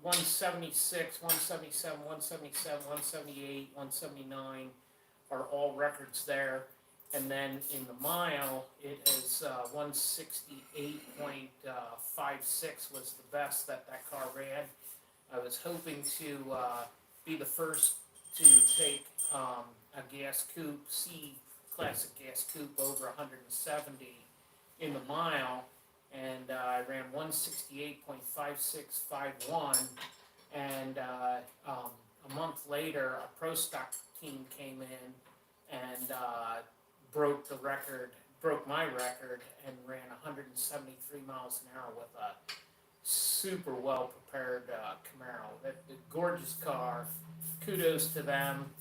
176, 177, 177, 178, 179 are all records there. And then in the mile, it is 168.56 was the best that car ran. I was hoping to be the first to take a gas coupe, C classic gas coupe over 170 in the mile, and I ran 168.5651. And a month later, a pro stock team came in and broke my record, and ran 173 miles an hour with a super well prepared Camaro. That gorgeous car. Kudos to them.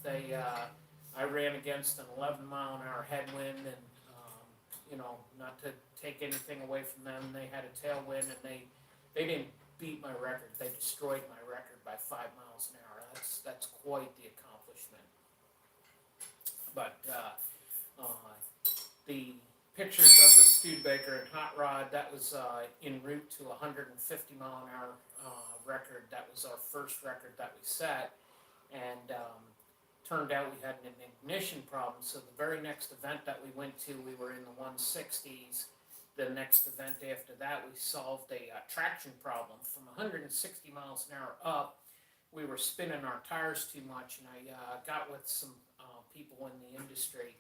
I ran against an 11 mile an hour headwind, and not to take anything away from them, they had a tailwind, and they didn't beat my record. They destroyed my record by 5 miles an hour. That's quite the accomplishment. But the pictures of the Studebaker and Hot Rod, that was en route to a 150 mile an hour record. That was our first record that we set, and turned out we had an ignition problem. So the very next event that we went to, we were in the 160s. The next event after that, we solved a traction problem. From 160 miles an hour up, we were spinning our tires too much, and I got with some people in the industry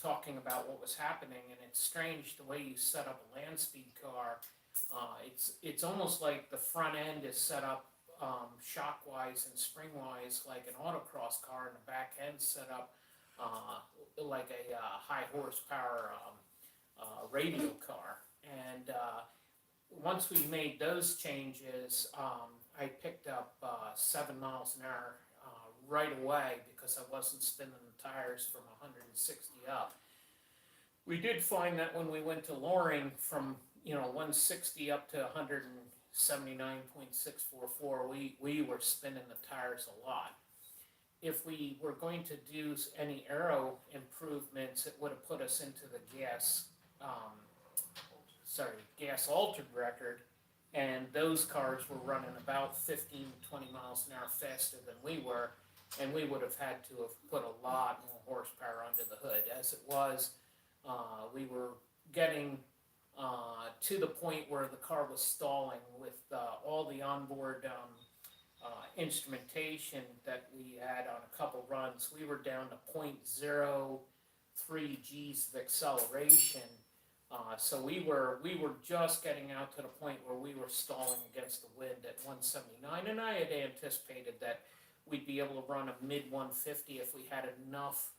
talking about what was happening. And it's strange the way you set up a land speed car. It's almost like the front end is set up shock-wise and spring-wise like an autocross car, and the back end set up like a high horsepower radio car. And once we made those changes, I picked up 7 miles an hour right away because I wasn't spinning the tires from 160 up. We did find that when we went to lowering from 160 up to 179.644, we were spinning the tires a lot. If we were going to do any aero improvements, it would have put us into the gas altered record, and those cars were running about 15 to 20 miles an hour faster than we were, and we would have had to have put a lot more horsepower under the hood. As it was, we were getting to the point where the car was stalling with all the onboard instrumentation that we had on a couple runs. We were down to 0.03 G's of acceleration. So we were just getting out to the point where we were stalling against the wind at 179, and I had anticipated that we'd be able to run a mid 150 if we had enough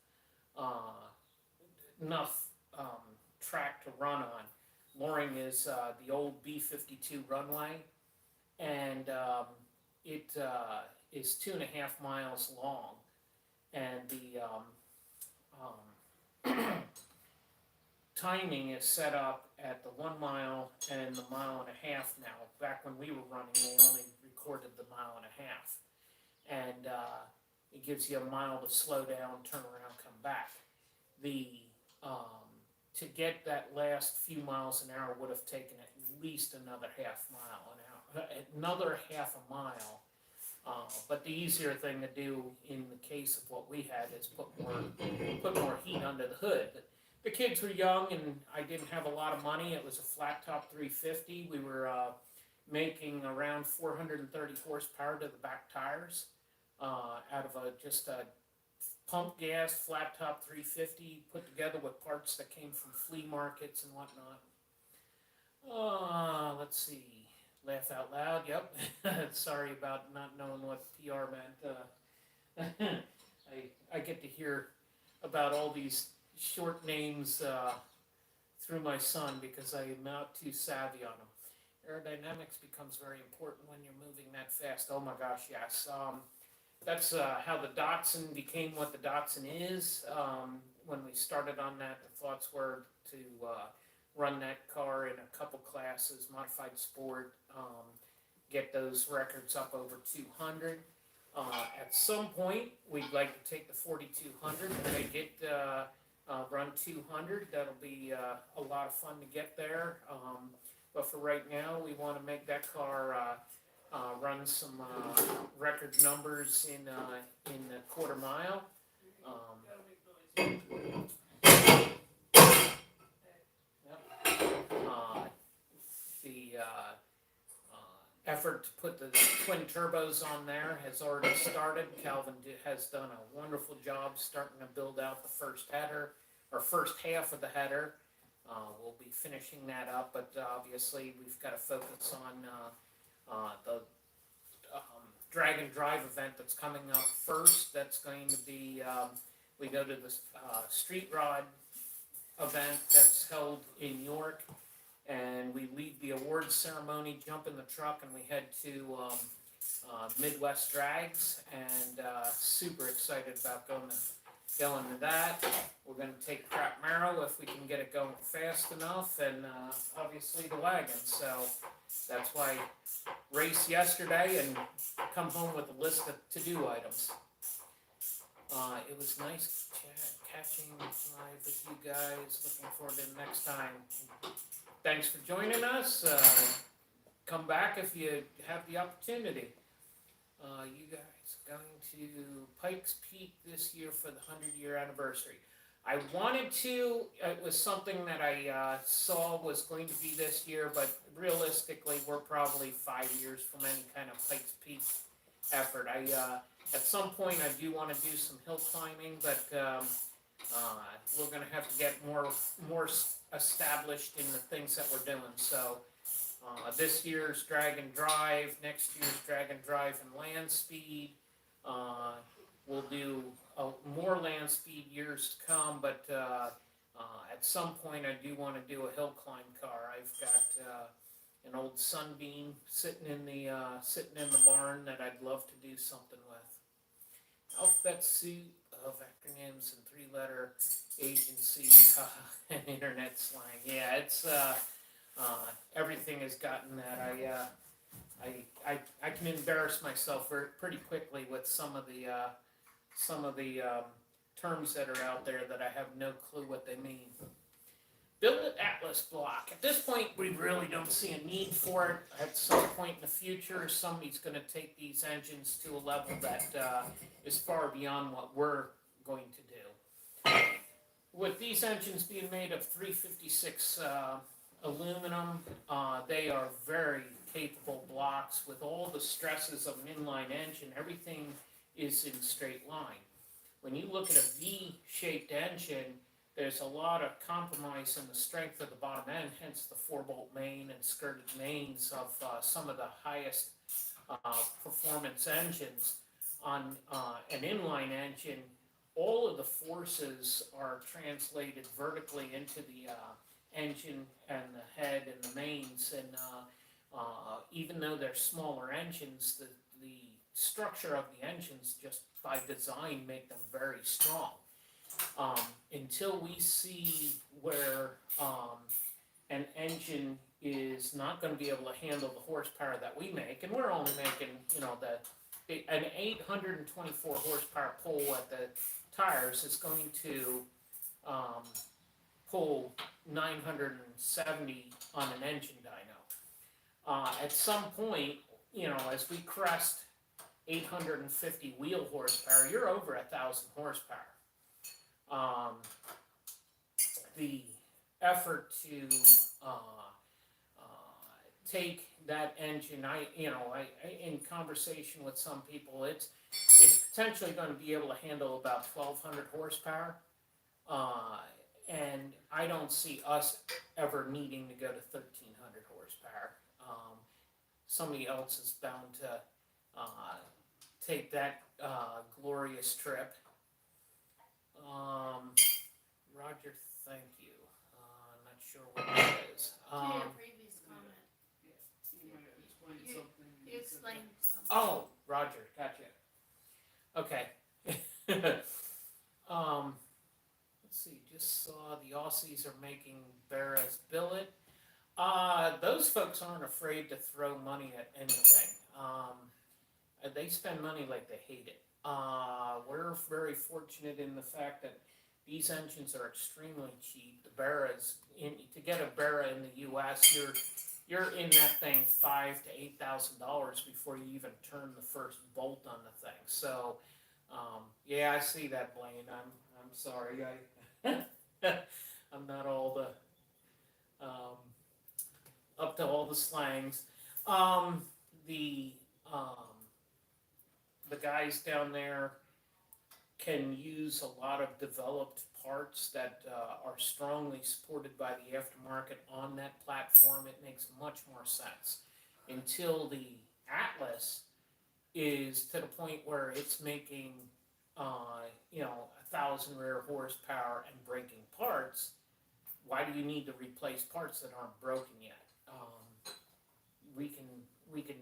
track to run on. Loring is the old B-52 runway, and it is 2.5 miles long, and the timing is set up at the 1 mile and the 1.5 miles now. Back when we were running, they only recorded the 1.5 miles, and it gives you a mile to slow down, turn around, come back. To get that last few miles an hour would have taken at least another another half a mile. But the easier thing to do in the case of what we had is put more heat under the hood. The kids were young, and I didn't have a lot of money. It was a flat top 350. We were making around 430 horsepower to the back tires out of just a pump gas flat top 350 put together with parts that came from flea markets and whatnot. Let's see. Laugh out loud. Yep. Sorry about not knowing what PR meant. I get to hear about all these short names through my son because I am not too savvy on them. Aerodynamics becomes very important when you're moving that fast. Oh my gosh, yes. That's how the Datsun became what the Datsun is. When we started on that, the thoughts were to run that car in a couple classes, modified sport, get those records up over 200. At some point, we'd like to take the 4200 and make it run 200. That'll be a lot of fun to get there. But for right now, we want to make that car run some record numbers in the quarter mile. The effort to put the twin turbos on there has already started. Calvin has done a wonderful job starting to build out the first header, or first half of the header. We'll be finishing that up, but obviously we've got to focus on the drag and drive event that's coming up first. That's going to be, we go to the street rod event that's held in York, and we leave the awards ceremony, jump in the truck, and we head to Midwest Drags, and super excited about going to that. We're going to take Crap Marrow if we can get it going fast enough, and obviously the wagon. So that's why race yesterday and come home with a list of to-do items. It was nice catching live with you guys. Looking forward to the next time. Thanks for joining us. Come back if you have the opportunity. You guys going to Pikes Peak this year for the 100-year anniversary. I wanted to, it was something that I saw was going to be this year, but realistically we're probably 5 years from any kind of Pikes Peak effort. At some point I do want to do some hill climbing, but we're going to have to get more established in the things that we're doing. So this year's drag and drive, next year's drag and drive and land speed. We'll do more land speed years to come, but at some point I do want to do a hill climb car. I've got an old Sunbeam sitting in the barn that I'd love to do something with. alphabet soup of acronyms and three-letter agencies and internet slang. Yeah, it's everything has gotten that. I can embarrass myself pretty quickly with some of the terms that are out there that I have no clue what they mean. Build Atlas block. At this point, we really don't see a need for it. At some point in the future, somebody's going to take these engines to a level that is far beyond what we're going to do. With these engines being made of 356 aluminum, they are very capable blocks. With all the stresses of an inline engine, everything is in straight line. When you look at a V-shaped engine, there's a lot of compromise in the strength of the bottom end, hence the 4-bolt main and skirted mains of some of the highest performance engines. On an inline engine, all of the forces are translated vertically into the engine and the head and the mains, and even though they're smaller engines, the structure of the engines just by design make them very strong. Until we see where an engine is not going to be able to handle the horsepower that we make, and we're only making, an 824 horsepower pull at the tires is going to pull 970 on an engine dyno. At some point, as we crest 850 wheel horsepower, you're over 1,000 horsepower. The effort to take that engine, in conversation with some people, it's potentially going to be able to handle about 1,200 horsepower, and I don't see us ever needing to go to 1,300 horsepower. Somebody else is bound to take that glorious trip. Roger, thank you. I'm not sure what that is. To your previous comment. You explained something. Oh, Roger, gotcha. Okay. Let's see, just saw the Aussies are making Barra's billet. Those folks aren't afraid to throw money at anything. They spend money like they hate it. We're very fortunate in the fact that these engines are extremely cheap. The Barras, to get a Barra in the U.S., you're in that thing $5,000 to $8,000 before you even turn the first bolt on the thing. So, yeah, I see that, Blaine. I'm sorry. I'm not all the up to all the slangs. The guys down there can use a lot of developed parts that are strongly supported by the aftermarket on that platform. It makes much more sense. Until the Atlas is to the point where it's making 1,000 rear horsepower and breaking parts, why do you need to replace parts that aren't broken yet? We can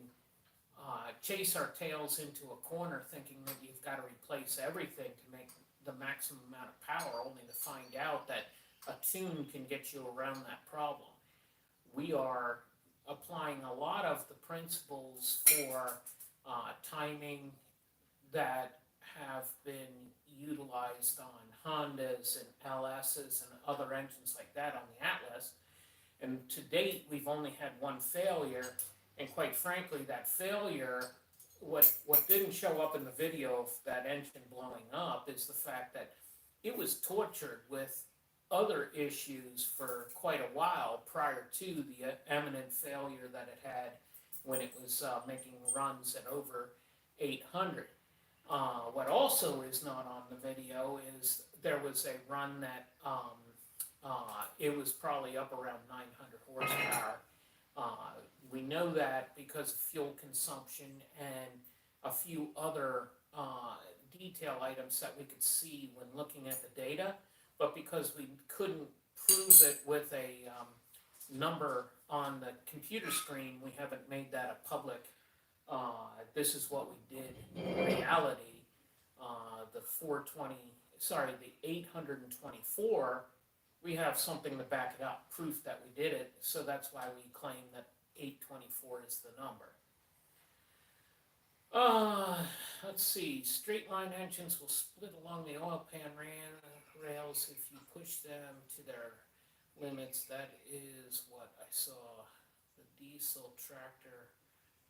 chase our tails into a corner thinking that you've got to replace everything to make the maximum amount of power, only to find out that a tune can get you around that problem. We are applying a lot of the principles for timing that have been utilized on Hondas and LSs and other engines like that on the Atlas. And to date, we've only had one failure, and quite frankly, that failure, what didn't show up in the video of that engine blowing up is the fact that it was tortured with other issues for quite a while prior to the imminent failure that it had when it was making runs at over 800. What also is not on the video is there was a run that it was probably up around 900 horsepower. We know that because of fuel consumption and a few other detail items that we could see when looking at the data, but because we couldn't prove it with a number on the computer screen, we haven't made that a public, this is what we did in reality. the 824, we have something to back it up, proof that we did it, so that's why we claim that 824 is the number. Let's see, straight line engines will split along the oil pan rails if you push them to their limits. That is what I saw the diesel tractor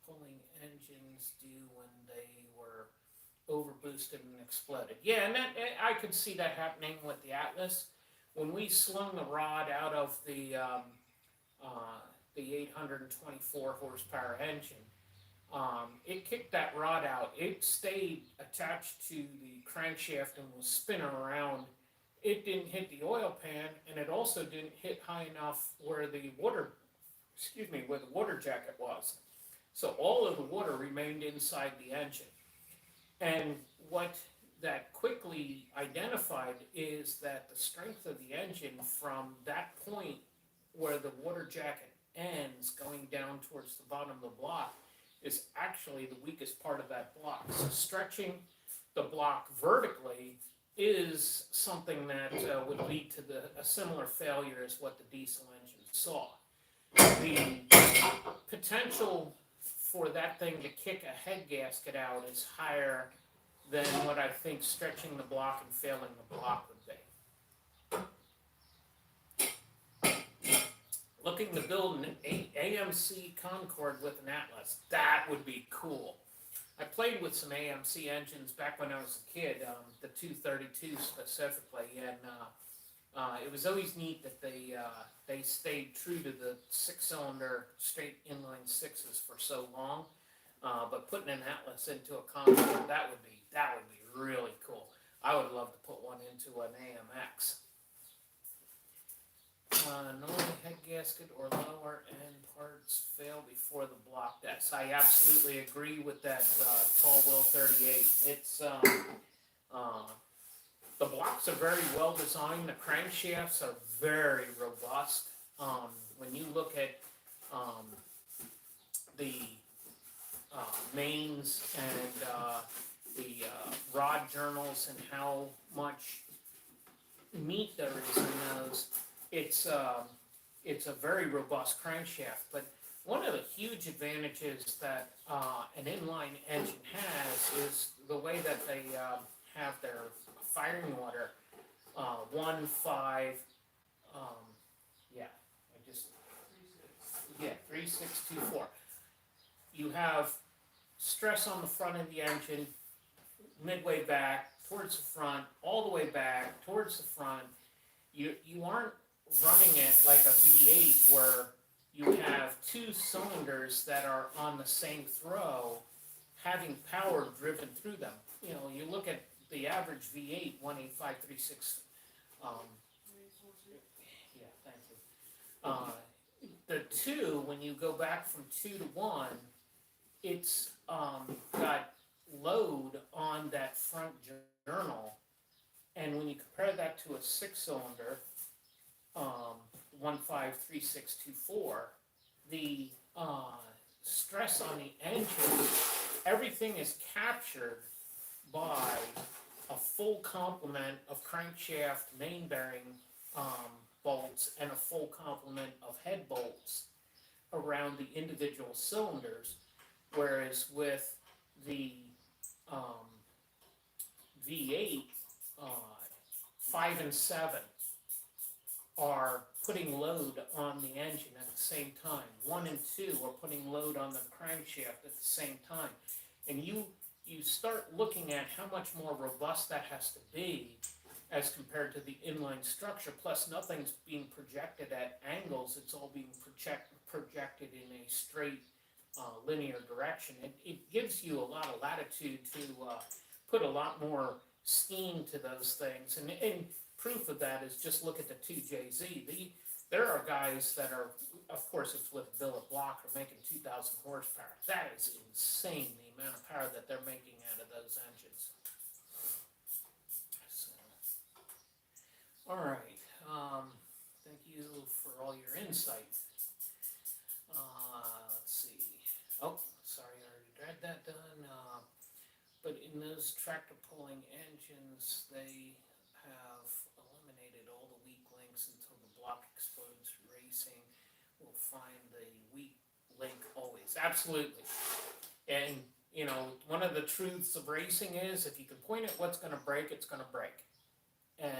pulling engines do when they were overboosted and exploded. Yeah, and I could see that happening with the Atlas. When we slung the rod out of the 824 horsepower engine, it kicked that rod out. It stayed attached to the crankshaft and was spinning around. It didn't hit the oil pan, and it also didn't hit high enough where the water jacket was. So all of the water remained inside the engine. And what that quickly identified is that the strength of the engine from that point where the water jacket ends going down towards the bottom of the block is actually the weakest part of that block. So stretching the block vertically is something that would lead to a similar failure as what the diesel engine saw. The potential for that thing to kick a head gasket out is higher than what I think stretching the block and failing the block would be. Looking to build an AMC Concorde with an Atlas. That would be cool. I played with some AMC engines back when I was a kid, the 232 specifically, and it was always neat that they stayed true to the six-cylinder straight inline sixes for so long. But putting an Atlas into a Concorde, that would be really cool. I would love to put one into an AMX. Normally head gasket or lower end parts fail before the block deaths. I absolutely agree with that tall wheel 38. It's the blocks are very well designed. The crankshafts are very robust. When you look at the mains and the rod journals and how much meat there is in those, it's a very robust crankshaft. But one of the huge advantages that an inline engine has is the way that they have their firing order. 3624. You have stress on the front of the engine, midway back, towards the front, all the way back, towards the front. You aren't running it like a V8 where you have two cylinders that are on the same throw having power driven through them. You know, you look at the average V8, 18536. Yeah, thank you. The two, when you go back from 2 to 1, it's got load on that front journal, and when you compare that to a 6-cylinder, 153624, the stress on the engine, everything is captured by a full complement of crankshaft main bearing bolts and a full complement of head bolts around the individual cylinders, whereas with the V8, 5 and 7 are putting load on the engine at the same time. 1 and 2 are putting load on the crankshaft at the same time. And you start looking at how much more robust that has to be as compared to the inline structure. Plus, nothing's being projected at angles. It's all being projected in a straight linear direction. It gives you a lot of latitude to put a lot more steam to those things. And proof of that is just look at the 2JZ. There are guys that are, of course, it's with a billet block, are making 2,000 horsepower. That is insane, the amount of power that they're making out of those engines. So, all right. Thank you for all your insight. Let's see. Oh, sorry, I already had that done. But in in those tractor pulling engines, they have eliminated all the weak links until the block explodes. Racing will find the weak link always. Absolutely. And, you know, one of the truths of racing is if you can point at what's going to break, it's going to break. And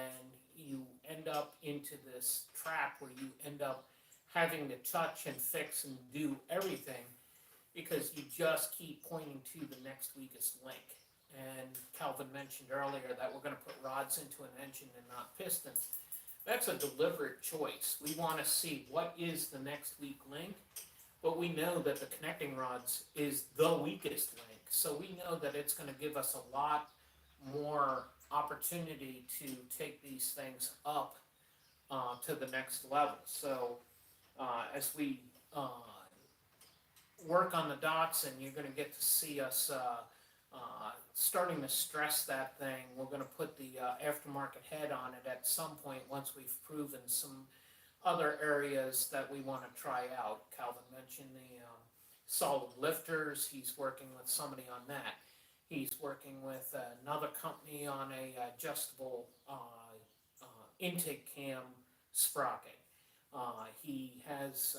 you end up into this trap where you end up having to touch and fix and do everything because you just keep pointing to the next weakest link. And Calvin mentioned earlier that we're going to put rods into an engine and not pistons. That's a deliberate choice. We want to see what is the next weak link, but we know that the connecting rods is the weakest link. So we know that it's going to give us a lot more opportunity to take these things up to the next level. So as we work on the dots, and you're going to get to see us starting to stress that thing, we're going to put the aftermarket head on it at some point once we've proven some other areas that we want to try out. Calvin mentioned the solid lifters. He's working with somebody on that. He's working with another company on a adjustable intake cam sprocket. He has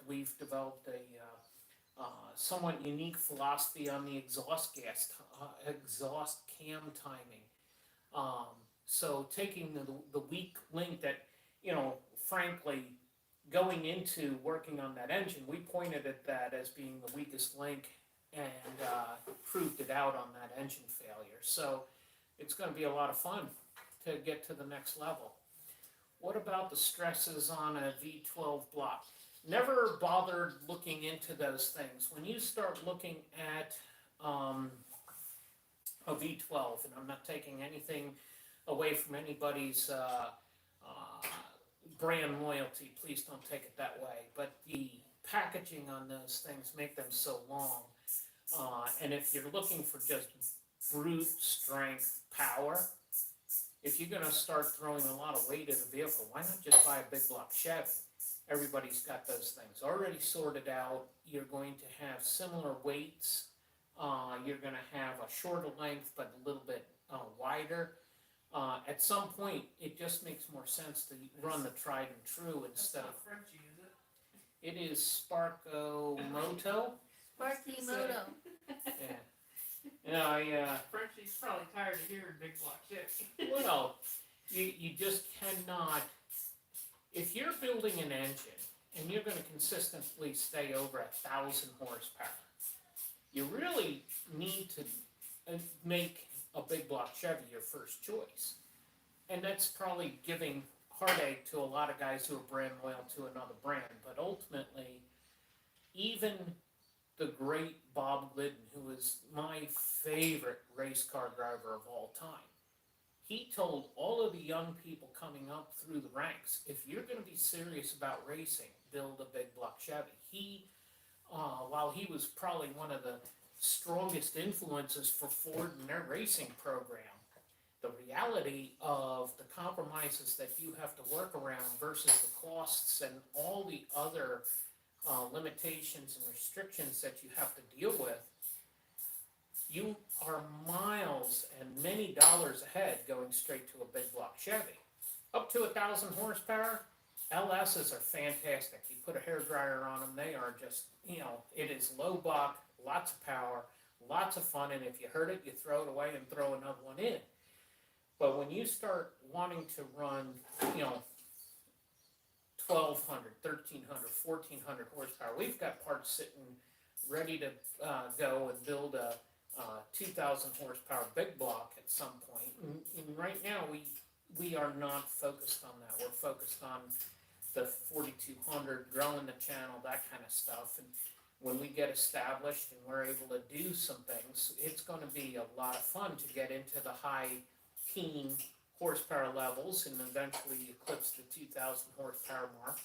we've developed a somewhat unique philosophy on the exhaust cam timing. So taking the weak link that, you know, frankly, going into working on that engine, we pointed at that as being the weakest link and proved it out on that engine failure. So it's going to be a lot of fun to get to the next level. What about the stresses on a V12 block? Never bothered looking into those things. When you start looking at a V12, and I'm not taking anything away from anybody's brand loyalty, please don't take it that way, but the packaging on those things make them so long. And if you're looking for just brute strength power, if you're going to start throwing a lot of weight at a vehicle, why not just buy a big block Chevy? Everybody's got those things already sorted out. You're going to have similar weights. You're going to have a shorter length, but a little bit wider. At some point, it just makes more sense to run the tried and true instead of... Frenchie, is it? It is Sparko Moto. Sparky Moto. Yeah. Frenchie's probably tired of hearing big block Chevy. Well, you just cannot... If you're building an engine and you're going to consistently stay over 1,000 horsepower, you really need to make a big block Chevy your first choice. And that's probably giving heartache to a lot of guys who are brand loyal to another brand. But ultimately, even the great Bob Glidden, who is my favorite race car driver of all time, he told all of the young people coming up through the ranks, if you're going to be serious about racing, build a big block Chevy. He, while he was probably one of the strongest influences for Ford and their racing program, the reality of the compromises that you have to work around versus the costs and all the other limitations and restrictions that you have to deal with, you are miles and many dollars ahead going straight to a big block Chevy. Up to 1,000 horsepower, LSs are fantastic. You put a hairdryer on them, they are just, you know, it is low buck, lots of power, lots of fun, and if you hurt it, you throw it away and throw another one in. But when you start wanting to run, you know, 1,200, 1,300, 1,400 horsepower, we've got parts sitting ready to go and build a 2,000 horsepower big block at some point. And right now we are not focused on that. We're focused on the 4,200, growing the channel, that kind of stuff. And when we get established and we're able to do some things, it's going to be a lot of fun to get into the high teen horsepower levels and eventually eclipse the 2,000 horsepower mark.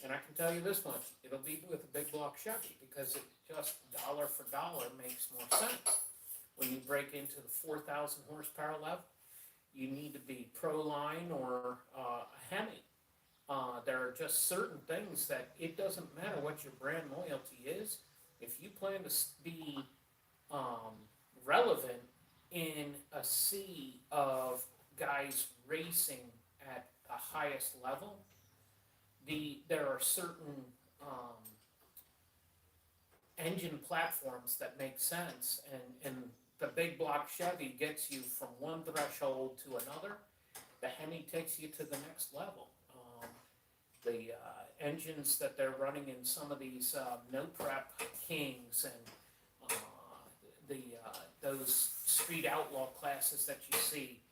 And I can tell you this much, it'll be with a big block Chevy because it just dollar for dollar makes more sense. When you break into the 4,000 horsepower level, you need to be Proline or a Hemi. There are just certain things that it doesn't matter what your brand loyalty is. If you plan to be relevant in a sea of guys racing at the highest level, there are certain engine platforms that make sense, and the big block Chevy gets you from one threshold to another. The Hemi takes you to the next level. The engines that they're running in some of these no prep Kings and those street outlaw classes that you see,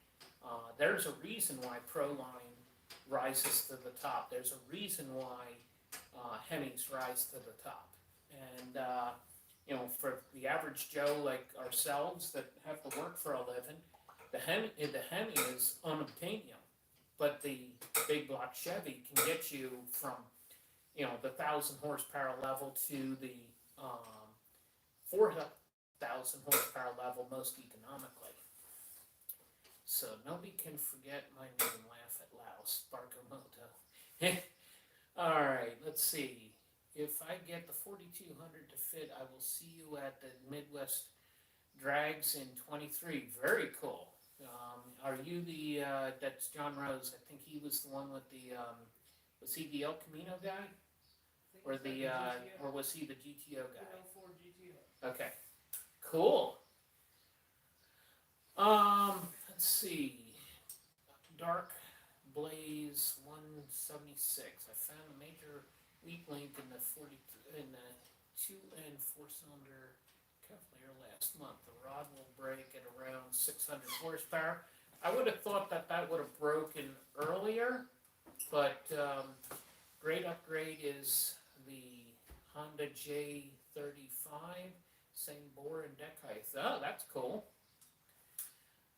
there's a reason why Proline rises to the top. There's a reason why Hemis rise to the top. And for the average Joe like ourselves that have to work for a living, the Hemi is unobtainium. But the big block Chevy can get you from, the 1,000 horsepower level to the 4,000 horsepower level most economically. So nobody can forget my name, laugh at Laos, Barcomoto. All right, let's see. If I get the 4,200 to fit, I will see you at the Midwest Drags in 23. Very cool. Are you that's John Rose, I think he was the one with was he the El Camino guy? Or or was he the GTO guy? Ford GTO. Okay, cool. Let's see. Dark Blaze 176. I found a major weak link in the 2 and 4 cylinder Cavalier last month. The rod will break at around 600 horsepower. I would have thought that would have broken earlier, but great upgrade is the Honda J35, same bore and deck height. Oh, that's cool.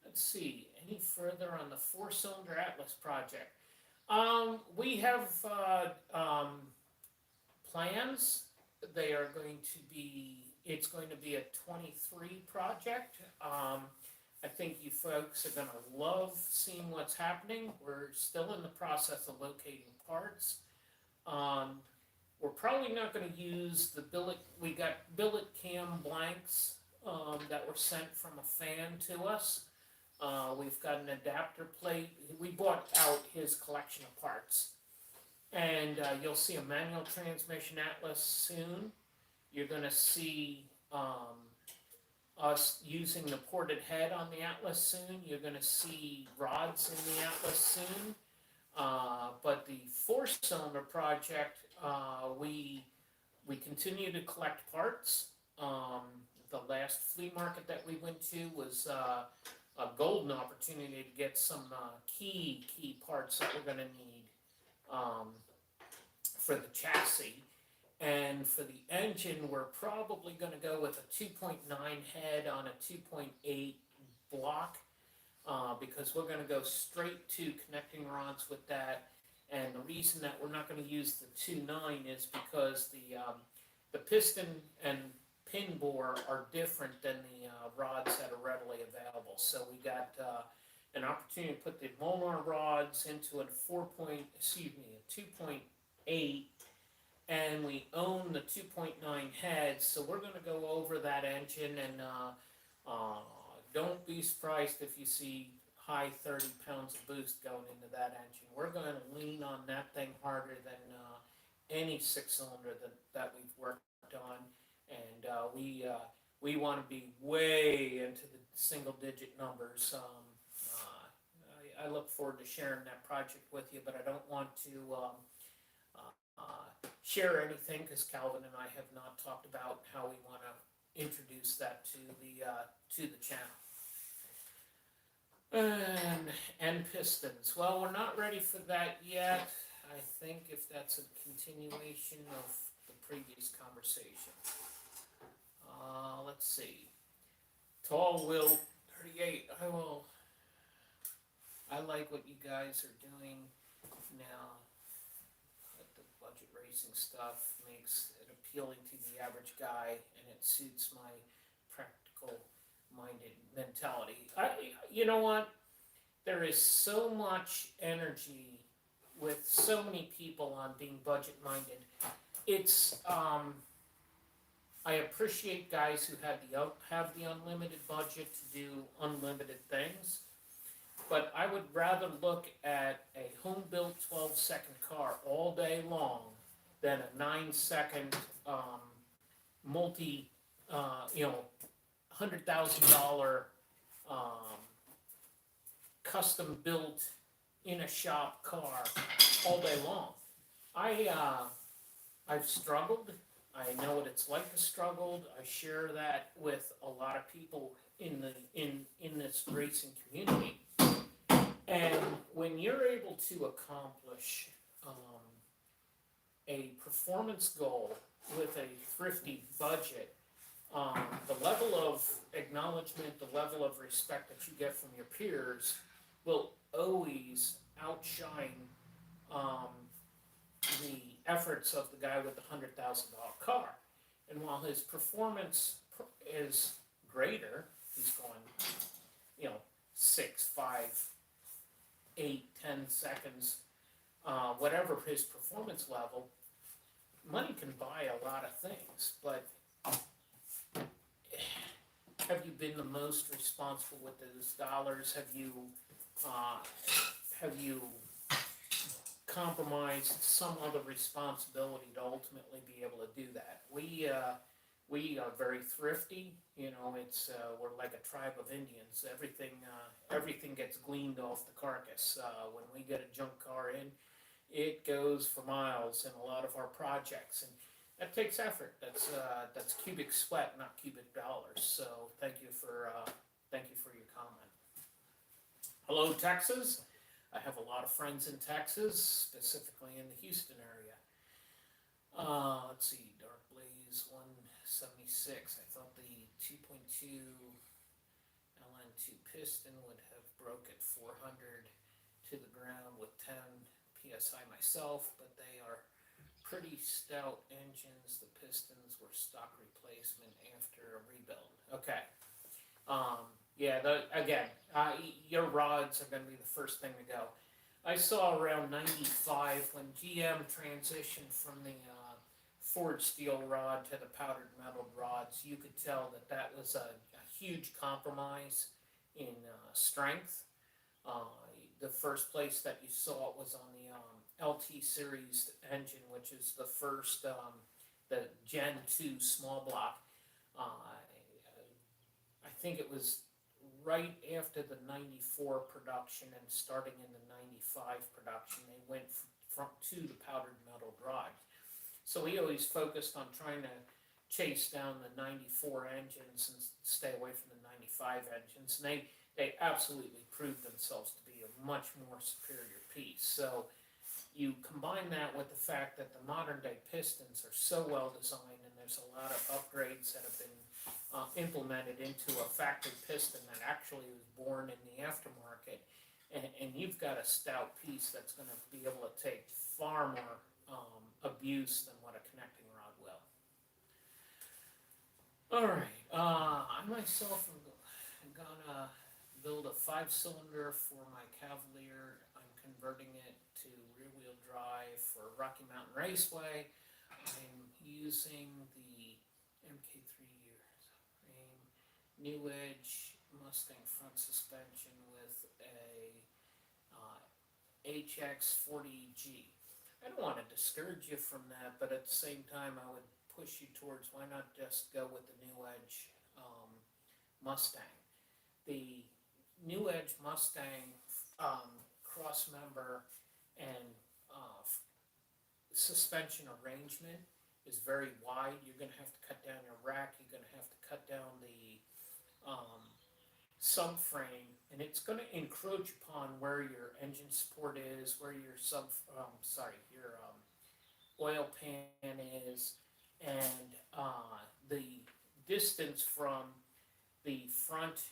Let's see, any further on the 4-cylinder Atlas project? We have plans. They are going to be, it's going to be a 23 project. I think you folks are going to love seeing what's happening. We're still in the process of locating parts. We're probably not going to use the billet. We got billet cam blanks that were sent from a fan to us. We've got an adapter plate. We bought out his collection of parts. And you'll see a manual transmission Atlas soon. You're going to see us using the ported head on the Atlas soon. You're going to see rods in the Atlas soon. But the 4-cylinder project, we continue to collect parts. The last flea market that we went to was a golden opportunity to get some key parts that we're going to need for the chassis. And for the engine, we're probably going to go with a 2.9 head on a 2.8 block because we're going to go straight to connecting rods with that. And the reason that we're not going to use the 2.9 is because the piston and pin bore are different than the rods that are readily available. So we got an opportunity to put the Molnar rods into a 2.8, and we own the 2.9 heads. So we're going to go over that engine, and don't be surprised if you see high 30 pounds of boost going into that engine. We're going to lean on that thing harder than any 6-cylinder that we've worked on. And we want to be way into the single-digit numbers. I look forward to sharing that project with you, but I don't want to share anything because Calvin and I have not talked about how we want to introduce that to the channel. And pistons. Well, we're not ready for that yet. I think if that's a continuation of the previous conversation. Let's see. Tall Will 38. I like what you guys are doing now. The budget racing stuff makes it appealing to the average guy, and it suits my practical-minded mentality. You know what? There is so much energy with so many people on being budget-minded. It's I appreciate guys who have the unlimited budget to do unlimited things, but I would rather look at a home-built 12-second car all day long than a 9-second multi, $100,000 custom-built in-a-shop car all day long. I've struggled. I know what it's like to struggle. I share that with a lot of people in this racing community. And when you're able to accomplish a performance goal with a thrifty budget, the level of acknowledgement, the level of respect that you get from your peers will always outshine the efforts of the guy with the $100,000 car. And while his performance is greater, he's going, 6, 5, 8, 10 seconds, whatever his performance level, money can buy a lot of things, but have you been the most responsible with those dollars? Have you compromised some other responsibility to ultimately be able to do that? We are very thrifty. We're like a tribe of Indians. Everything gets gleaned off the carcass. When we get a junk car in, it goes for miles in a lot of our projects, and that takes effort. That's cubic sweat, not cubic dollars. So thank you for your comment. Hello, Texas. I have a lot of friends in Texas, specifically in the Houston area. Let's see, Dark Blaze 176. I thought the 2.2 LN2 piston would have broke at 400 to the ground with 10 PSI myself, but they are pretty stout engines. The pistons were stock replacement after a rebuild. Okay. Your rods are going to be the first thing to go. I saw around 95 when GM transitioned from the Ford steel rod to the powdered metal rods. You could tell that was a huge compromise in strength. The first place that you saw it was on the LT series engine, which is the first, the Gen 2 small block. I think it was right after the 94 production and starting in the 95 production, they went to the powdered metal drive. So we always focused on trying to chase down the 94 engines and stay away from the 95 engines. And they absolutely proved themselves to be a much more superior piece. So you combine that with the fact that the modern day pistons are so well designed, and there's a lot of upgrades that have been implemented into a factory piston that actually was born in the aftermarket, and you've got a stout piece that's going to be able to take far more abuse than what a connecting rod will. All right, I myself am gonna build a 5-cylinder for my Cavalier. I'm converting it to rear-wheel drive for Rocky Mountain Raceway. I'm using the MK3 frame, New Edge Mustang front suspension with a HX40G. I don't want to discourage you from that, but at the same time, I would push you towards why not just go with the New Edge Mustang. The New Edge Mustang cross member and suspension arrangement is very wide. You're going to have to cut down your rack. You're going to have to cut down the subframe, and it's going to encroach upon where your engine support is, where your oil pan is, and the distance from the front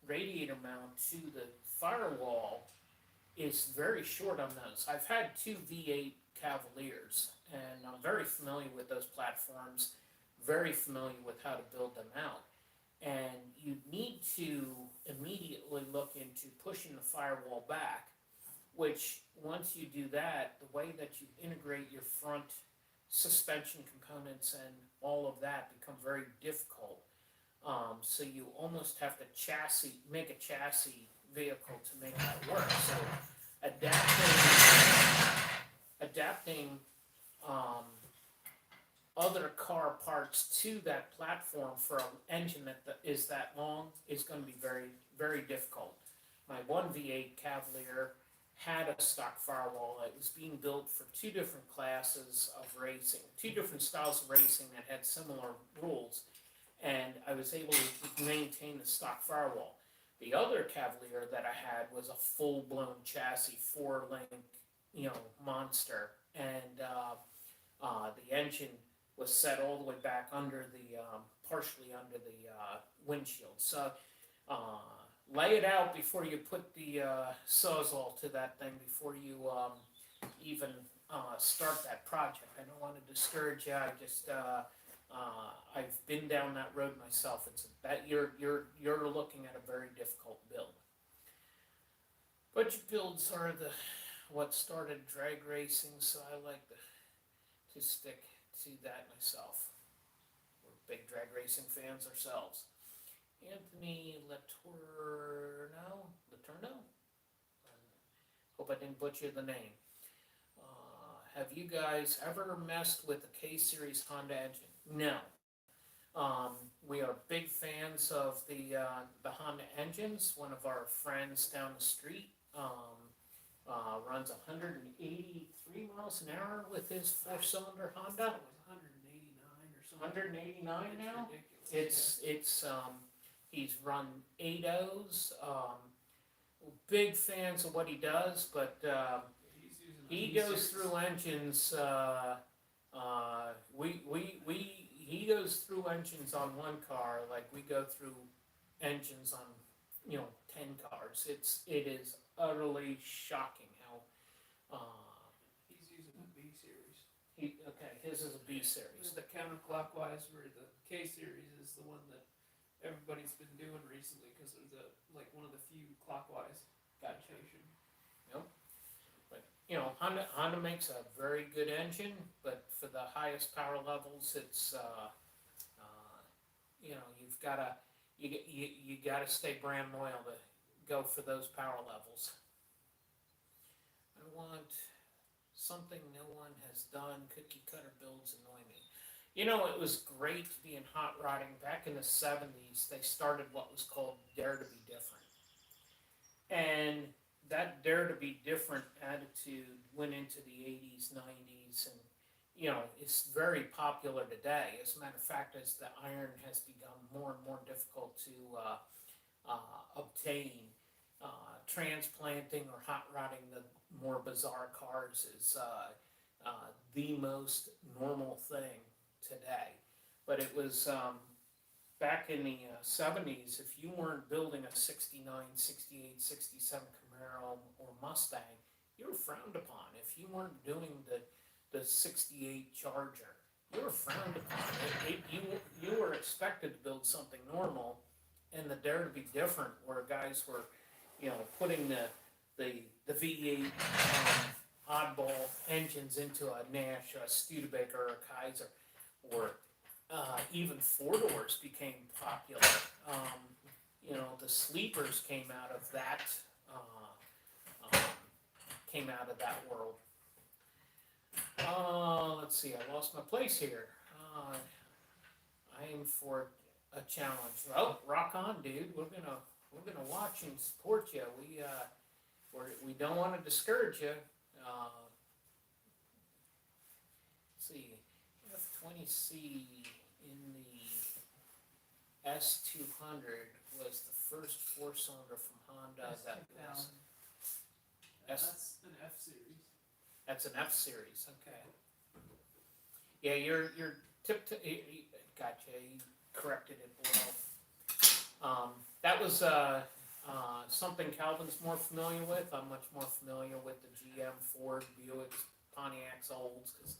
radiator mount to the firewall is very short on those. I've had 2 V8 Cavaliers, and I'm very familiar with those platforms, very familiar with how to build them out. And you need to immediately look into pushing the firewall back, which once you do that, the way that you integrate your front suspension components and all of that become very difficult. So you almost have to make a chassis vehicle to make that work. So adapting other car parts to that platform for an engine that is that long is going to be very, very difficult. My one V8 Cavalier had a stock firewall. It was being built for two different classes of racing, two different styles of racing that had similar rules, and I was able to maintain the stock firewall. The other Cavalier that I had was a full-blown chassis, 4-link, monster, and the engine was set all the way back under the, partially under the windshield. So lay it out before you put the Sawzall to that thing, before you even start that project. I don't want to discourage you. I just I've been down that road myself. It's that you're looking at a very difficult build. Budget builds are what started drag racing, so I like to stick to that myself. We're big drag racing fans ourselves. Anthony Letourneau? Hope I didn't butcher the name. Have you guys ever messed with the K-Series Honda engine? No. We are big fans of the Honda engines. One of our friends down the street runs 183 miles an hour with his 4-cylinder Honda. It was 189 or something. 189 It's now? ridiculous. It's he's run 8.0s. Big fans of what he does, but He's using a he V6. goes through engines. He goes through engines on one car like we go through engines on 10 cars. It is utterly shocking how He's using a B series. his is a B series. The counterclockwise, where the K series is the one that everybody's been doing recently because it's one of the few clockwise. Gotcha. rotation. But Honda makes a very good engine, but for the highest power levels, it's you gotta stay brand loyal to go for those power levels. I want something no one has done. Cookie cutter builds annoy me. It was great to be in hot rodding back in the 70s. They started what was called Dare to be Different, and that Dare to be Different attitude went into the 80s, 90s, and it's very popular today. As a matter of fact, as the iron has become more and more difficult to obtain, transplanting or hot rodding the more bizarre cars is the most normal thing today. But it was back in the 70s, if you weren't building a 69, 68, 67 Camaro or Mustang, you were frowned upon. If you weren't doing the 68 Charger, you were frowned upon. You were expected to build something normal, and the Dare to be Different, where guys were, putting the V8 oddball engines into a Nash, a Studebaker, or a Kaiser, or even 4-doors became popular. The sleepers came out of that world. Let's see, I lost my place here. I aim for a challenge. Oh, rock on, dude. We're gonna watch and support you. We don't want to discourage you. Let's see, F20C in the S200 was the first 4-cylinder from Honda that was. That's an F series. That's an F series, okay. Yeah, you're gotcha. You corrected it well. That was something Calvin's more familiar with. I'm much more familiar with the GM, Ford, Buick, Pontiacs, Olds, because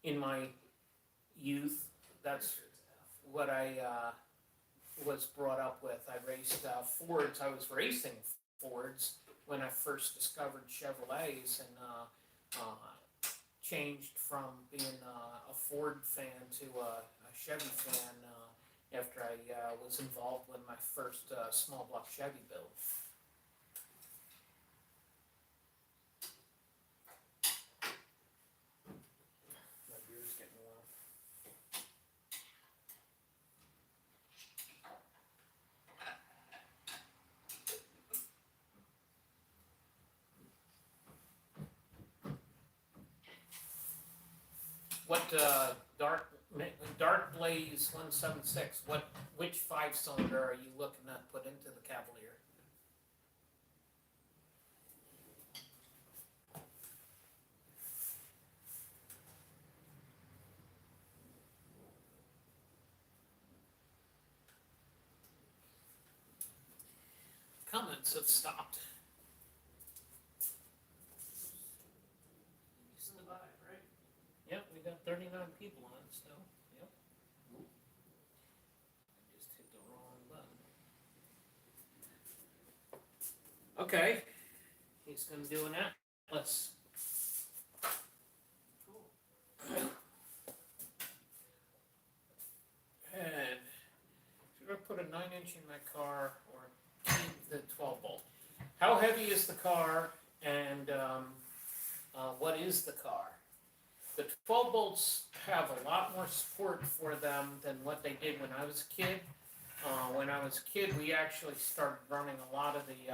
in my youth, that's what I was brought up with. I raced Fords. I was racing Fords when I first discovered Chevrolets, and changed from being a Ford fan to a Chevy fan after I was involved with my first small block Chevy build. My beer's getting warm. What Dark Blaze 176? Which 5-cylinder are you looking to put into the Cavalier? Comments have stopped. Decent vibe, right? Yep, we got 39 people on still. Yep. I just hit the wrong button. Okay. He's gonna do an Atlas. Cool. And should I put a 9-inch in my car or keep the 12 bolt? How heavy is the car, and what is the car? The 12 bolts have a lot more support for them than what they did when I was a kid. When I was a kid, we actually started running a lot of the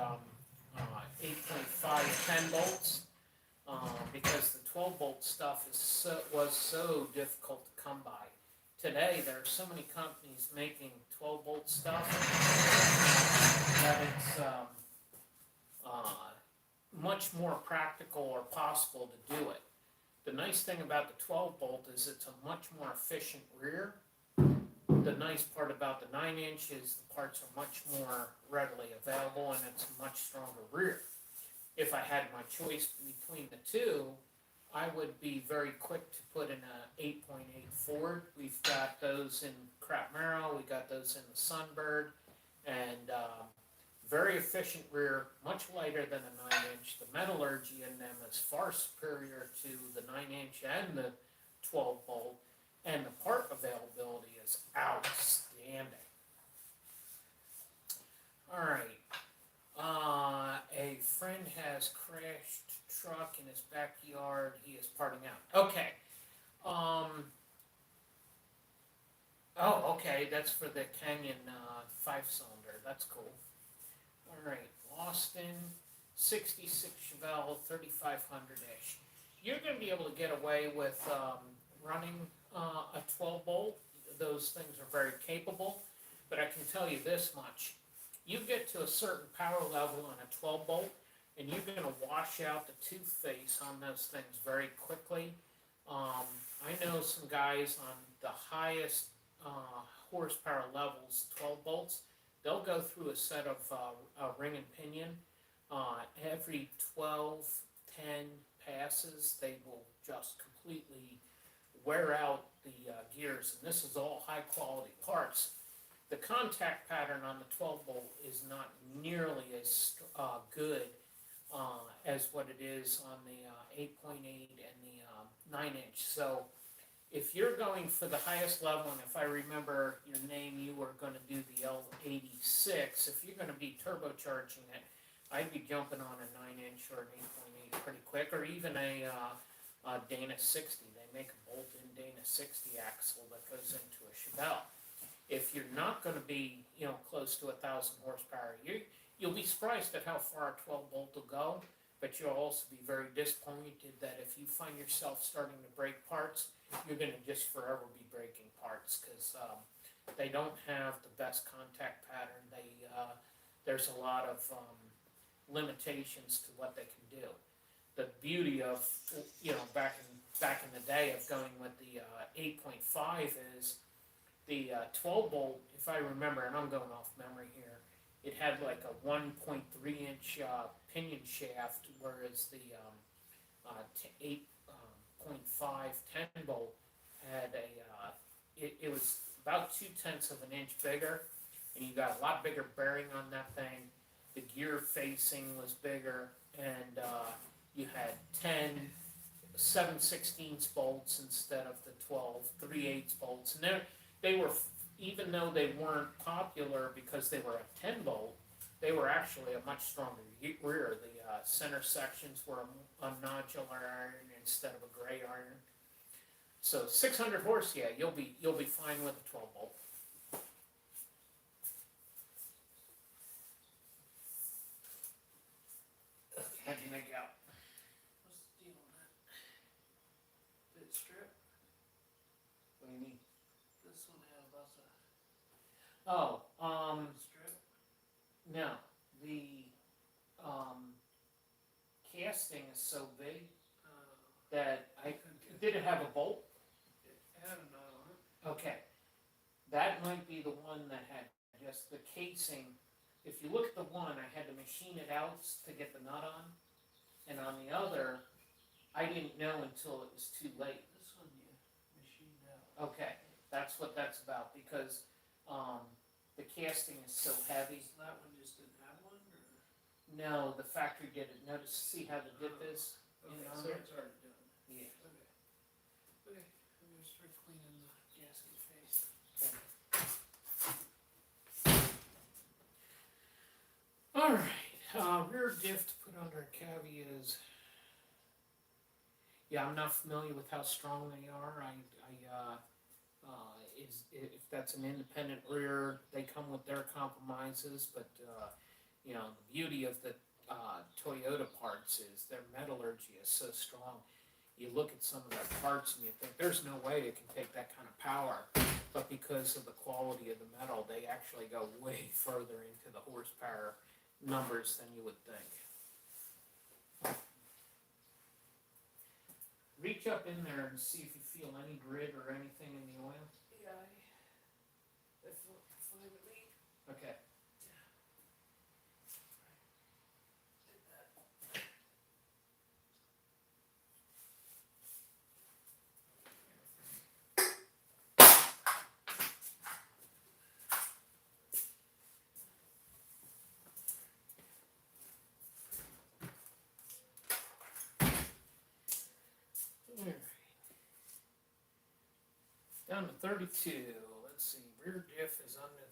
8.5 10 bolts because the 12 bolt stuff was so difficult to come by. Today, there are so many companies making 12 bolt stuff that it's much more practical or possible to do it. The nice thing about the 12 bolt is it's a much more efficient rear. The nice part about the 9-inch is the parts are much more readily available and it's a much stronger rear. If I had my choice between the two, I would be very quick to put in a 8.8 Ford. We've got those in Crap Marrow, we got those in the Sunbird, and very efficient rear, much lighter than a 9-inch. The metallurgy in them is far superior to the 9-inch and the 12 bolt, and the part availability is outstanding. All right, a friend has crashed truck in his backyard. He is parting out. Okay. Oh, okay. That's for the Canyon 5-cylinder. That's cool. All right, Austin, 66 Chevelle, 3500-ish. You're going to be able to get away with running a 12 bolt. Those things are very capable, but I can tell you this much. You get to a certain power level on a 12 bolt, and you're going to wash out the toothpaste on those things very quickly. I know some guys on the highest horsepower levels, 12 bolts, they'll go through a set of ring and pinion. Every 12, 10 passes, they will just completely wear out the gears, and this is all high quality parts. The contact pattern on the 12 bolt is not nearly as good as what it is on the 8.8 and the 9-inch. So if you're going for the highest level, and if I remember your name, you were going to do the L86. If you're going to be turbocharging it, I'd be jumping on a 9-inch or an 8.8 pretty quick, or even a Dana 60. They make a bolt-in Dana 60 axle that goes into a Chevelle. If you're not going to be, close to 1,000 horsepower, you'll be surprised at how far a 12 bolt will go, but you'll also be very disappointed that if you find yourself starting to break parts, you're going to just forever be breaking parts because they don't have the best contact pattern. There's a lot of limitations to what they can do. The beauty of back in the day of going with the 8.5 is the 12 bolt. If I remember, and I'm going off memory here, it had like a 1.3-inch pinion shaft, whereas the 8.5 10 bolt had it was about 0.2 of an inch bigger, and you got a lot bigger bearing on that thing. The gear facing was bigger, and you had 10 7/16 bolts instead of the 12 3/8 bolts, and they were, even though they weren't popular because they were a 10 bolt, they were actually a much stronger rear. The center sections were a nodular iron instead of a gray iron. So 600 horse, yeah, you'll be fine with a 12 bolt. How'd you make out? What's the deal on that? Did it strip? What do you mean? This one had lots of Oh, strip. no, the casting is so big that did it have a bolt? It had a knot on it. Okay, that might be the one that had just the casing. If you look at the one, I had to machine it out to get the nut on, and on the other, I didn't know until it was too late. This one you machined out. Okay, that's what that's about, because the casting is so heavy. So that one just didn't have one, or? No, the factory did it. Notice, see how the dip is? Okay, You know? so it's already done. Yeah. Okay. Okay, I'm gonna start cleaning the gasket face. Alright, rear diff to put under a cavity is, yeah, I'm not familiar with how strong they are. If that's an independent rear, they come with their compromises, but, you know, the beauty of the Toyota parts is their metallurgy is so strong. You look at some of their parts and you think, there's no way it can take that kind of power. But because of the quality of the metal, they actually go way further into the horsepower numbers than you would think. Reach up in there and see if you feel any grit or anything in the oil. Yeah, that's fine with me. Okay. Did that. Alright. Down to 32. Let's see. Rear diff is under.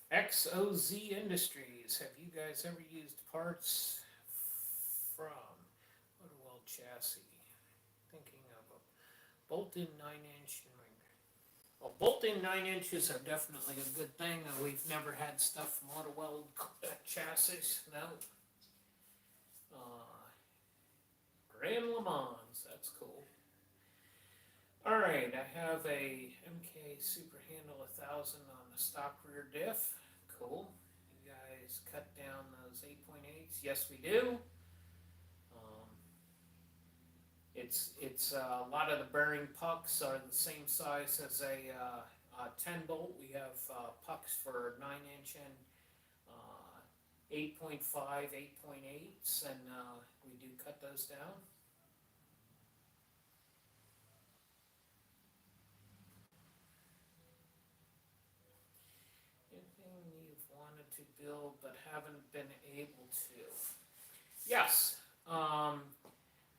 XOZ Industries. Have you guys ever used parts from Motorola chassis? Thinking of a bolt-in 9-inch. Well, bolt-in 9 inches are definitely a good thing. We've never had stuff from Autoweld chassis. No. Grand Le Mans. That's cool. Alright, I have a MK Super Handle 1000 on the stock rear diff. Cool. You guys cut down those 8.8s? Yes, we do. It's a lot of the bearing pucks are the same size as a 10 bolt. We have pucks for 9-inch and 8.5, 8.8s, and we do cut those down. Anything you've wanted to build but haven't been able to? Yes.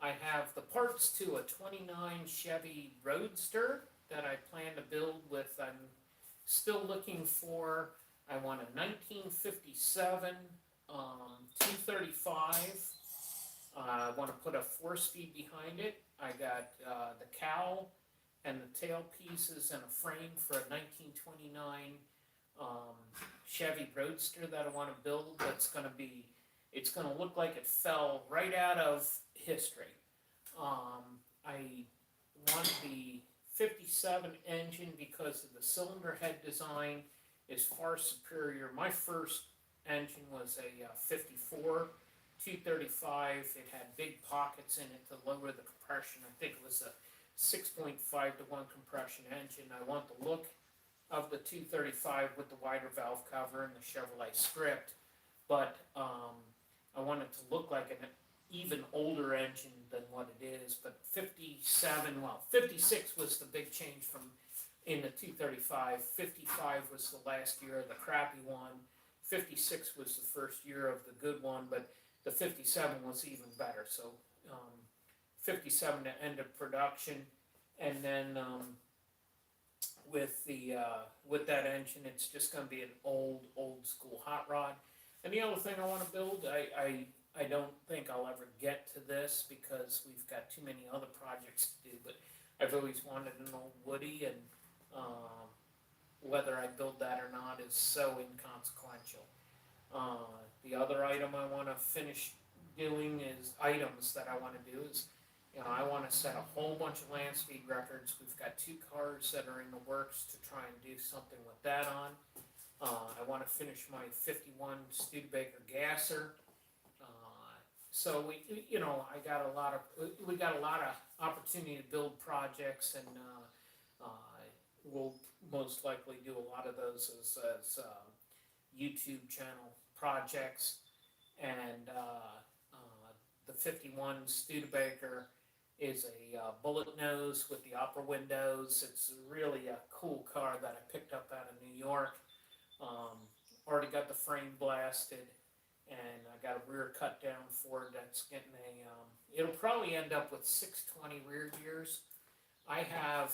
I have the parts to a 29 Chevy Roadster that I plan to build with. I'm still looking for, I want a 1957 235. I want to put a 4-speed behind it. I got the cowl and the tail pieces and a frame for a 1929 Chevy Roadster that I want to build. That's going to be, it's going to look like it fell right out of history. I want the 57 engine because of the cylinder head design is far superior. My first engine was a 54 235. It had big pockets in it to lower the compression. I think it was a 6.5 to 1 compression engine. I want the look of the 235 with the wider valve cover and the Chevrolet script, but I want it to look like an even older engine than what it is. But 57, well, 56 was the big change from in the 235. 55 was the last year of the crappy one. 56 was the first year of the good one, but the 57 was even better. So 57 to end of production, and then with that engine, it's just going to be an old school hot rod. And the other thing I want to build, I don't think I'll ever get to this because we've got too many other projects to do, but I've always wanted an old Woody, and whether I build that or not is so inconsequential. The other item I want to finish doing is items that I want to do is, I want to set a whole bunch of land speed records. We've got 2 cars that are in the works to try and do something with that on. I want to finish my 51 Studebaker gasser. So we got a lot of opportunity to build projects, and we'll most likely do a lot of those as YouTube channel projects. And the 51 Studebaker is a bullet nose with the upper windows. It's really a cool car that I picked up out of New York. Already got the frame blasted, and I got a rear cut down Ford that's getting it'll probably end up with 620 rear gears. I have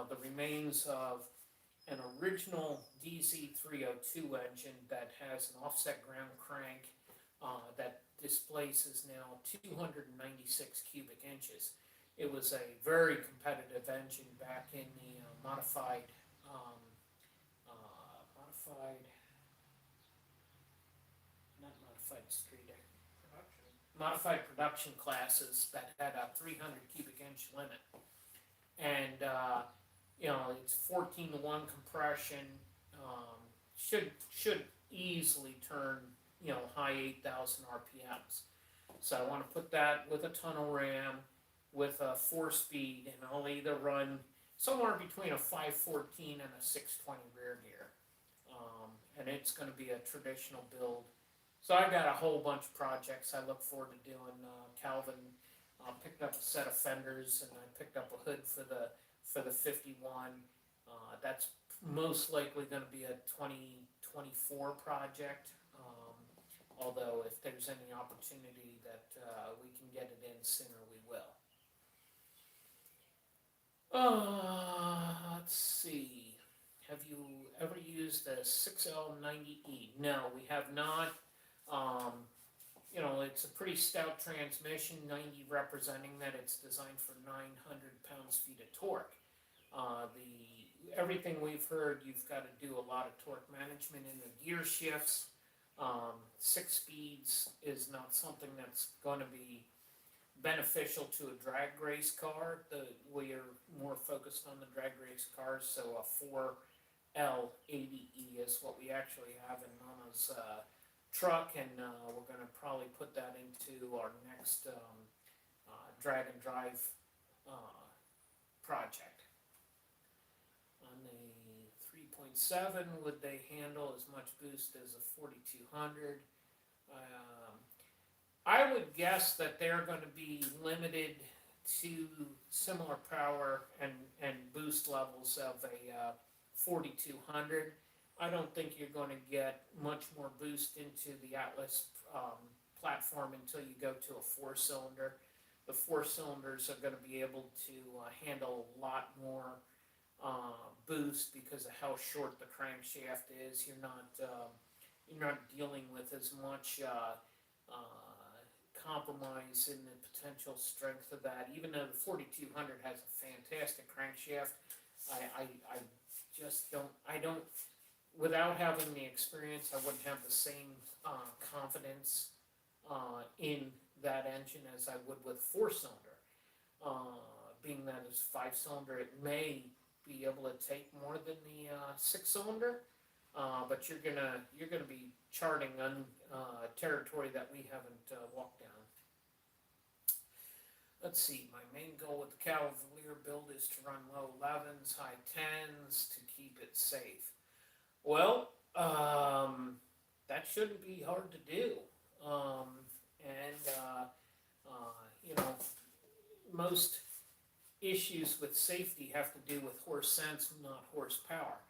the remains of an original DZ302 engine that has an offset ground crank that displaces now 296 cubic inches. It was a very competitive engine back in the modified production classes that had a 300 cubic inch limit. And it's 14-to-1 compression, should easily turn high 8,000 RPMs. So I want to put that with a tunnel ram, with a 4-speed, and I'll either run somewhere between a 514 and a 620 rear gear. And it's going to be a traditional build. So I got a whole bunch of projects I look forward to doing. Calvin picked up a set of fenders, and I picked up a hood for the 51. That's most likely going to be a 2024 project. Although if there's any opportunity that we can get it in sooner, we will. Let's see. Have you ever used a 6L90E? No, we have not. It's a pretty stout transmission, 90 representing that it's designed for 900 pounds-feet of torque. Everything we've heard, you've got to do a lot of torque management in the gear shifts. 6 speeds is not something that's going to be beneficial to a drag race car. We are more focused on the drag race cars, so a 4L80E is what we actually have in Mama's truck, and we're going to probably put that into our next drag and drive project. On the 3.7, would they handle as much boost as a 4200? I would guess that they're going to be limited to similar power and boost levels of a 4200. I don't think you're going to get much more boost into the Atlas platform until you go to a 4-cylinder. The 4 cylinders are going to be able to handle a lot more boost because of how short the crankshaft is. You're not dealing with as much compromise in the potential strength of that. Even though the 4200 has a fantastic crankshaft, I just don't. Without having the experience, I wouldn't have the same confidence in that engine as I would with 4-cylinder. Being that it's 5-cylinder, it may be able to take more than the 6-cylinder, but you're gonna be charting territory that we haven't walked down. Let's see. My main goal with the Cavalier build is to run low 11s, high 10s to keep it safe. Well, that shouldn't be hard to do. Most issues with safety have to do with horse sense, not horsepower.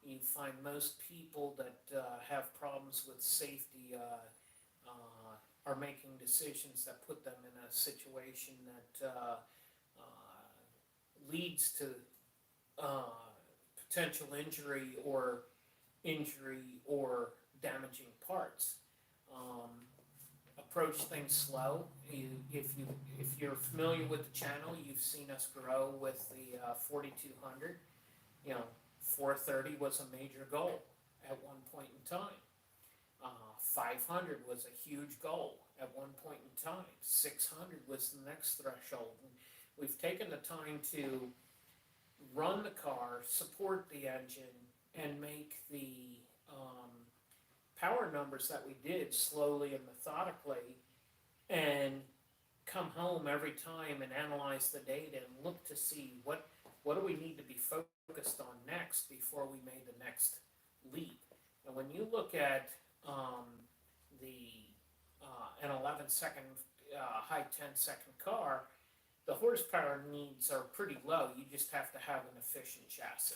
You find most people that have problems with safety are making decisions that put them in a situation that leads to potential injury or damaging parts. Approach things slow. If you're familiar with the channel, you've seen us grow with the 4200. 430 was a major goal at one point in time. 500 was a huge goal at one point in time. 600 was the next threshold. And we've taken the time to run the car, support the engine, and make the power numbers that we did slowly and methodically, and come home every time and analyze the data and look to see what do we need to be focused on next before we made the next leap. And when you look at an 11-second, high 10-second car, the horsepower needs are pretty low. You just have to have an efficient chassis.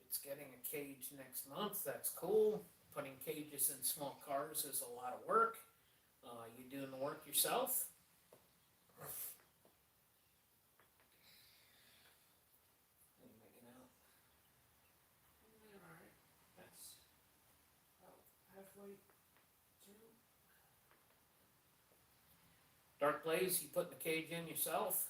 It's getting a cage next month. That's cool. Putting cages in small cars is a lot of work. You doing the work yourself? What are you making out? Alright, that's about halfway through. Dark Blaze, you putting the cage in yourself?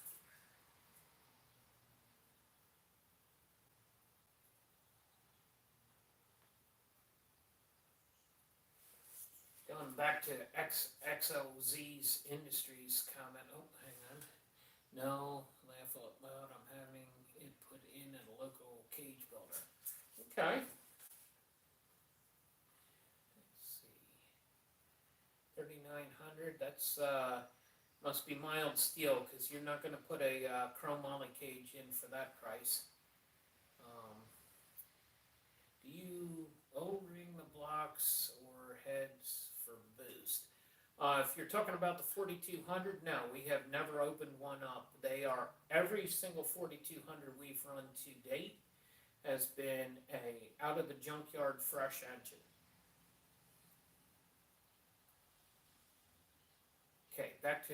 Going back to XOZ's Industries comment. Oh, hang on. No, laugh out loud. I'm having it put in at a local cage builder. Okay. Let's see. 3,900. That's must be mild steel, because you're not going to put a chrome moly cage in for that price. Do you O-ring the blocks or heads for boost? If you're talking about the 4200, no, we have never opened one up. They are, every single 4200 we've run to date has been a out of the junkyard fresh engine. Okay, back to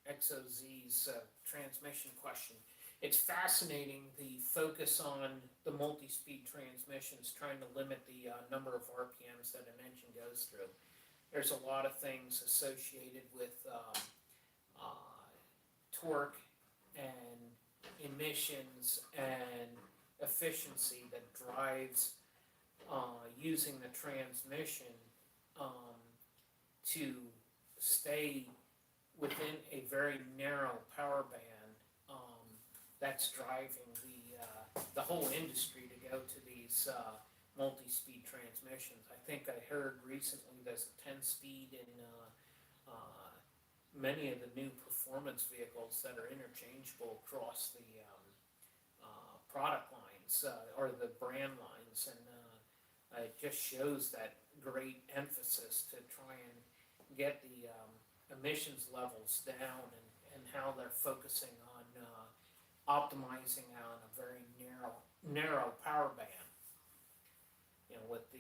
XOZ's transmission question. It's fascinating, the focus on the multi-speed transmissions, trying to limit the number of RPMs that an engine goes through. There's a lot of things associated with torque and emissions and efficiency that drives using the transmission to stay within a very narrow power band. That's driving the whole industry to go to these multi-speed transmissions. I think I heard recently there's a 10-speed in many of the new performance vehicles that are interchangeable across the product lines or the brand lines, and it just shows that great emphasis to try and get the emissions levels down, and how they're focusing on optimizing on a very narrow power band. With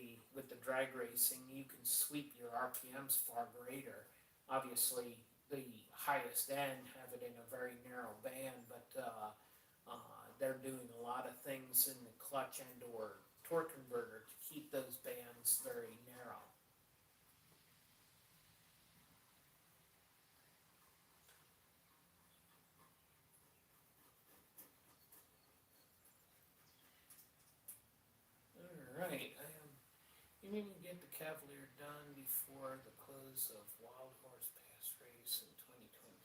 the drag racing, you can sweep your RPMs far greater. Obviously, the highest end have it in a very narrow band, but they're doing a lot of things in the clutch and or torque converter to keep those bands very narrow. Alright, you need to get the Cavalier done before the close of Wild Horse Pass race in 2020.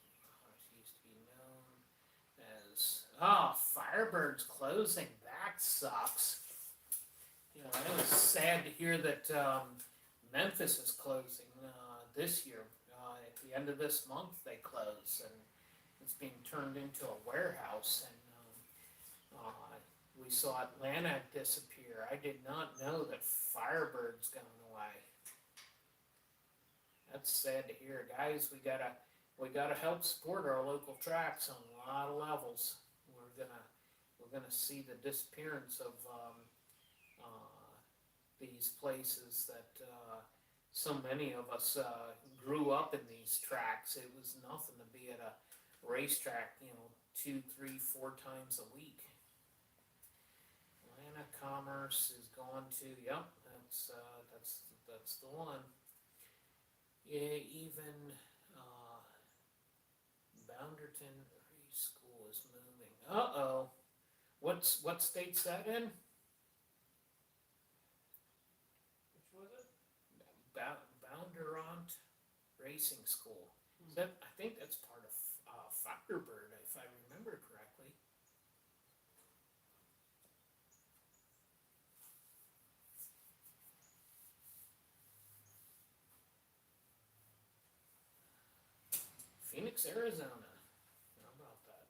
It used to be known as, Firebird's closing. That sucks. It was sad to hear that Memphis is closing this year. At the end of this month they close, and it's being turned into a warehouse, and we saw Atlanta disappear. I did not know that Firebird's gone away. That's sad to hear, guys. We gotta help support our local tracks on a lot of levels. We're gonna see the disappearance of these places that so many of us grew up in these tracks. It was nothing to be at a racetrack, 2, 3, 4 times a week. Atlanta Commerce is going to, yep, that's the one. Yeah, even Bounderton Preschool is moving. Uh-oh. What state's that in? Which was it? Bounderont Racing School. That, I think that's part of Firebird, if I remember correctly. Phoenix, Arizona. How about that?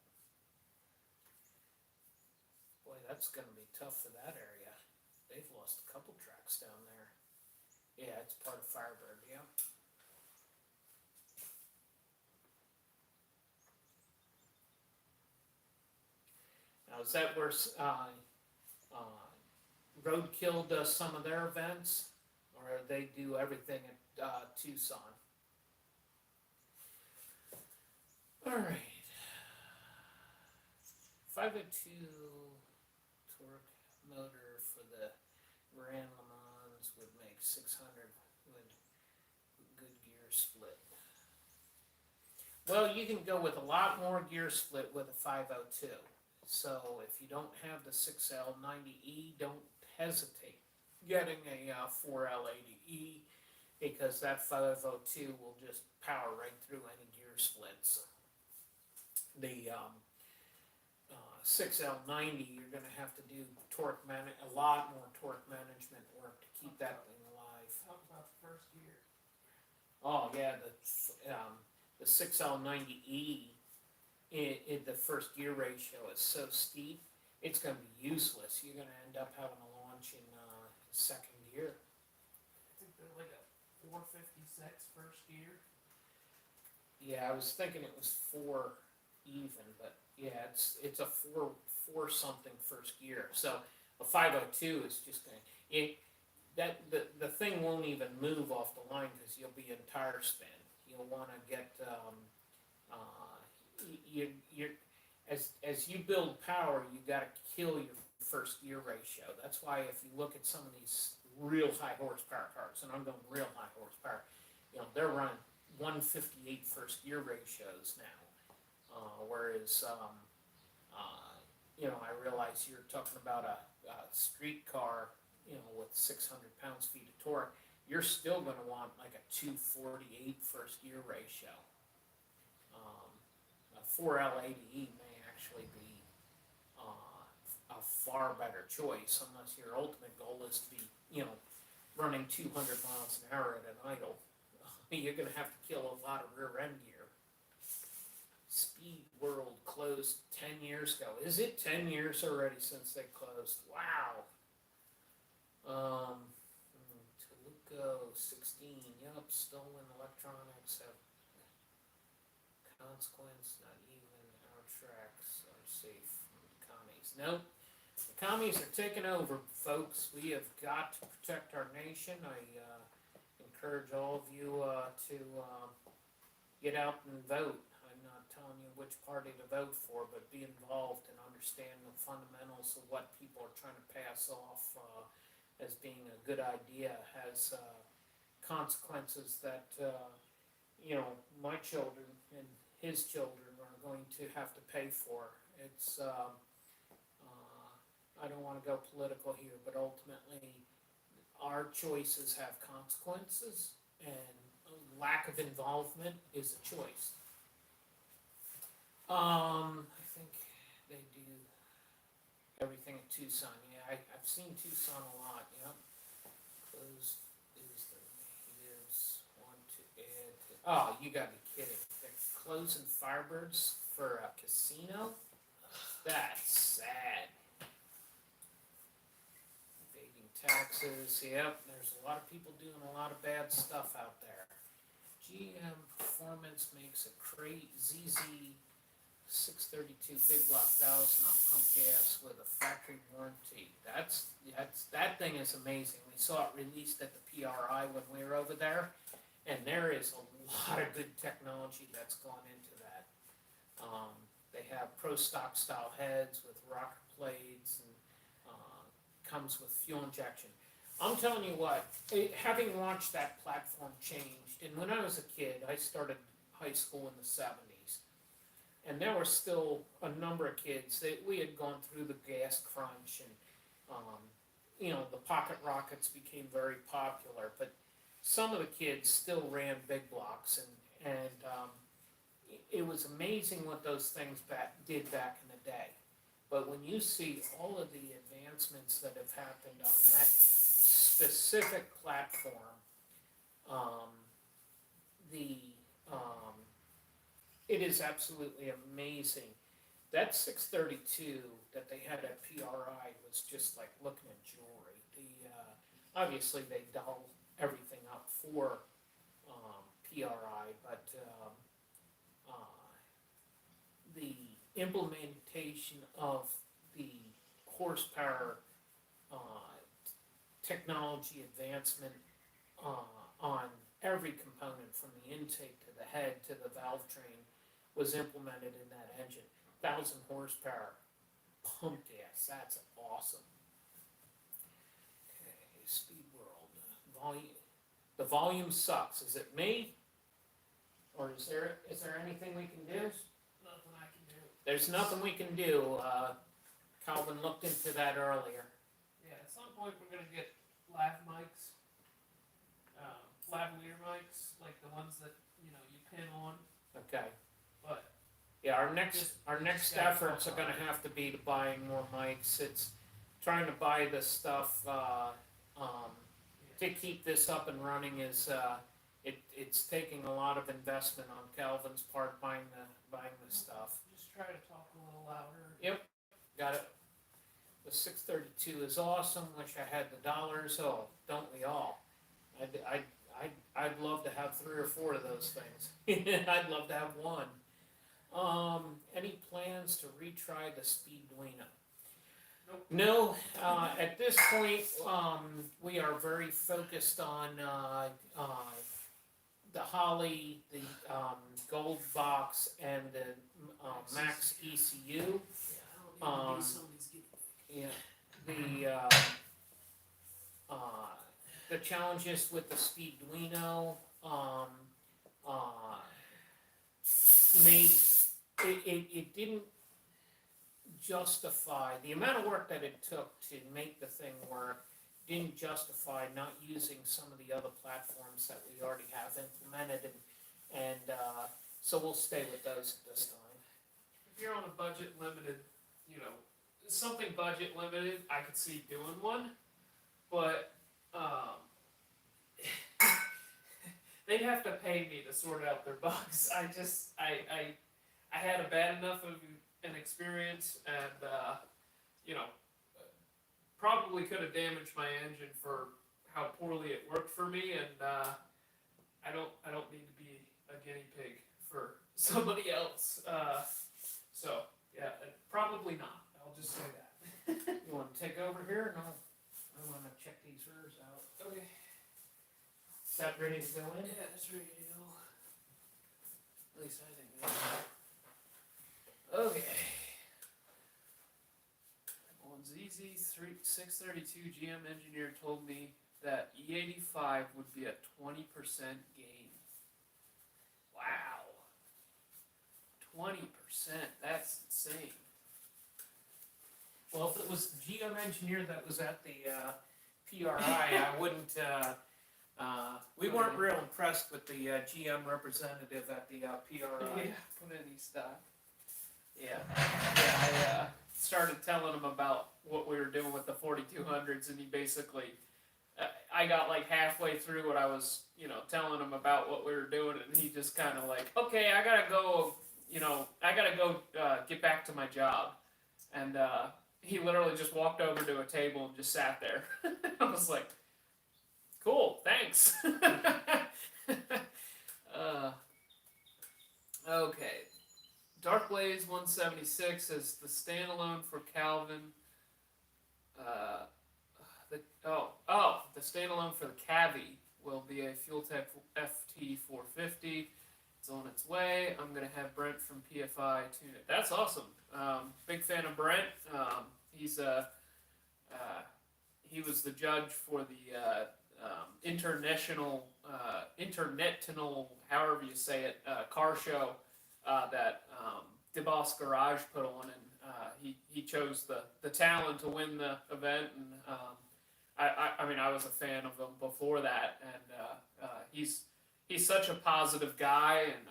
Boy, that's going to be tough for that area. They've lost a couple tracks down there. Yeah, it's part of Firebird, yeah. Now, is that where Roadkill does some of their events? Or they do everything at Tucson? Alright. 502 torque motor for the Grand Le Mans would make 600 with good gear split. Well, you can go with a lot more gear split with a 502. So if you don't have the 6L90E, don't hesitate getting a 4L80E, because that 502 will just power right through any gear splits. The 6L90, you're going to have to do a lot more torque management work to keep that thing alive. Talk about the first gear. Oh yeah, the 6L90E, the first gear ratio is so steep, it's going to be useless. You're going to end up having to launch in second gear. I think they're like a 456 first gear. Yeah, I was thinking it was 4 even, but yeah, it's a 4 something first gear. So a 502 is just going to, the thing won't even move off the line because you'll be in tire spin. You'll want to get as you build power, you got to kill your first gear ratio. That's why if you look at some of these real high horsepower cars, and I'm going real high horsepower, they're running 158 first gear ratios now, whereas I realize you're talking about a street car, with 600 pounds-feet of torque. You're still going to want like a 248 first gear ratio. A 4L80E may actually be a far better choice, unless your ultimate goal is to be, running 200 miles an hour at an idle. You're going to have to kill a lot of rear end gear. Speed World closed 10 years ago. Is it 10 years already since they closed? Wow. Toluco 16. Yep, stolen electronics have consequence. Not even our tracks are safe from the commies. Nope. The commies are taking over, folks. We have got to protect our nation. I encourage all of you to get out and vote. I'm not telling you which party to vote for, but be involved and understand the fundamentals of what people are trying to pass off as being a good idea has consequences that my children and his children are going to have to pay for. It's I don't want to go political here, but ultimately our choices have consequences, and lack of involvement is a choice. I think they do everything in Tucson. Yeah, I've seen Tucson a lot. Yep. Closed is the natives want to add to. Oh, you gotta be kidding! They're closing Firebirds for a casino. That's sad. Evading taxes. Yep. There's a lot of people doing a lot of bad stuff out there. GM Performance makes a crate ZZ 632 big block 1,000 on pump gas with a factory warranty. That thing is amazing. We saw it released at the PRI when we were over there, and there is a lot of good technology that's gone into that. They have pro stock style heads with rocker blades, and comes with fuel injection. I'm telling you what, having watched that platform changed, and when I was a kid, I started high school in the 70s, and there were still a number of kids that we had gone through the gas crunch, and the pocket rockets became very popular, but some of the kids still ran big blocks, and it was amazing what those things did back in the day. But when you see all of the advancements that have happened on that specific platform, it is absolutely amazing. That 632 that they had at PRI was just like looking at jewelry. Obviously they doll everything up for PRI, but the implementation of the horsepower technology advancement on every component from the intake to the head to the valve train was implemented in that engine. 1,000 horsepower pump gas, that's awesome. Okay, Speed World, the volume sucks. Is it me? Or is there anything we can do? Nothing I can do. There's nothing we can do. Calvin looked into that earlier. Yeah, at some point we're gonna get lav mics, lavalier mics, like the ones that you pin on. Okay. But Yeah, our next gotta efforts are come going to on. have to be to buying more mics. It's trying to buy this stuff to keep this up and running is it's taking a lot of investment on Calvin's part buying the stuff. Just try to talk a little louder. Yep, got it. The 632 is awesome. Wish I had the dollars. Oh, don't we all? I'd love to have 3 or 4 of those things. I'd love to have one. Any plans to retry the Speedduino? Nope. No, at this point, we are very focused on the Holly, the Gold Box, and the Max ECU. Yeah, I don't need to be somebody's guinea pig. Yeah, the challenges with the Speedduino made it didn't justify the amount of work that it took to make the thing work. Didn't justify not using some of the other platforms that we already have implemented, and so we'll stay with those at this time. If you're on a budget limited, something budget limited, I could see doing one, but they'd have to pay me to sort out their bugs. I had a bad enough of an experience, and probably could have damaged my engine for how poorly it worked for me, and I don't need to be a guinea pig for somebody else. So yeah, probably not. I'll just say that. You want to take over here? No, I want to check these rears out. Okay. Is that ready to go in? Yeah, it's ready to go. At least I think it is. Okay. On ZZ632, GM engineer told me that E85 would be a 20% gain. Wow. 20%, that's insane. Well, if it was the GM engineer that was at the PRI, I wouldn't. We weren't real impressed with the GM representative at the PRI. Put any stock. Yeah. I started telling him about what we were doing with the 4200s, and he basically, I got like halfway through what I was, telling him about what we were doing, and he just kind of like, okay, I gotta go, get back to my job, and he literally just walked over to a table and just sat there. I was like, cool, thanks. Okay. Dark Blaze Blaze 176 says the standalone for Calvin. The standalone for the Cavi will be a FuelTech FT 450. It's on its way. I'm gonna have Brent from PFI tune it. That's awesome. Big fan of Brent. He was the judge for the international, however you say it, car show that DeBoss Garage put on, and he chose the Talon to win the event, and I was a fan of him before that, and he's such a positive guy, and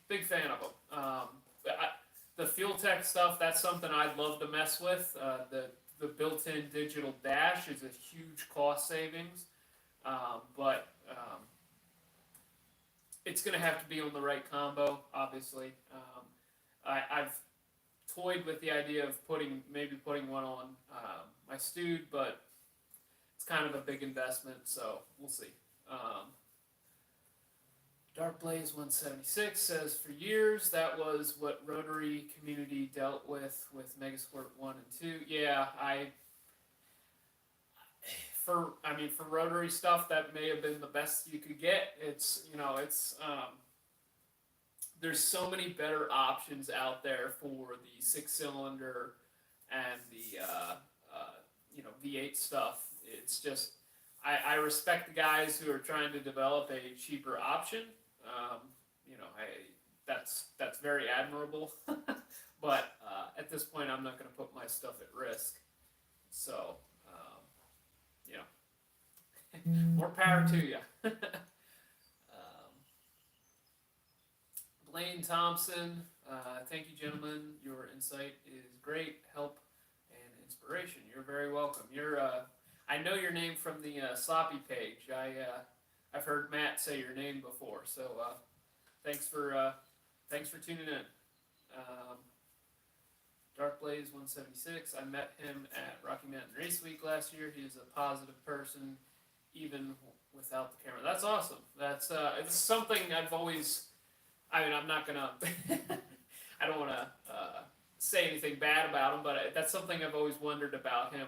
big fan of him. The FuelTech stuff, that's something I'd love to mess with. The built-in digital dash is a huge cost savings, but it's going to have to be on the right combo, obviously. I've toyed with the idea of putting one on my Stewed, but it's kind of a big investment, so we'll see. Dark Blaze 176 says, for years that was what Rotary community dealt with Megasquirt 1 and 2. Yeah, for Rotary stuff, that may have been the best you could get. There's so many better options out there for the 6-cylinder and the V8 stuff. It's just, I respect the guys who are trying to develop a cheaper option. That's very admirable. But at this point, I'm not going to put my stuff at risk. So, more power to you. Blaine Thompson, thank you, gentlemen. Your insight is great, help, and inspiration. You're very welcome. I know your name from the Sloppy page. I've heard Matt say your name before, so thanks for tuning in. Dark Blaze 176. I met him at Rocky Mountain Race Week last year. He is a positive person, even without the camera. That's awesome. It's something I've always. I'm not gonna. I don't want to say anything bad about him, but that's something I've always wondered about him.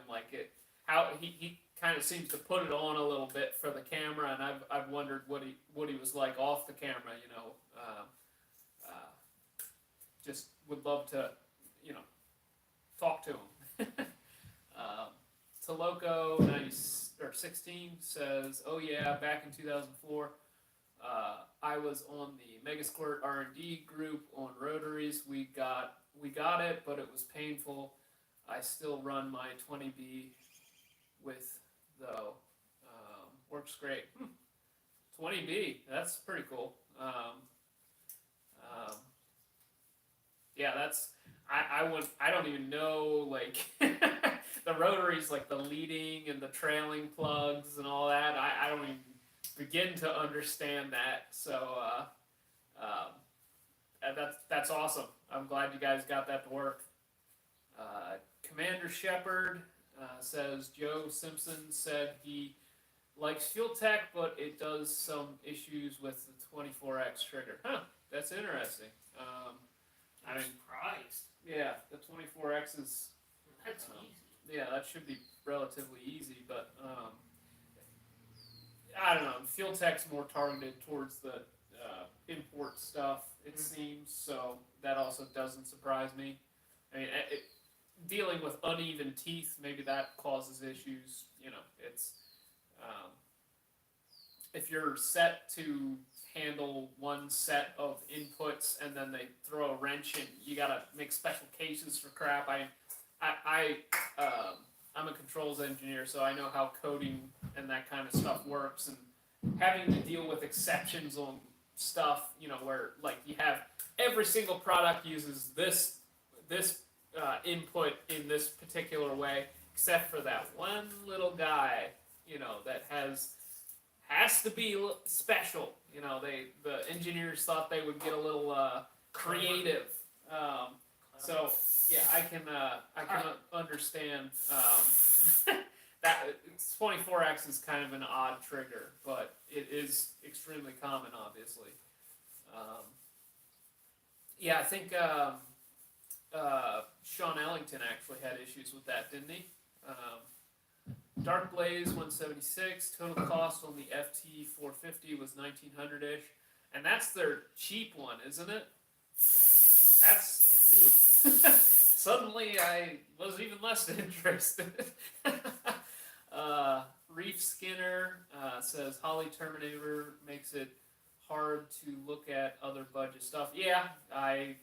How he kind of seems to put it on a little bit for the camera, and I've wondered what he was like off the camera. Just would love to, talk to him. Toloco 16 says, "Oh yeah, back in 2004, I was on the Megasquirt R&D group on rotaries. We got it, but it was painful. I still run my 20B with though. Works great. 20B, that's pretty cool. I don't even know the rotaries, like the leading and the trailing plugs and all that. I don't even begin to understand that. So that's awesome. I'm glad you guys got that to work. Commander Shepard says Joe Simpson said he likes FuelTech, but it does some issues with the 24X trigger. Huh, that's interesting. I'm surprised. Yeah, the 24X is. That's easy. Yeah, that should be relatively easy, but I don't know. FuelTech's more targeted towards the import stuff, it seems, so that also doesn't surprise me. Dealing with uneven teeth, maybe that causes issues. It's if you're set to handle one set of inputs and then they throw a wrench in, you gotta make special cases for crap. I'm a controls engineer, so I know how coding and that kind of stuff works, and having to deal with exceptions on stuff, where you have every single product uses this input in this particular way, except for that one little guy, that has to be special. The engineers thought they would get a little creative. So yeah, I can understand that 24X is kind of an odd trigger, but it is extremely common, obviously. Yeah, I think Sean Ellington actually had issues with that, didn't he? Dark Blaze 176. Total cost on the FT 450 was 1900-ish, and that's their cheap one, isn't it? That's suddenly I was even less interested. Reef Skinner says Holly Terminator makes it hard to look at other budget stuff. Yeah, I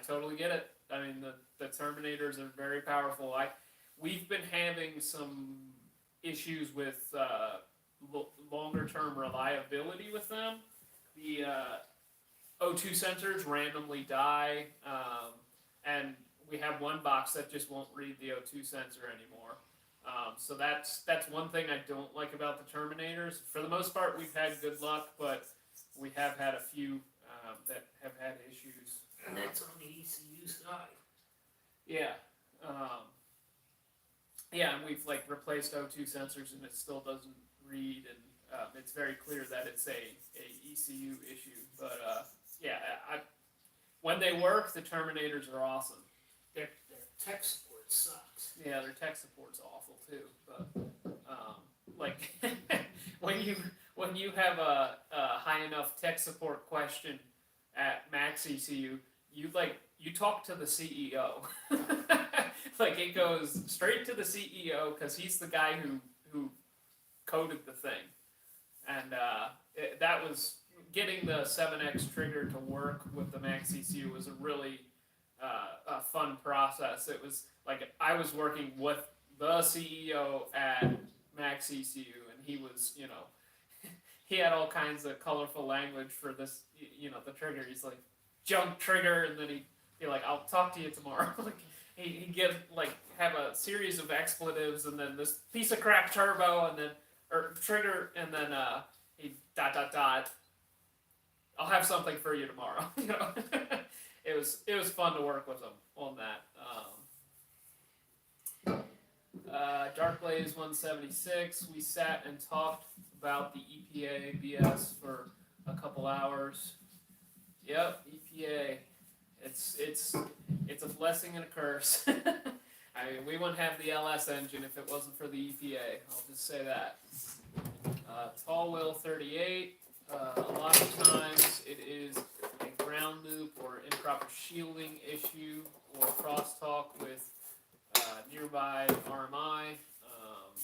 totally get it. I mean the Terminators are very powerful. We've been having some issues with longer term reliability with them. The O2 sensors randomly die, and we have one box that just won't read the O2 sensor anymore. So that's one thing I don't like about the Terminators. For the most part, we've had good luck, but we have had a few that have had issues. And that's on the ECU side. Yeah. Yeah, and we've like replaced O2 sensors, and it still doesn't read, and it's very clear that it's a ECU issue. But yeah, when they work, the Terminators are awesome. Their tech support sucks. Yeah, their tech support's awful too. But like when you have a high enough tech support question at Max ECU, you talk to the CEO. Like it goes straight to the CEO because he's the guy who coded the thing, and that was getting the 7X trigger to work with the Max ECU was a really a fun process. It was like I was working with the CEO at Max ECU, and he was, he had all kinds of colorful language for this, the trigger. He's like, junk trigger, and then he'd be like, I'll talk to you tomorrow. Like he'd give have a series of expletives, and then this piece of crap turbo, and then or trigger, and then he'd ... I'll have something for you tomorrow. It was fun to work with him on that. Dark Blaze 176. We sat and talked about the EPA BS for a couple hours. Yep, EPA. It's a blessing and a curse. I mean, we wouldn't have the LS engine if it wasn't for the EPA. I'll just say that. Tall Wheel 38. A lot of times it is a ground loop or improper shielding issue or crosstalk with nearby RMI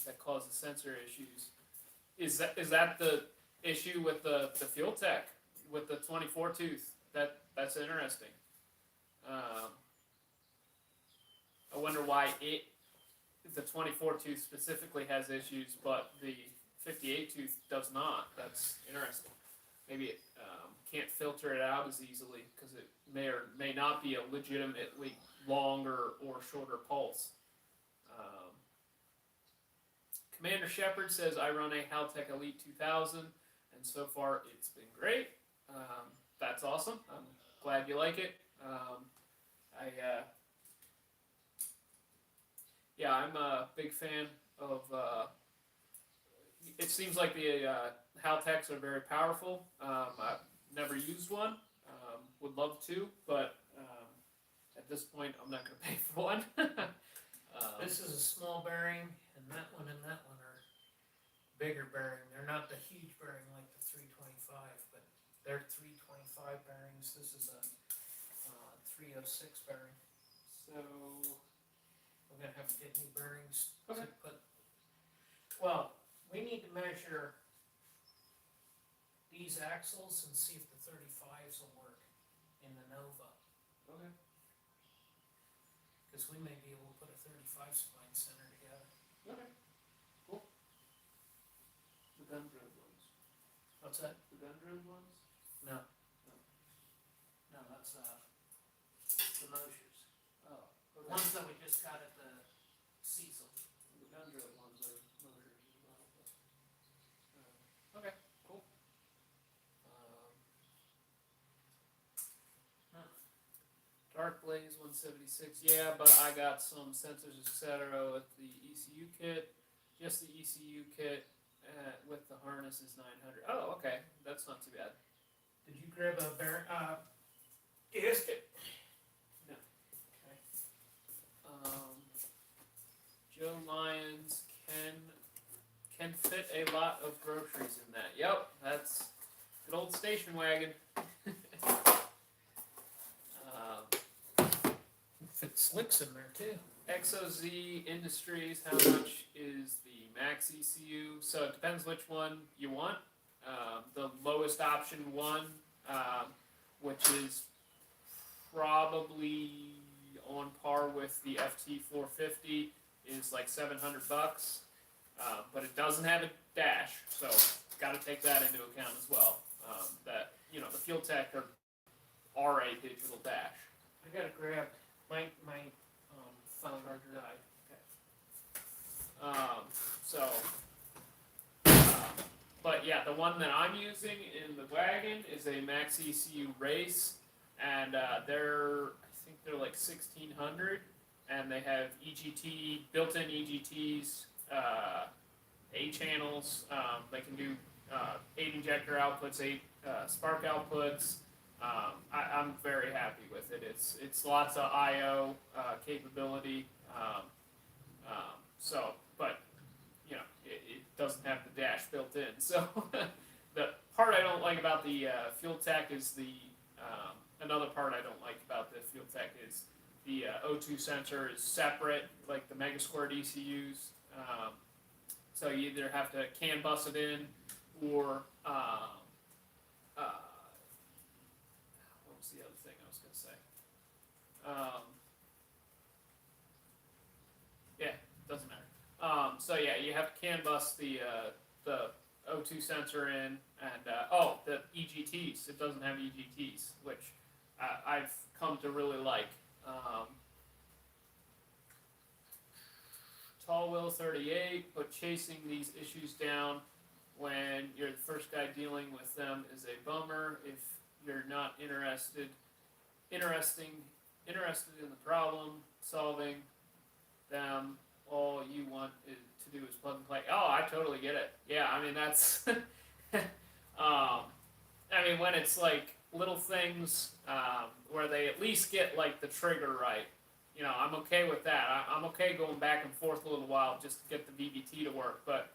that causes sensor issues. Is that the issue with the fuel tech with the 24 tooth? That's interesting. I wonder why the 24 tooth specifically has issues, but the 58 tooth does not. That's interesting. Maybe it can't filter it out as easily because it may or may not be a legitimately longer or shorter pulse. Commander Shepard says, I run a Haltech Elite 2000, and so far it's been great. That's awesome. I'm glad you like it. I'm a big fan of. It seems like the Haltechs are very powerful. I've never used one. Would love to, but at this point, I'm not going to pay for one. This is a small bearing, and that one are bigger bearing. They're not the huge bearing like the 325, but they're 325 bearings. This is a 306 bearing. So we're gonna have to get new bearings Okay. to put. Well, we need to measure these axles and see if the 35s will work in the Nova. Okay. Because we may be able to put a 35 spline center together. Okay. Cool. The gun drilled ones. What's that? The gun drilled ones. No, that's the Mosers. Oh. The Okay. ones that we just got at the Cecil. The gun drilled ones are motors as well. But, okay. Cool. Dark Blaze 176. Yeah, but I got some sensors, etc. with the ECU kit. Just the ECU kit with the harness is 900. Oh, okay. That's not too bad. Did you grab a bearing? Lions can fit a lot of groceries in that. Yep, that's good old station wagon. Fit slicks in there too. XOZ Industries, how much is the max ECU? So it depends which one you want. The lowest option one, which is probably on par with the FT450, is like $700. But it doesn't have a dash, so got to take that into account as well. That the Fuel Tech are a digital dash. I gotta grab my phone died. But yeah, the one that I'm using in the wagon is a Max ECU Race, and I think they're like 1600, and they have EGT, built-in EGTs, A channels. They can do 8 injector outputs, 8 spark outputs. I'm very happy with it. It's lots of I/O capability. But it doesn't have the dash built in. So the part I don't like about the Fuel Tech is another part I don't like about the Fuel Tech is the O2 sensor is separate, like the Mega Squared ECUs. So you either have to CAN bus it in, or what was the other thing I was going to say? Yeah, doesn't matter. So yeah, you have to CAN bus the O2 sensor in, and the EGTs. It doesn't have EGTs, which I've come to really like. Tall Will 38, but chasing these issues down when you're the first guy dealing with them is a bummer. If you're not interested in the problem solving them, all you want to do is plug and play. Oh, I totally get it. Yeah, I mean that's. When it's like little things where they at least get like the trigger right. I'm okay with that. I'm okay going back and forth a little while just to get the VVT to work. But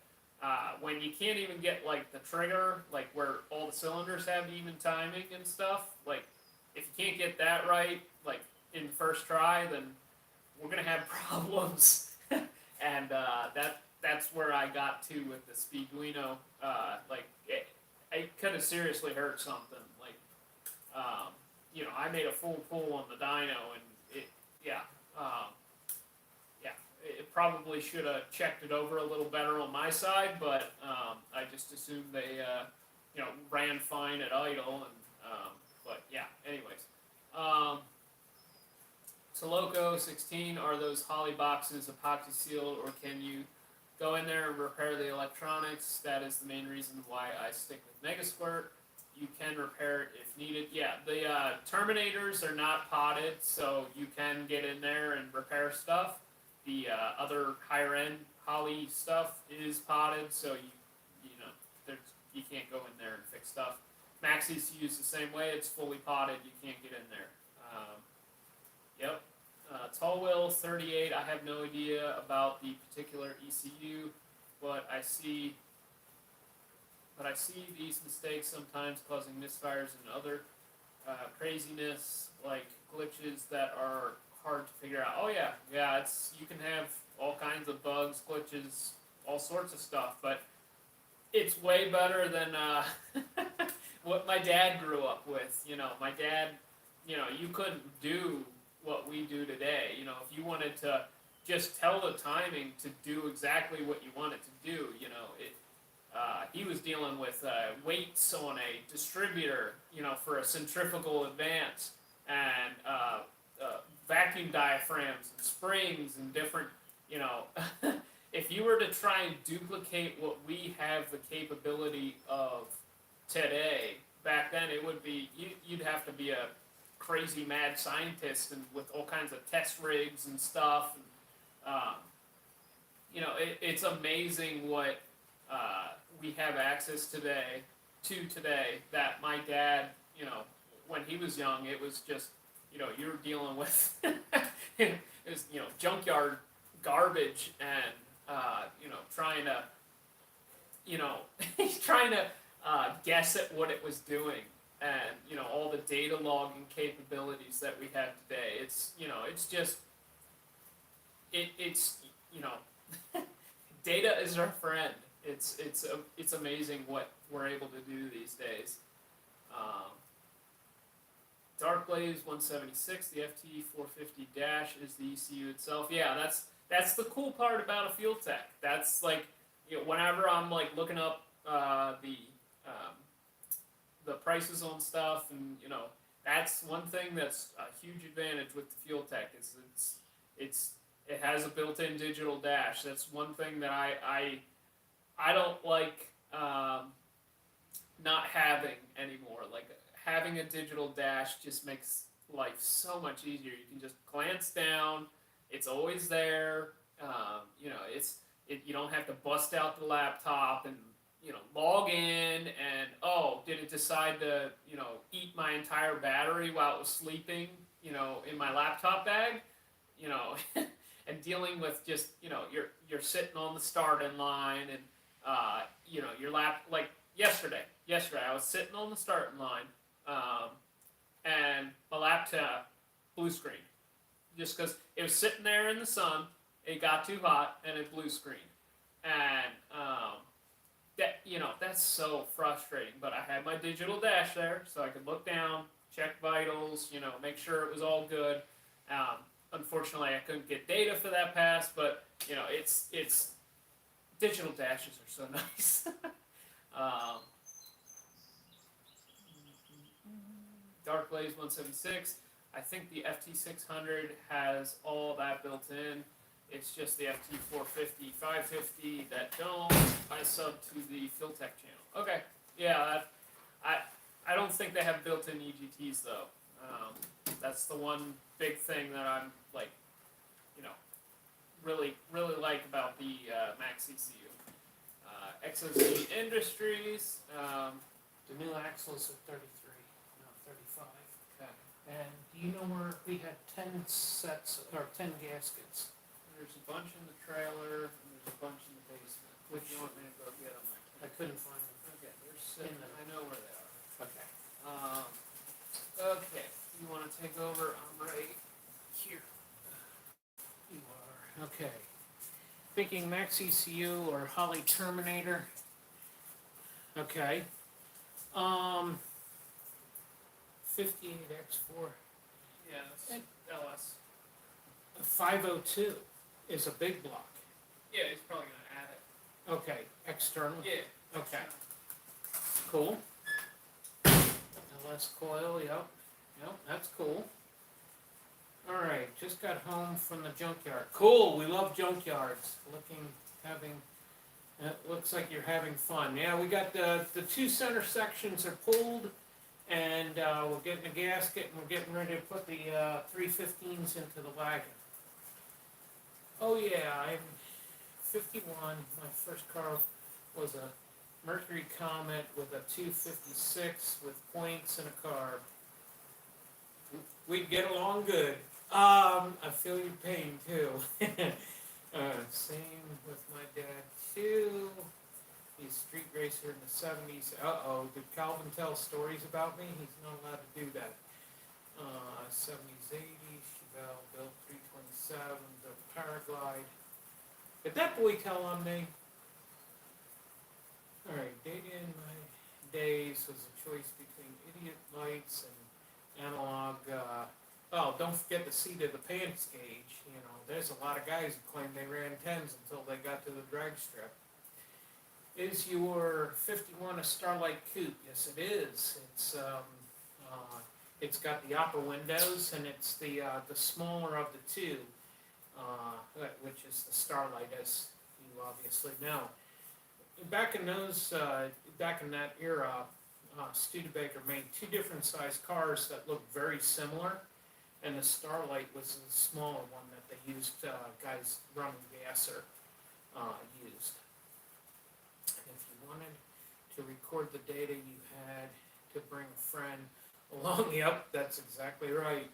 when you can't even get like the trigger, like where all the cylinders have even timing and stuff, like if you can't get that right, like in the first try, then we're gonna have problems. And that's where I got to with the Speedmaster. It could have seriously hurt something. Like, I made a full pull on the dyno, and it probably should have checked it over a little better on my side, but I just assumed they, ran fine at idle, and anyways. Toloco 16, are those Holly boxes epoxy sealed, or can you go in there and repair the electronics? That is the main reason why I stick with Megasquirt. You can repair it if needed. Yeah, the Terminators are not potted, so you can get in there and repair stuff. The other higher end Holly stuff is potted, so you can't go in there and fix stuff. Max ECU is the same way. It's fully potted. You can't get in there. Yep. Tall Will 38. I have no idea about the particular ECU, but I see these mistakes sometimes causing misfires and other craziness, like glitches that are hard to figure out. Oh yeah, you can have all kinds of bugs, glitches, all sorts of stuff, but it's way better than what my dad grew up with. My dad, you couldn't do what we do today. If you wanted to just tell the timing to do exactly what you want it to do, he was dealing with weights on a distributor, for a centrifugal advance, and vacuum diaphragms and springs and different, if you were to try and duplicate what we have the capability of today, back then it would be, you'd have to be a crazy mad scientist and with all kinds of test rigs and stuff. It's amazing what we have access today that my dad, when he was young, it was just, you were dealing with it was, junkyard garbage and trying to he's trying to guess at what it was doing, and all the data logging capabilities that we have today. It's just it's data is our friend. It's amazing what we're able to do these days. Dark Blaze 176, the FT 450 dash is the ECU itself. Yeah, that's the cool part about a Fuel Tech. That's like, whenever I'm like looking up the prices on stuff, and that's one thing that's a huge advantage with the Fuel Tech is it has a built-in digital dash. That's one thing that I don't like not having anymore. Like, having a digital dash just makes life so much easier. You can just glance down; it's always there. You don't have to bust out the laptop and log in and did it decide to eat my entire battery while it was sleeping in my laptop bag, and dealing with just you're sitting on the starting line and your like yesterday I was sitting on the starting line, and my laptop blue screen just because it was sitting there in the sun. It got too hot and it blue screen, and that's so frustrating. But I had my digital dash there, so I could look down, check vitals, make sure it was all good. Unfortunately, I couldn't get data for that pass, but it's digital dashes are so nice. Dark Blaze 176. I think the FT600 has all that built in. It's just the FT 450, 550 that don't. I sub to the Philtech channel. Okay, yeah, I don't think they have built-in EGTs though. That's the one big thing that I'm like, really like about the Max ECU. XOC Industries. The new axles are 33, not 35. Okay. And do you know where we had 10 sets or 10 gaskets? There's a bunch in the trailer and there's a bunch in the basement. Which you want me to go get them? I couldn't find them. Okay, they're sitting. I know where they are. Okay. Okay, you want to take over? I'm right here. You are. Okay. Thinking Max ECU or Holly Terminator. Okay. 58X4. Yeah, that's LS. 502 is a big block. Yeah, he's probably gonna add it. Okay. External. Yeah. Okay. Cool. LS coil, yep, that's cool. Alright, just got home from the junkyard. Cool, we love junkyards. Looks like you're having fun. Yeah, we got the two center sections are pulled, and we're getting a gasket, and we're getting ready to put the 315s into the wagon. Oh yeah, I'm 51. My first car was a Mercury Comet with a 256 with points and a carb. We'd get along good. I feel your pain too. Same with my dad too. He's a street racer in the 70s. Did Calvin tell stories about me? He's not allowed to do that. 70s, 80s, Chevelle, built 327, built Paraglide. Did that boy tell on me? Alright, data in my days was a choice between idiot lights and analog. Don't forget the seat of the pants gauge. There's a lot of guys who claim they ran 10s until they got to the drag strip. Is your 51 a Starlight Coupe? Yes, it is. It's got the upper windows, and it's the smaller of the two, which is the Starlight, as you obviously know. Back in that era, Studebaker made two different sized cars that looked very similar, and the Starlight was the smaller one that they used, guys running gasser used. And if you wanted to record the data, you had to bring a friend along. Yep, that's exactly right.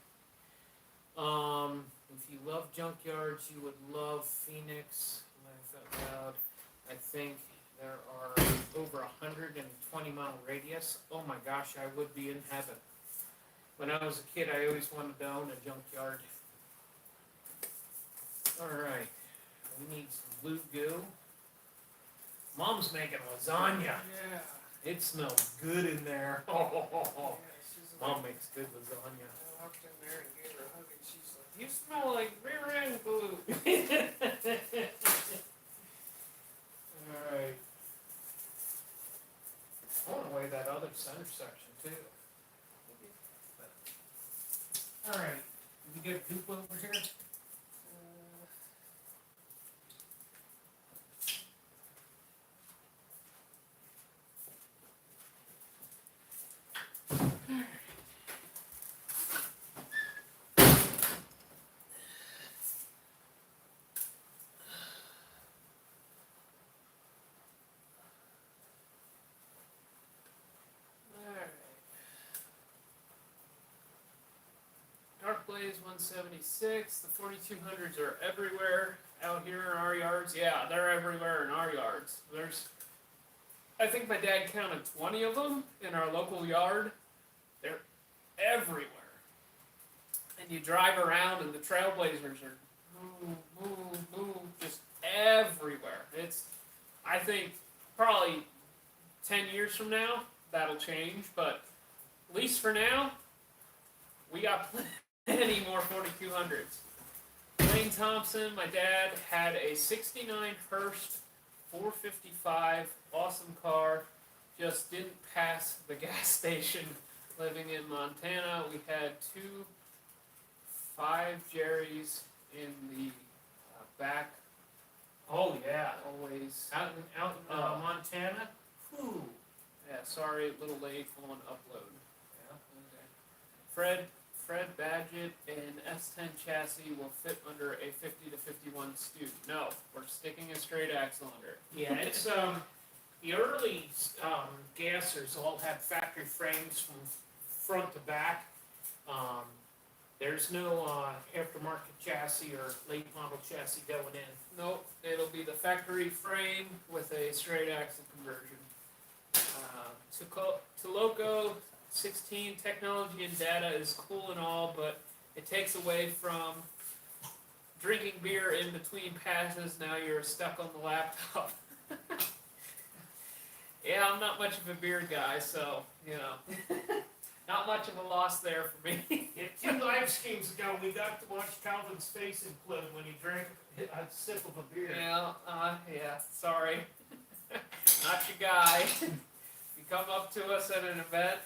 If you love junkyards, you would love Phoenix. Laugh out loud. I think there are over 120-mile radius. Oh my gosh, I would be in heaven. When I was a kid, I always wanted to own a junkyard. Alright, we need some blue goo. Mom's making lasagna. Yeah. It smells good in there. Oh, She's Mom like, makes good lasagna. I walked in there and gave her a hug, and she's like, You smell like rear end glue. Alright. I want to weigh that other center section too. Alright, we get goop over here? Dark Blaze 176, the 4200s are everywhere out here in our yards. Yeah, they're everywhere in our yards. I think my dad counted 20 of them in our local yard. They're everywhere. And you drive around and the Trailblazers are move, just everywhere. I think probably 10 years from now, that'll change, but at least for now, we got plenty more 4200s. Lane Thompson, my dad, had a 69 Hearst 455, awesome car, just didn't pass the gas station. Living in Montana, we had 5 Jerry's in the back. Oh, yeah. Always. Out in Montana? Whew. Yeah, sorry, a little late on upload. Yeah, okay. Fred Badgett and S10 chassis will fit under a 50 to 51 Stu. No, we're sticking a straight axle under it. Yeah, it's, the early, gassers all had factory frames from front to back. There's no, aftermarket chassis or late model chassis going in. Nope, it'll be the factory frame with a straight axle conversion. Toloco 16 technology and data is cool and all, but it takes away from drinking beer in between passes. Now you're stuck on the laptop. Yeah, I'm not much of a beer guy, so, not much of a loss there for me. Yeah, 2 live streams ago, we got to watch Calvin's face implode when he drank a sip of a beer. Yeah, sorry. Not your guy. You come up to us at an event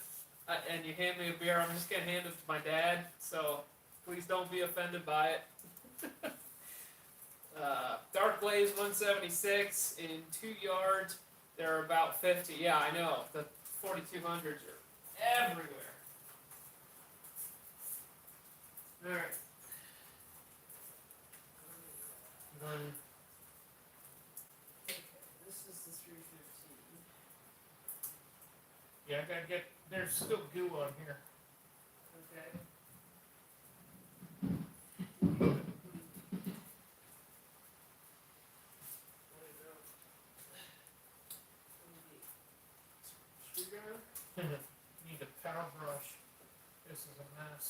and you hand me a beer, I'm just gonna hand it to my dad, so please don't be offended by it. Dark Blaze 176 in 2 yards. There are about 50. Yeah, I know. The 4200s are everywhere. Alright. okay, this is the 315. Yeah, I gotta get, there's still goo on here. Okay. Screwdriver? Need a power brush. This is a mess.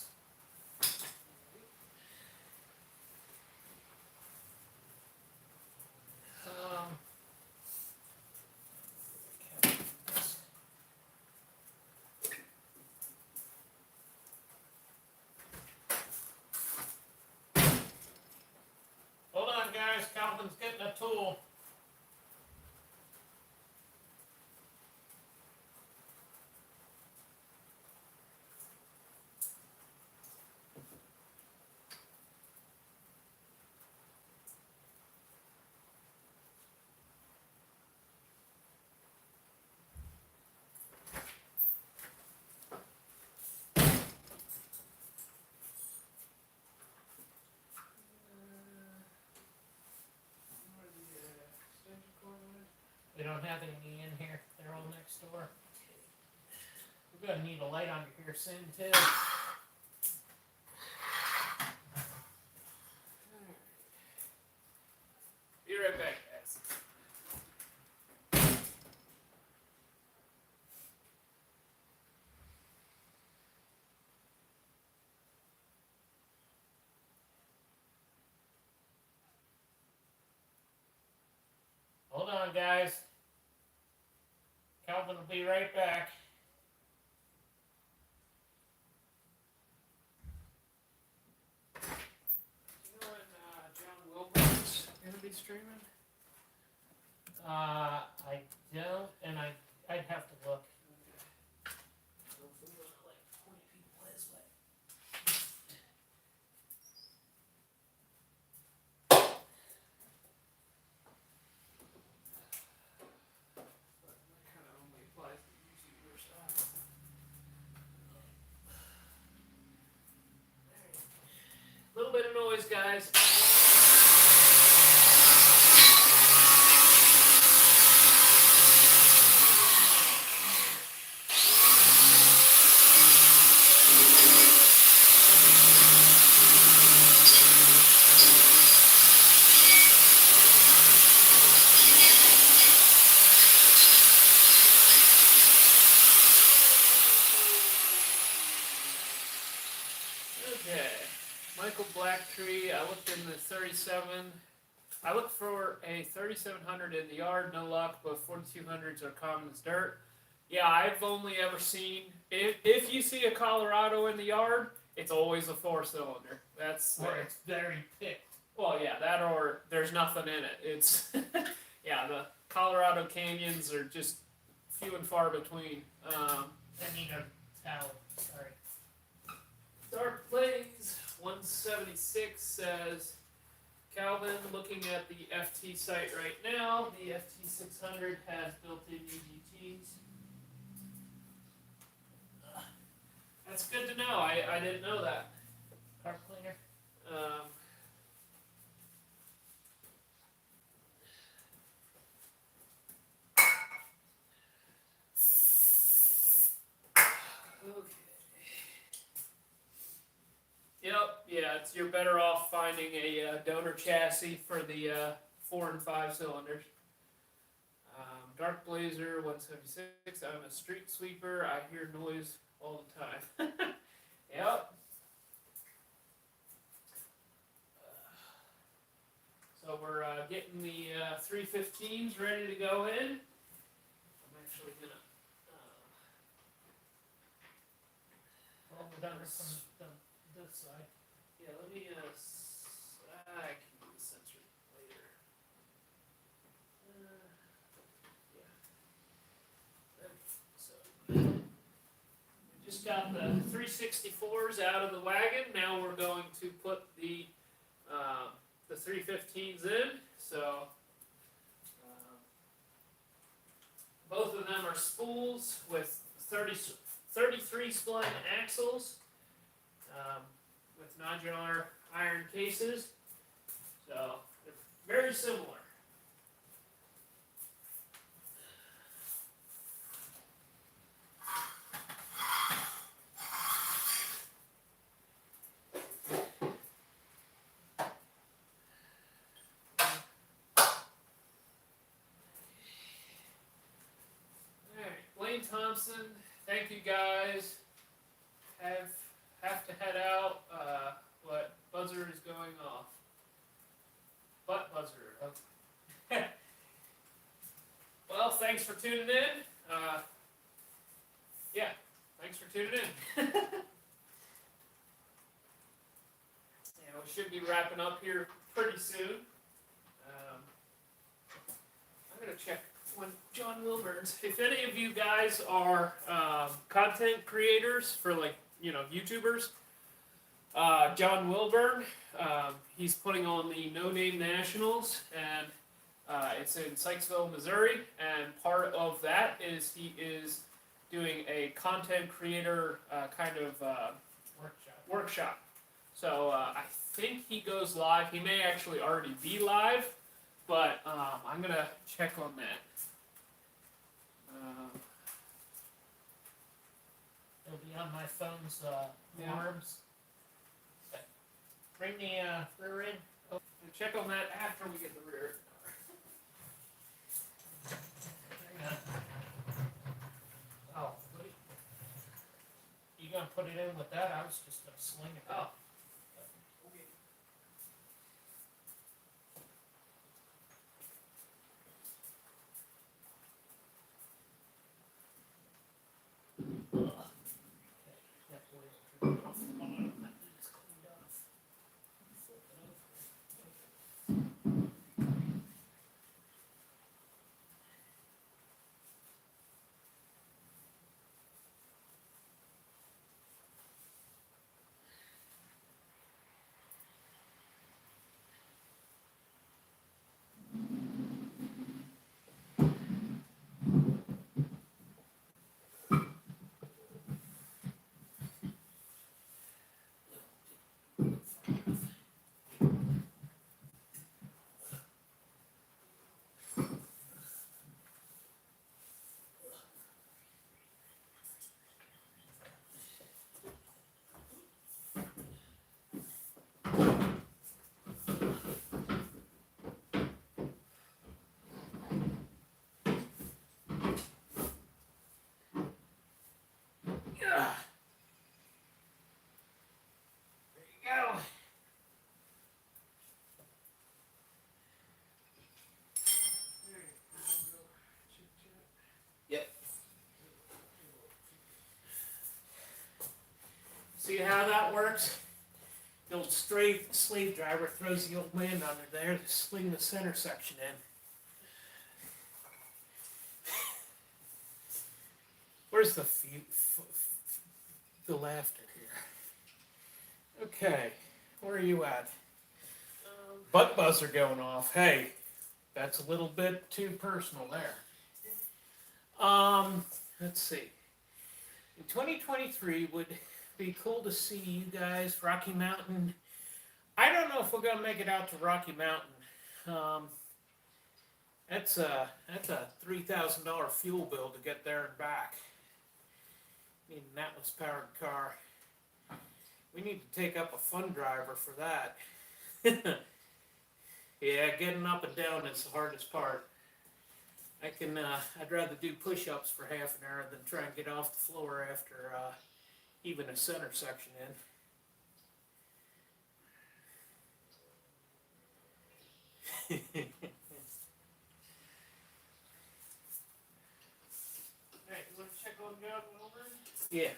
Hold on, guys. Calvin's getting a tool. We don't have any in here. They're all next door. We're gonna need a light on your here soon too. guys. Calvin will be right back. You know when John Wilburn's gonna be streaming? I don't, and I'd have to look. That kind of only applies to YouTubers. A little bit of noise, guys. Okay, Michael Blacktree. I looked in the 37. I looked for a 3700 in the yard, no luck, but 4200s are common as dirt. Yeah, I've only ever seen, if you see a Colorado in the yard, it's always a 4-cylinder. That's Or it's very picked. well, yeah, that or there's nothing in it. It's yeah, the Colorado canyons are just few and far between. I need a towel. Sorry. Dark Blaze 176 says, Calvin, looking at the FT site right now, the FT600 has built-in UGTs. That's good to know. I didn't know that. Car cleaner. Okay. Yep, yeah, you're better off finding a donor chassis for the 4 and 5 cylinders. Dark Blazer 176. I'm a street sweeper. I hear noise all the time. Yep. So we're getting the 315s ready to go in. I'm actually gonna. Well, we're done from this side. Yeah, let me. I can do the sensor later. Yeah. So we just got the 364s out of the wagon. Now we're going to put the 315s in. So both of them are spools with 33 spline axles. With nodular iron cases, so they're very similar. Alright, Blaine Thompson, thank you guys. Have to head out. What buzzer is going off? Butt buzzer. Okay. Well, thanks for tuning in. Yeah, thanks for tuning in. Yeah, we should be wrapping up here pretty soon. I'm gonna check when John Wilburn's. If any of you guys are content creators for YouTubers, John Wilburn, he's putting on the No Name Nationals, and it's in Sykesville, Missouri, and part of that is he is doing a content creator kind of workshop. So I think he goes live. He may actually already be live, but I'm going to check on that. It'll be on my phone's Yeah. arms. Bring the rear end. We'll check on that after we get the rear. Oh, what you gonna put it in with that? I was just gonna sling it. Oh. works? The old slave driver throws the old man under there to sling the center section in. Where's the the laughter here? Okay, where are you at? Butt buzzer going off. Hey, that's a little bit too personal there. Let's see. In 2023 would be cool to see you guys, Rocky Mountain. I don't know if we're gonna make it out to Rocky Mountain. That's a $3,000 fuel bill to get there and back. Need an Atlas powered car. We need to take up a fun driver for that. Yeah, getting up and down is the hardest part. I'd rather do push-ups for half an hour than try and get off the floor after even a center section in. Hey, you want to check on John Wilburn? Yeah.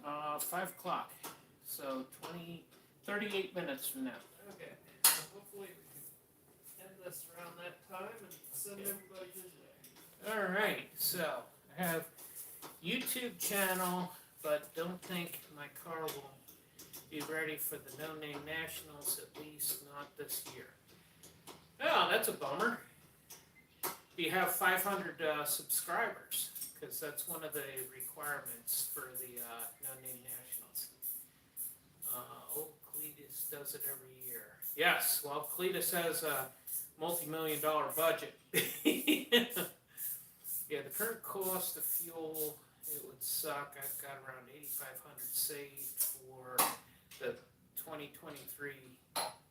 Uh, 5 o'clock. So 38 minutes from now. Okay, so hopefully we can end this around that time and send everybody his way. Alright, so I have YouTube channel, but don't think my car will be ready for the No Name Nationals, at least not this year. Oh, that's a bummer. You have 500 subscribers, because that's one of the requirements for the No Name Nationals. Old Cletus does it every year. Yes, well, Cletus has a multi-million-dollar budget. Yeah, the current cost of fuel, it would suck. I've got around 8,500 saved for the 2023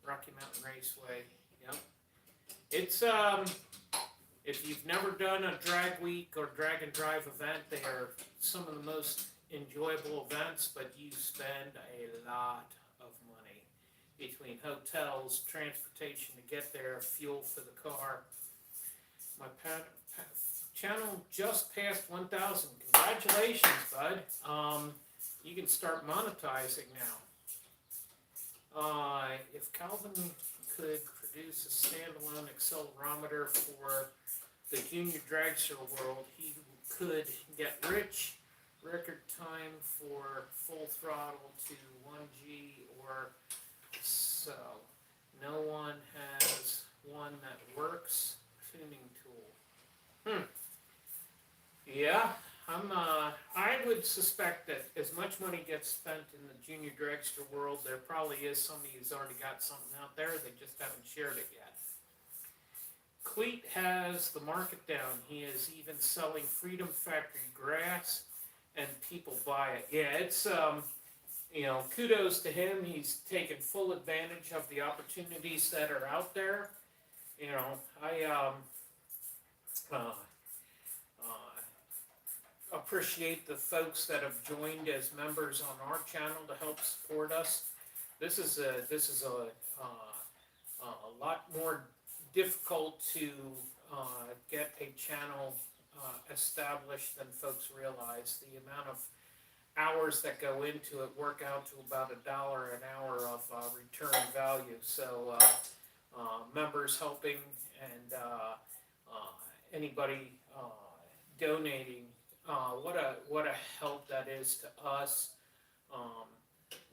Rocky Mountain Raceway. Yep. It's if you've never done a drag week or drag and drive event, they are some of the most enjoyable events, but you spend a lot of money between hotels, transportation to get there, fuel for the car. My channel just passed 1,000. Congratulations, bud. You can start monetizing now. If Calvin could produce a standalone accelerometer for the junior dragster world, he could get rich. Record time for full throttle to 1G or so. No one has one that works. Tuning tool. Yeah, I would suspect that as much money gets spent in the junior dragster world, there probably is somebody who's already got something out there. They just haven't shared it yet. Cleet has the market down. He is even selling Freedom Factory grass, and people buy it. Yeah, it's kudos to him. He's taken full advantage of the opportunities that are out there. I appreciate the folks that have joined as members on our channel to help support us. This is a lot more difficult to get a channel established than folks realize. The amount of hours that go into it work out to about $1 an hour of return value. So members helping and anybody donating, what a help that is to us.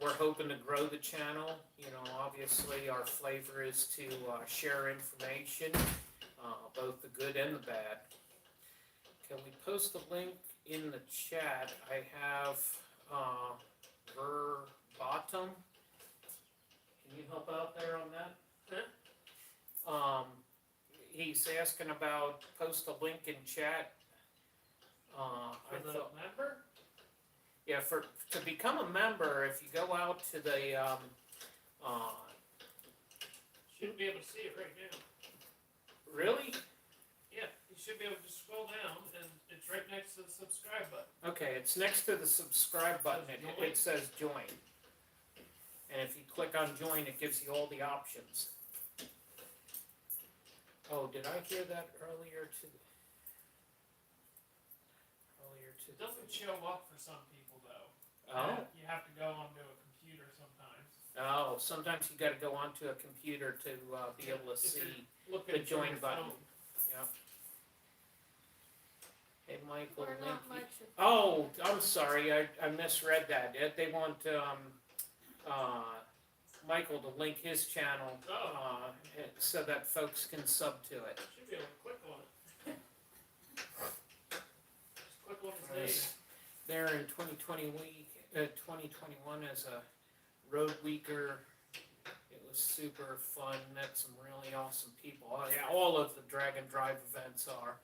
We're hoping to grow the channel. You know, obviously our flavor is to share information, both the good and the bad. Can we post the link in the chat? I have verbatim. Can you help out there on that? He's asking about post a link in chat. For the member? Yeah, to become a member, if you go out to the Should be able to see it right now. really? Yeah, you should be able to just scroll down, and it's right next to the subscribe button. Okay, it's next to the subscribe button. It says join. And if you click on join, it gives you all the options. Oh, did I hear that earlier It doesn't show up for some people though. Oh, You have to go onto a computer sometimes. oh, sometimes you gotta go onto a computer to be able to If you're see. looking the for join your button. phone. Yep. Hey, Michael, We're link. not much of. Oh, I'm sorry, I misread that. They want Michael to link his channel so that folks can sub to it. Should be able to click on it. Just click on his name. There in 2021 as a road weeker. It was super fun. Met some really awesome people. Oh, yeah, all of the drag and drive events are.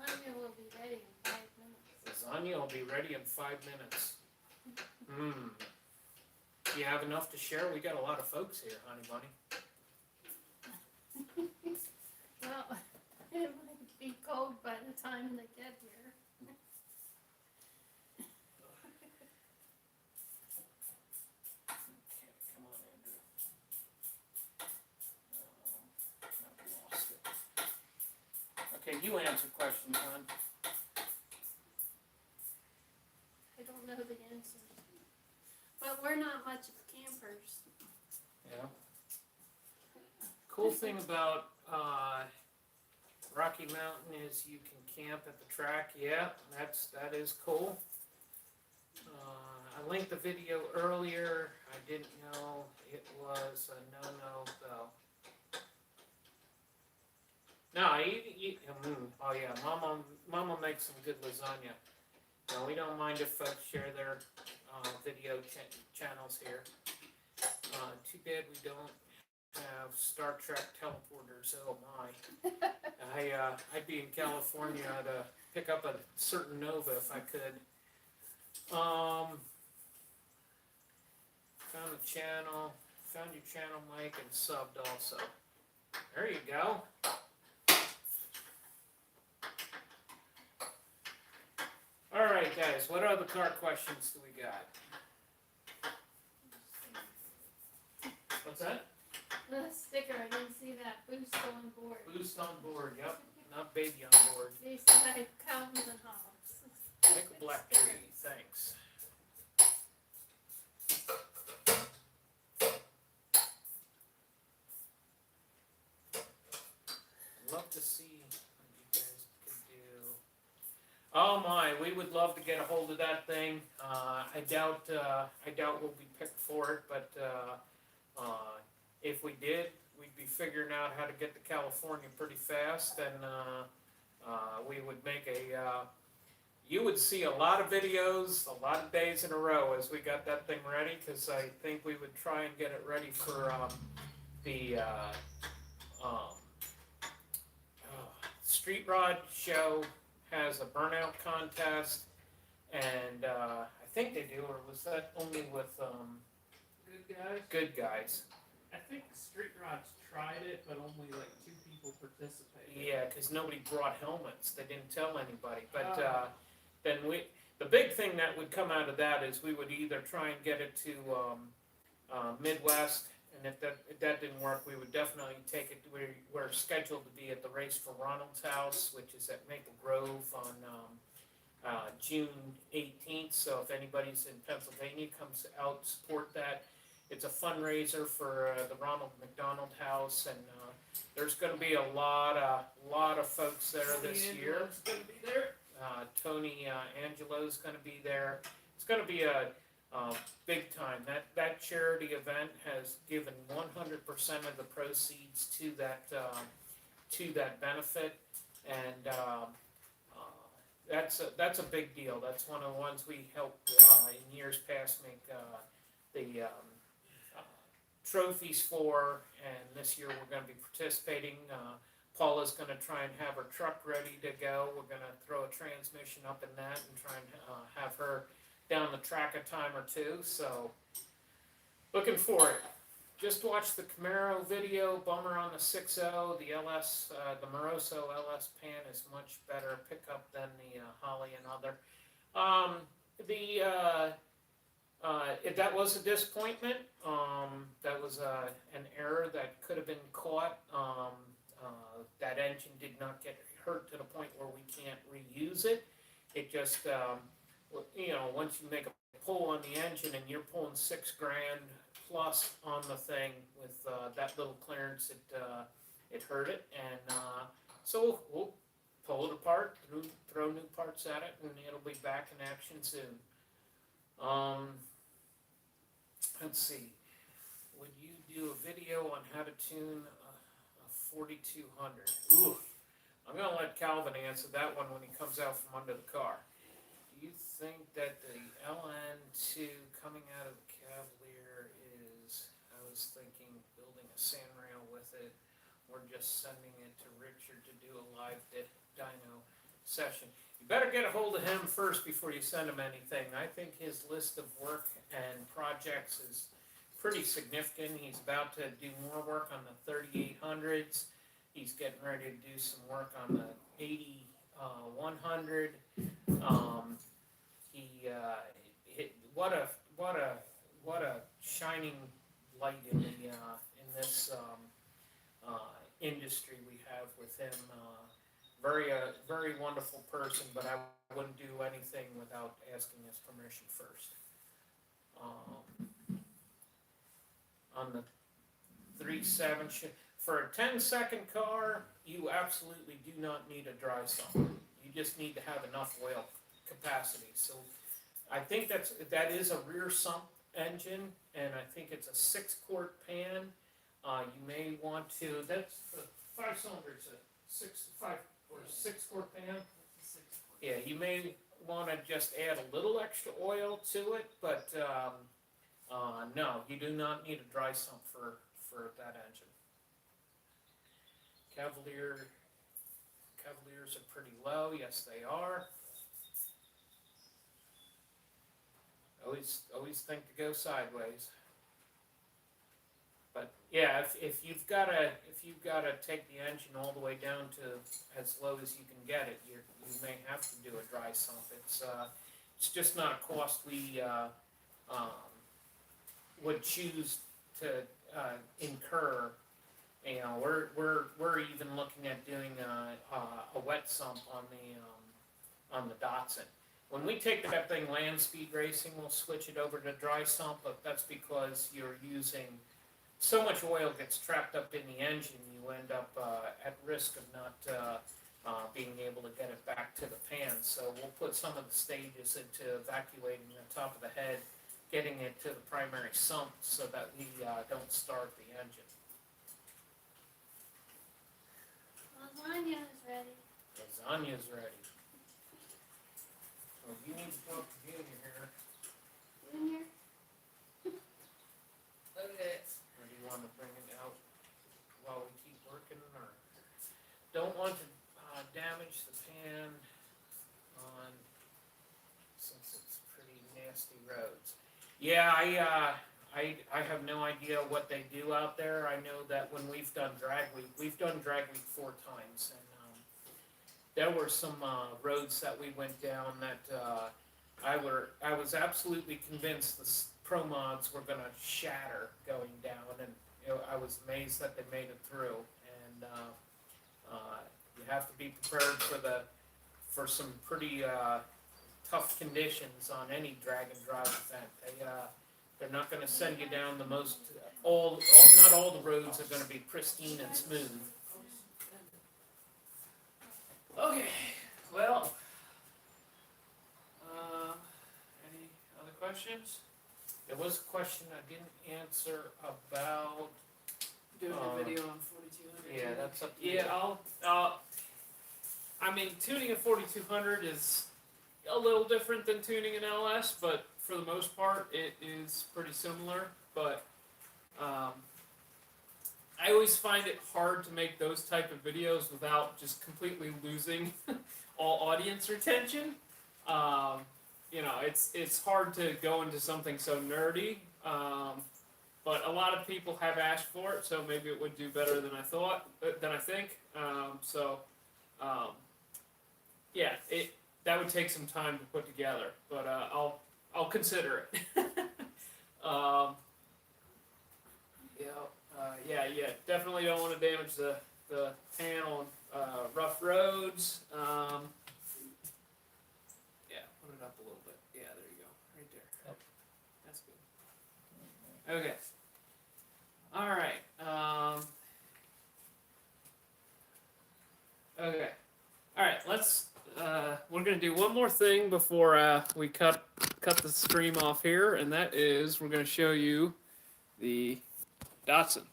Anya will be ready in 5 minutes. Lasagna will be ready in 5 minutes. Mmm. You have enough to share? We got a lot of folks here, honey bunny. Well, it might be cold by the time they get here. Okay, come on, Andrew. I've lost it. Okay, you answer questions, hon. I don't know the answer. But we're not much of campers. Yeah. Cool thing about Rocky Mountain is you can camp at the track. Yeah, that is cool. I linked the video earlier. I didn't know it was a no-no though. No, oh yeah, Mama makes some good lasagna. No, we don't mind if folks share their video channels here. Too bad we don't have Star Trek teleporters. Oh my! I'd be in California to pick up a certain Nova if I could. Found the channel. Found your channel, Mike, and subbed also. There you go. All right, guys. What other car questions do we got? What's that? The sticker, I didn't see that. Boost on board. Boost on board. Yep. Not baby on board. They said Cows and Hobbs. Pick a black tree. Thanks. I'd love to see what you guys could do. Oh my, we would love to get a hold of that thing. I doubt we'll be picked for it, but if we did, we'd be figuring out how to get to California pretty fast, and we would make you would see a lot of videos, a lot of days in a row as we got that thing ready, because I think we would try and get it ready for the Street Rod show has a burnout contest, and I think they do, or was that only with Good guys. Good Guys? I think Street Rods tried it, but only like 2 people participated. Yeah, because nobody brought helmets. They didn't tell anybody. But then the big thing that would come out of that is we would either try and get it to Midwest, and if that didn't work, we would definitely take it. We're scheduled to be at the Race for Ronald's House, which is at Maple Grove on June 18th. So if anybody's in Pennsylvania, comes out, support that. It's a fundraiser for the Ronald McDonald House, and there's going to be a lot of folks there this year. Going to be there. Tony Angelo's going to be there. It's going to be a big time. That charity event has given 100% of the proceeds to that benefit, and that's a big deal. That's one of the ones we helped in years past make the trophies for, and this year we're going to be participating. Paula's going to try and have her truck ready to go. We're going to throw a transmission up in that and try and have her down the track a time or two. So, looking for it. Just watched the Camaro video, bummer on the 6.0. The LS, the Moroso LS pan is much better pickup than the Holly and other. That was a disappointment. That was an error that could have been caught. That engine did not get hurt to the point where we can't reuse it. It just, once you make a pull on the engine and you're pulling $6,000 plus on the thing with that little clearance, it hurt it, and so we'll pull it apart, throw new parts at it, and it'll be back in action soon. Let's see. Would you do a video on how to tune a 4200? Ooh, I'm gonna let Calvin answer that one when he comes out from under the car. Do you think that the LN2 coming out of the Cavalier is, I was thinking building a sand rail with it, or just sending it to Richard to do a live dyno session? You better get a hold of him first before you send him anything. I think his list of work and projects is pretty significant. He's about to do more work on the 3800s. He's getting ready to do some work on the 8100. What a shining light in this industry we have with him. Very wonderful person, but I wouldn't do anything without asking his permission first. On the 3.7 for a 10-second car, you absolutely do not need a dry sump. You just need to have enough oil capacity. So I think that is a rear sump engine, and I think it's a 6-quart pan. You may want to. That's the 5-cylinder. It's a 6-quart pan. Yeah, you may want to just add a little extra oil to it, but no, you do not need a dry sump for that engine. Cavaliers are pretty low. Yes, they are. Always think to go sideways. But yeah, if you've got to take the engine all the way down to as low as you can get it, you may have to do a dry sump. It's just not a cost we would choose to incur. You know, we're even looking at doing a wet sump on the Datsun. When we take that thing land speed racing, we'll switch it over to dry sump, but that's because you're using so much oil gets trapped up in the engine, you end up at risk of not being able to get it back to the pan. So we'll put some of the stages into evacuating the top of the head, getting it to the primary sump so that we don't starve the engine. Lasagna's ready. Lasagna's ready. Well, you need to talk to Junior here. Junior? Okay. Or do you want to bring it out while we keep working, or don't want to damage the pan on, since it's pretty nasty roads. Yeah, I have no idea what they do out there. I know that when we've done drag week 4 times, and there were some roads that we went down that I was absolutely convinced the pro mods were going to shatter going down, and I was amazed that they made it through. And you have to be prepared for some pretty tough conditions on any drag and drive event. They're not going to send you down the most not all the roads are going to be pristine and smooth. Okay, well, questions? There was a question I didn't answer about. Doing a video on 4200. Yeah, that's up to you. Yeah, I mean, tuning a 4200 is a little different than tuning an LS, but for the most part, it is pretty similar. But I always find it hard to make those type of videos without just completely losing all audience retention. You know, it's hard to go into something so nerdy. But a lot of people have asked for it, so maybe it would do better than I think. Yeah, that would take some time to put together, but I'll consider it. Yeah, definitely don't want to damage the panel on rough roads. Yeah, put it up a little bit. Yeah, there you go, right there. That's good. Okay. All right. Okay. All right. Let's. We're gonna do one more thing before we cut the stream off here, and that is we're gonna show you the Datsun,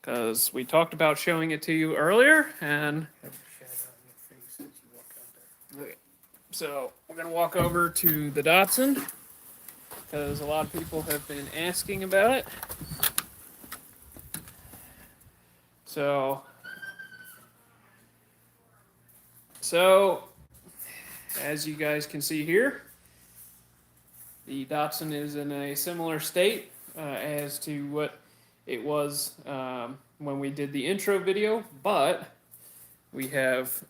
because we talked about showing it to you earlier, and okay. So we're gonna walk over to the Datsun because a lot of people have been asking about it. So, as you guys can see here, the Datsun is in a similar state as to what it was when we did the intro video, but we have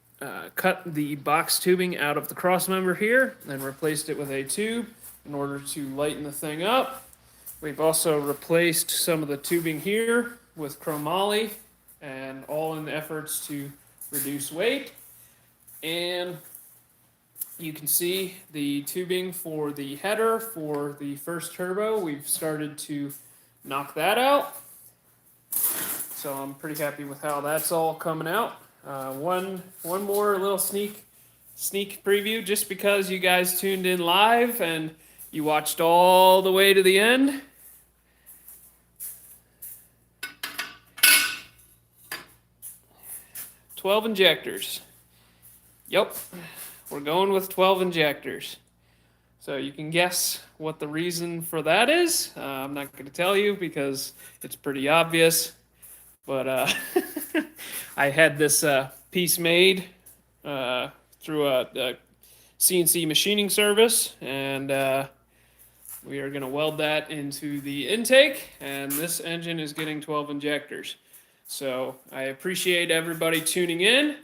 cut the box tubing out of the crossmember here and replaced it with a tube in order to lighten the thing up. We've also replaced some of the tubing here with chromoly, and all in the efforts to reduce weight. And you can see the tubing for the header for the first turbo. We've started to knock that out. So I'm pretty happy with how that's all coming out. One more little sneak preview, just because you guys tuned in live and you watched all the way to the end. "12 injectors. Yep, we're going with 12 injectors. So you can guess what the reason for that is. I'm not going to tell you because it's pretty obvious. But I had this piece made through a CNC machining service, and we are going to weld that into the intake, and this engine is getting 12 injectors. So I appreciate everybody tuning in.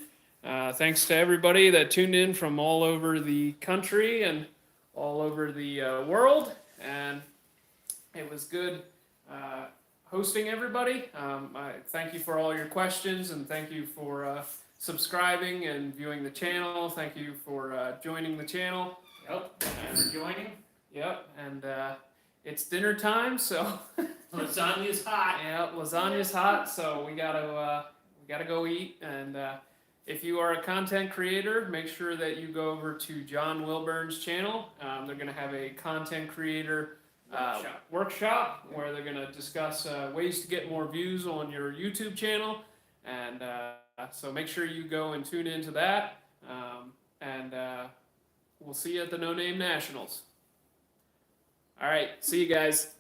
Thanks to everybody that tuned in from all over the country and all over the world, and it was good hosting everybody. I thank you for all your questions, and thank you for subscribing and viewing the channel. Thank you for joining the channel. Yep, thanks for joining. Yep, and it's dinner time, so Lasagna's hot. yeah, lasagna's hot, so we gotta go eat. And if you are a content creator, make sure that you go over to John Wilburn's channel. They're gonna have a content creator workshop where they're gonna discuss ways to get more views on your YouTube channel, and so make sure you go and tune into that. And we'll see you at the No Name Nationals. All right, see you guys.